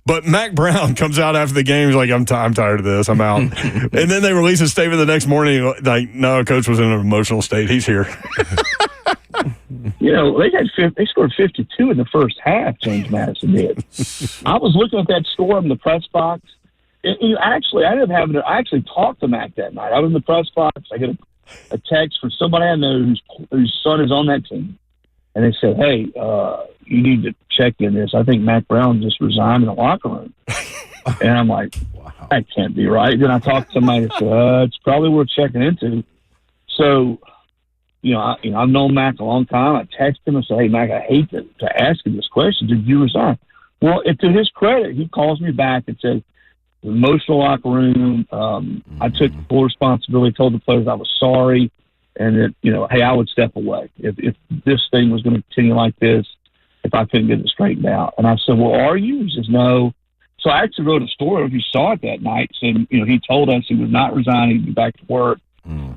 But Mac Brown comes out after the game. He's like, I'm tired of this. I'm out. And then they release a statement the next morning like, no, Coach was in an emotional state. He's here. You know, they scored 52 in the first half, James Madison did. I was looking at that score in the press box. I actually talked to Mac that night. I was in the press box. I get a text from somebody I know whose son is on that team. And they said, hey, you need to check in this. I think Mac Brown just resigned in the locker room. And I'm like, wow, that can't be right. Then I talked to somebody and said, it's probably worth checking into. So, I've known Mac a long time. I texted him and said, hey, Mac, I hate to ask you this question. Did you resign? Well, to his credit, he calls me back and says, emotional locker room. I took full responsibility, told the players I was sorry, and that, hey, I would step away if this thing was going to continue like this, if I couldn't get it straightened out. And I said, well, are you? He says, no. So I actually wrote a story, if you saw it that night, saying, he told us he was not resigning, he'd be back to work.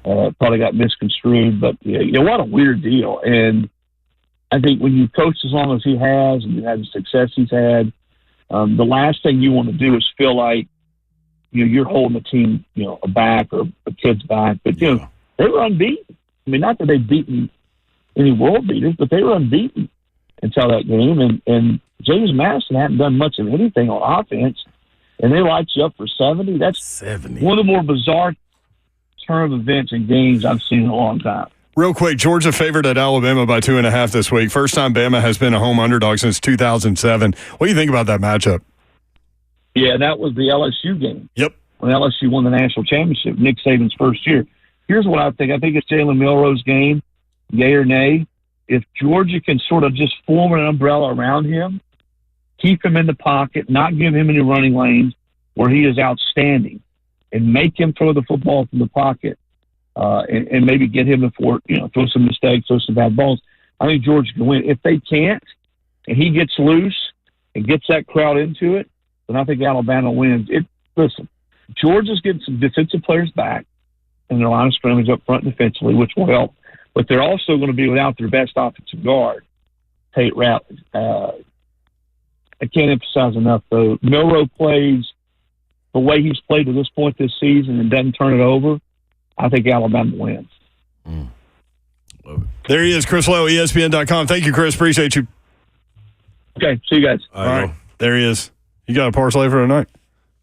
Probably got misconstrued, but what a weird deal. And I think when you coach as long as he has and you have the success he's had, the last thing you want to do is feel like you're holding a team back or a kid's back. But they were unbeaten. I mean, not that they've beaten any world beaters, but they were unbeaten until that game. And James Madison hadn't done much of anything on offense, and they light you up for 70. That's 70. One of the more bizarre turn of events and games I've seen in a long time. Real quick, Georgia favored at Alabama by 2.5 this week. First time Bama has been a home underdog since 2007. What do you think about that matchup? Yeah, that was the LSU game. Yep. When LSU won the national championship, Nick Saban's first year. Here's what I think. I think it's Jalen Milroe's game, yay or nay. If Georgia can sort of just form an umbrella around him, keep him in the pocket, not give him any running lanes where he is outstanding, and make him throw the football from the pocket, and maybe get him to throw some mistakes, throw some bad balls, I think Georgia can win. If they can't, and he gets loose and gets that crowd into it, then I think Alabama wins. Listen, Georgia's getting some defensive players back in their line of scrimmage up front defensively, which will help. But they're also going to be without their best offensive guard, Tate Ratliff. I can't emphasize enough, though. Milroe plays the way he's played to this point this season and doesn't turn it over. I think Alabama wins. There he is, Chris Lowe, ESPN.com. Thank you, Chris. Appreciate you. Okay, see you guys. All right. There he is. You got a parlay for tonight?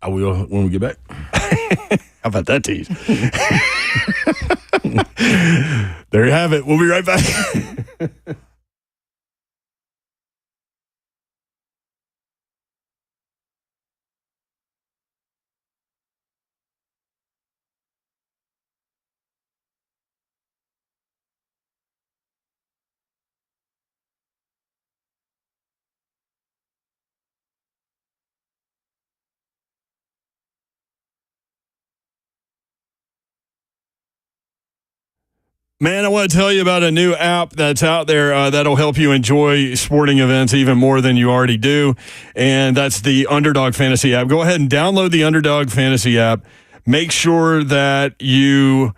I will when we get back. How about that tease? There you have it. We'll be right back. Man, I want to tell you about a new app that's out there that'll help you enjoy sporting events even more than you already do, and that's the Underdog Fantasy app. Go ahead and download the Underdog Fantasy app. Make sure that you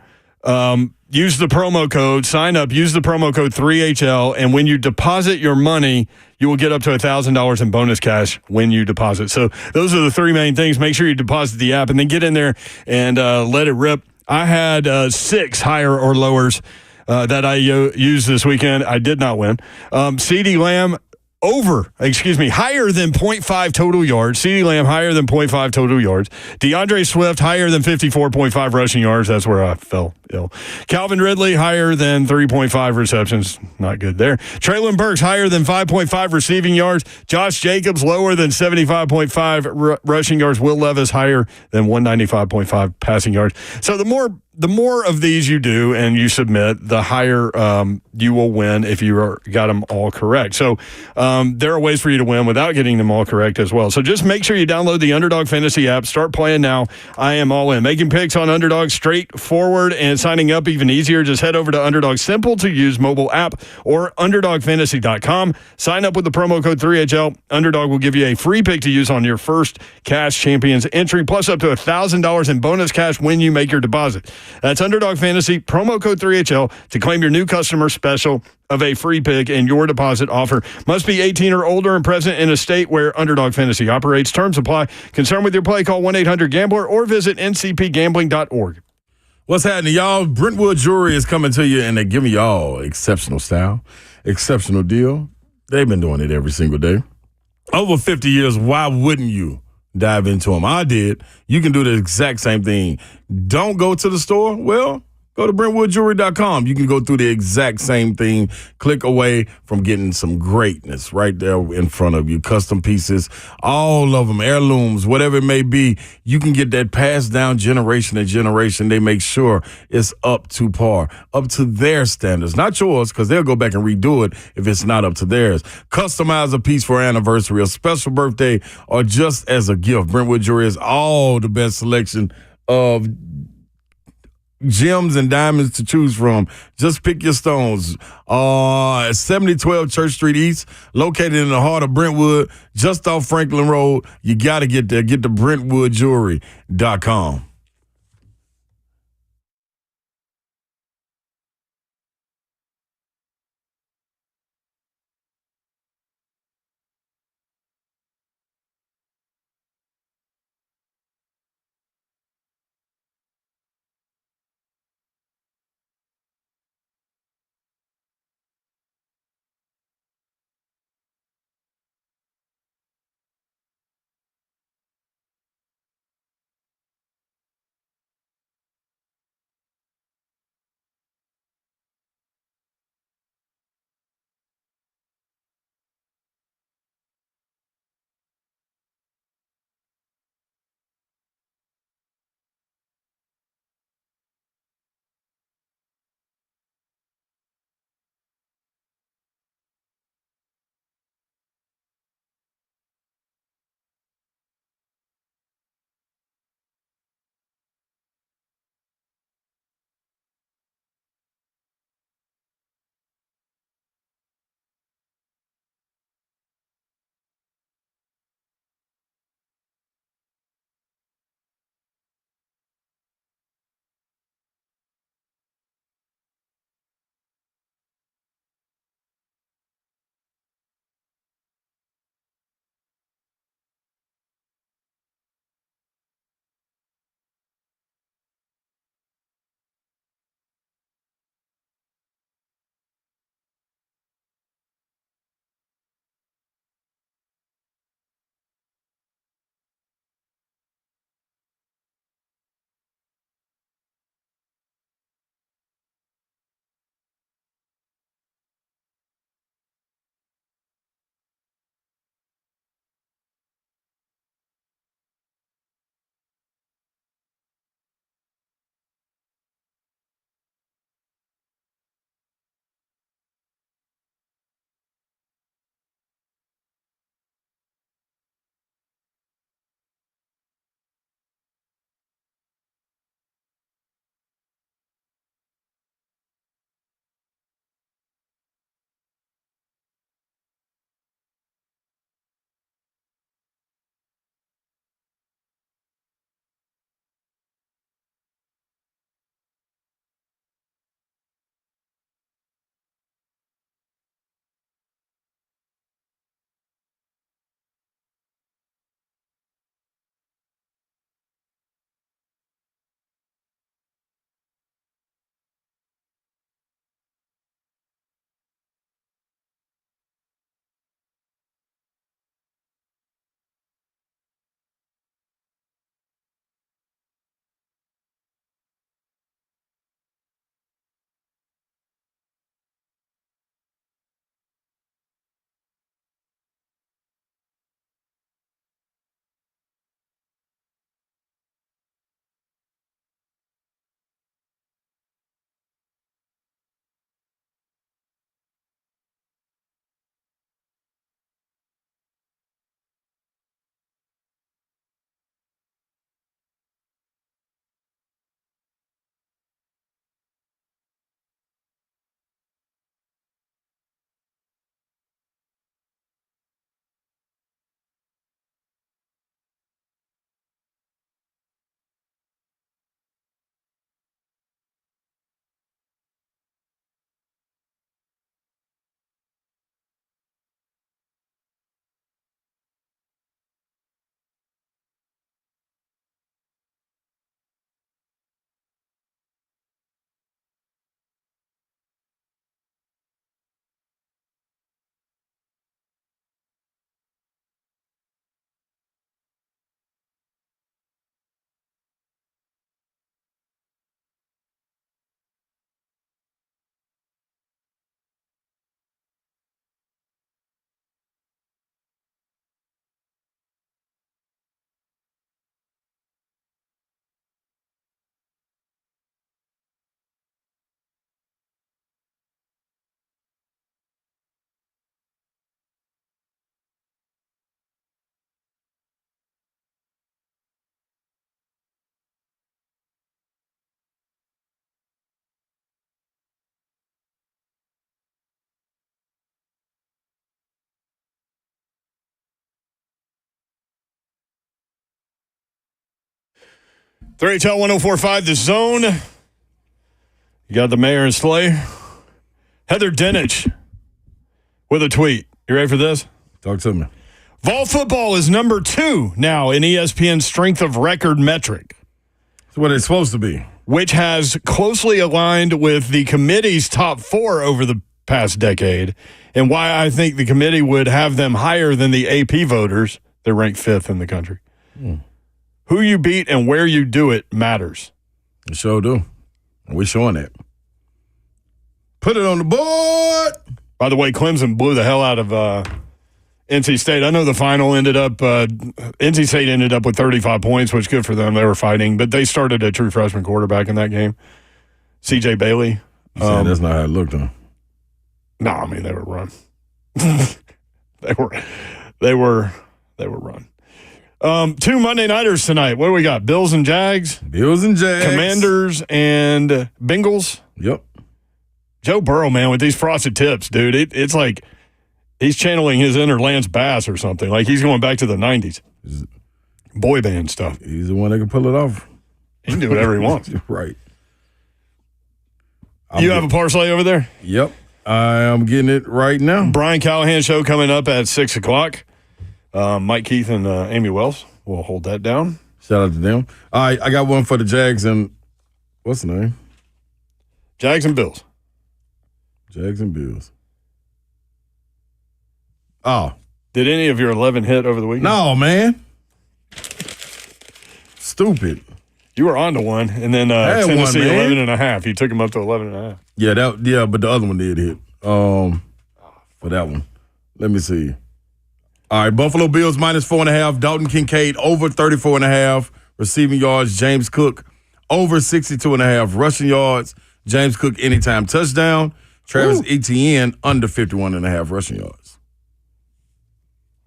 use the promo code, sign up, use the promo code 3HL, and when you deposit your money, you will get up to $1,000 in bonus cash when you deposit. So those are the three main things. Make sure you deposit the app and then get in there and let it rip. I had 6 higher or lowers that I used this weekend. I did not win. CeeDee Lamb, higher than 0.5 total yards. CeeDee Lamb higher than 0.5 total yards. DeAndre Swift higher than 54.5 rushing yards. That's where I fell ill. Calvin Ridley higher than 3.5 receptions. Not good there. Traylon Burks higher than 5.5 receiving yards. Josh Jacobs lower than 75.5 rushing yards. Will Levis higher than 195.5 passing yards. So the more of these you do and you submit, the higher you will win if you got them all correct. So there are ways for you to win without getting them all correct as well. So just make sure you download the Underdog Fantasy app. Start playing now. I am all in. Making picks on Underdog straightforward and signing up even easier. Just head over to Underdog's simple-to-use mobile app or UnderdogFantasy.com. Sign up with the promo code 3HL. Underdog will give you a free pick to use on your first Cash Champions entry, plus up to $1,000 in bonus cash when you make your deposit. That's Underdog Fantasy, promo code 3HL to claim your new customer special of a free pick, and your deposit offer must be 18 or older and present in a state where Underdog Fantasy operates. Terms apply. Concerned with your play, call 1-800-GAMBLER or visit ncpgambling.org. What's happening, y'all? Brentwood Jewelry is coming to you, and they're giving y'all exceptional style, exceptional deal. They've been doing it every single day. Over 50 years, why wouldn't you dive into them? I did. You can do the exact same thing. Don't go to the store? Well, go to BrentwoodJewelry.com. You can go through the exact same thing. Click away from getting some greatness right there in front of you. Custom pieces, all of them, heirlooms, whatever it may be. You can get that passed down generation to generation. They make sure it's up to par, up to their standards, not yours, because they'll go back and redo it if it's not up to theirs. Customize a piece for an anniversary, a special birthday, or just as a gift. Brentwood Jewelry is all the best selection of gems and diamonds to choose from. Just pick your stones. 7012 Church Street East, located in the heart of Brentwood, just off Franklin Road. You got to get there. Get to BrentwoodJewelry.com. 3HL 104.5, The Zone. You got the mayor and Slay. Heather Dinich with a tweet. You ready for this? Talk to me. Vol football is number 2 now in ESPN's strength of record metric. That's what it's supposed to be. Which has closely aligned with the committee's top 4 over the past decade, and why I think the committee would have them higher than the AP voters. They're ranked 5th in the country. Who you beat and where you do it matters. We sure do. We're showing that. Put it on the board. By the way, Clemson blew the hell out of NC State. I know the final ended up, NC State ended up with 35 points, which is good for them. They were fighting, but they started a true freshman quarterback in that game, C.J. Bailey. That's not how it looked, huh? No, I mean, they were run. They were run. 2 Monday Nighters tonight. What do we got? Bills and Jags? Bills and Jags. Commanders and Bengals? Yep. Joe Burrow, man, with these frosted tips, dude. It's like he's channeling his inner Lance Bass or something. Like he's going back to the 90s. Boy band stuff. He's the one that can pull it off. He can do whatever he wants. Right. You have a parlay over there? Yep. I am getting it right now. Brian Callahan show coming up at 6 o'clock. Mike Keith and Amy Wells will hold that down. Shout out to them. All right, I got one for the Jags and what's the name? Jags and Bills. Jags and Bills. Oh. Did any of your 11 hit over the weekend? No, man. Stupid. You were on to one, and then Tennessee 11.5. You took them up to 11.5. Yeah, but the other one did hit. For that one. Let me see. All right, Buffalo Bills -4.5. Dalton Kincaid over 34.5 receiving yards. James Cook over 62.5 rushing yards. James Cook anytime touchdown. Travis Etienne under 51.5 rushing yards.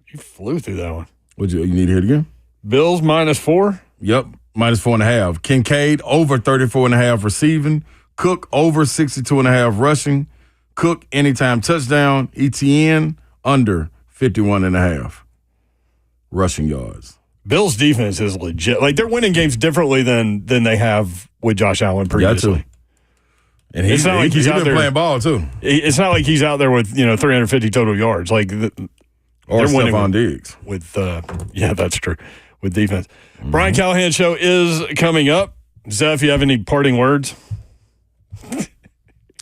You flew through that one. You need to hit again? Bills -4? Yep, -4.5. Kincaid over 34.5 receiving. Cook over 62.5 rushing. Cook anytime touchdown. Etienne under 51.5 rushing yards. Bills defense is legit. Like they're winning games differently than they have with Josh Allen previously. And he's not like he's out there playing ball too. It's not like he's out there with 350 total yards. Like or they're winning Stephon Diggs with yeah, that's true with defense. Brian Callahan show is coming up. Zeph, you have any parting words?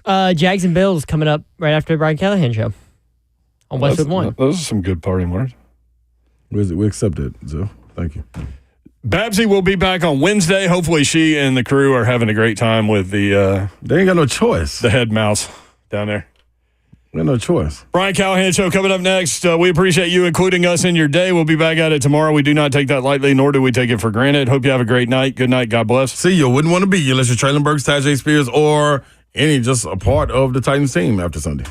Jags and Bills coming up right after the Brian Callahan show on Westwood One. Those are some good parting words. We accept it, Zeph. Thank you. Babsy will be back on Wednesday. Hopefully she and the crew are having a great time with the they ain't got no choice. The head mouse down there. We got no choice. Brian Callahan show coming up next. We appreciate you including us in your day. We'll be back at it tomorrow. We do not take that lightly, nor do we take it for granted. Hope you have a great night. Good night. God bless. See you. Wouldn't want to be you unless you're Traylon Burks, Tajay Spears, or any just a part of the Titans team after Sunday.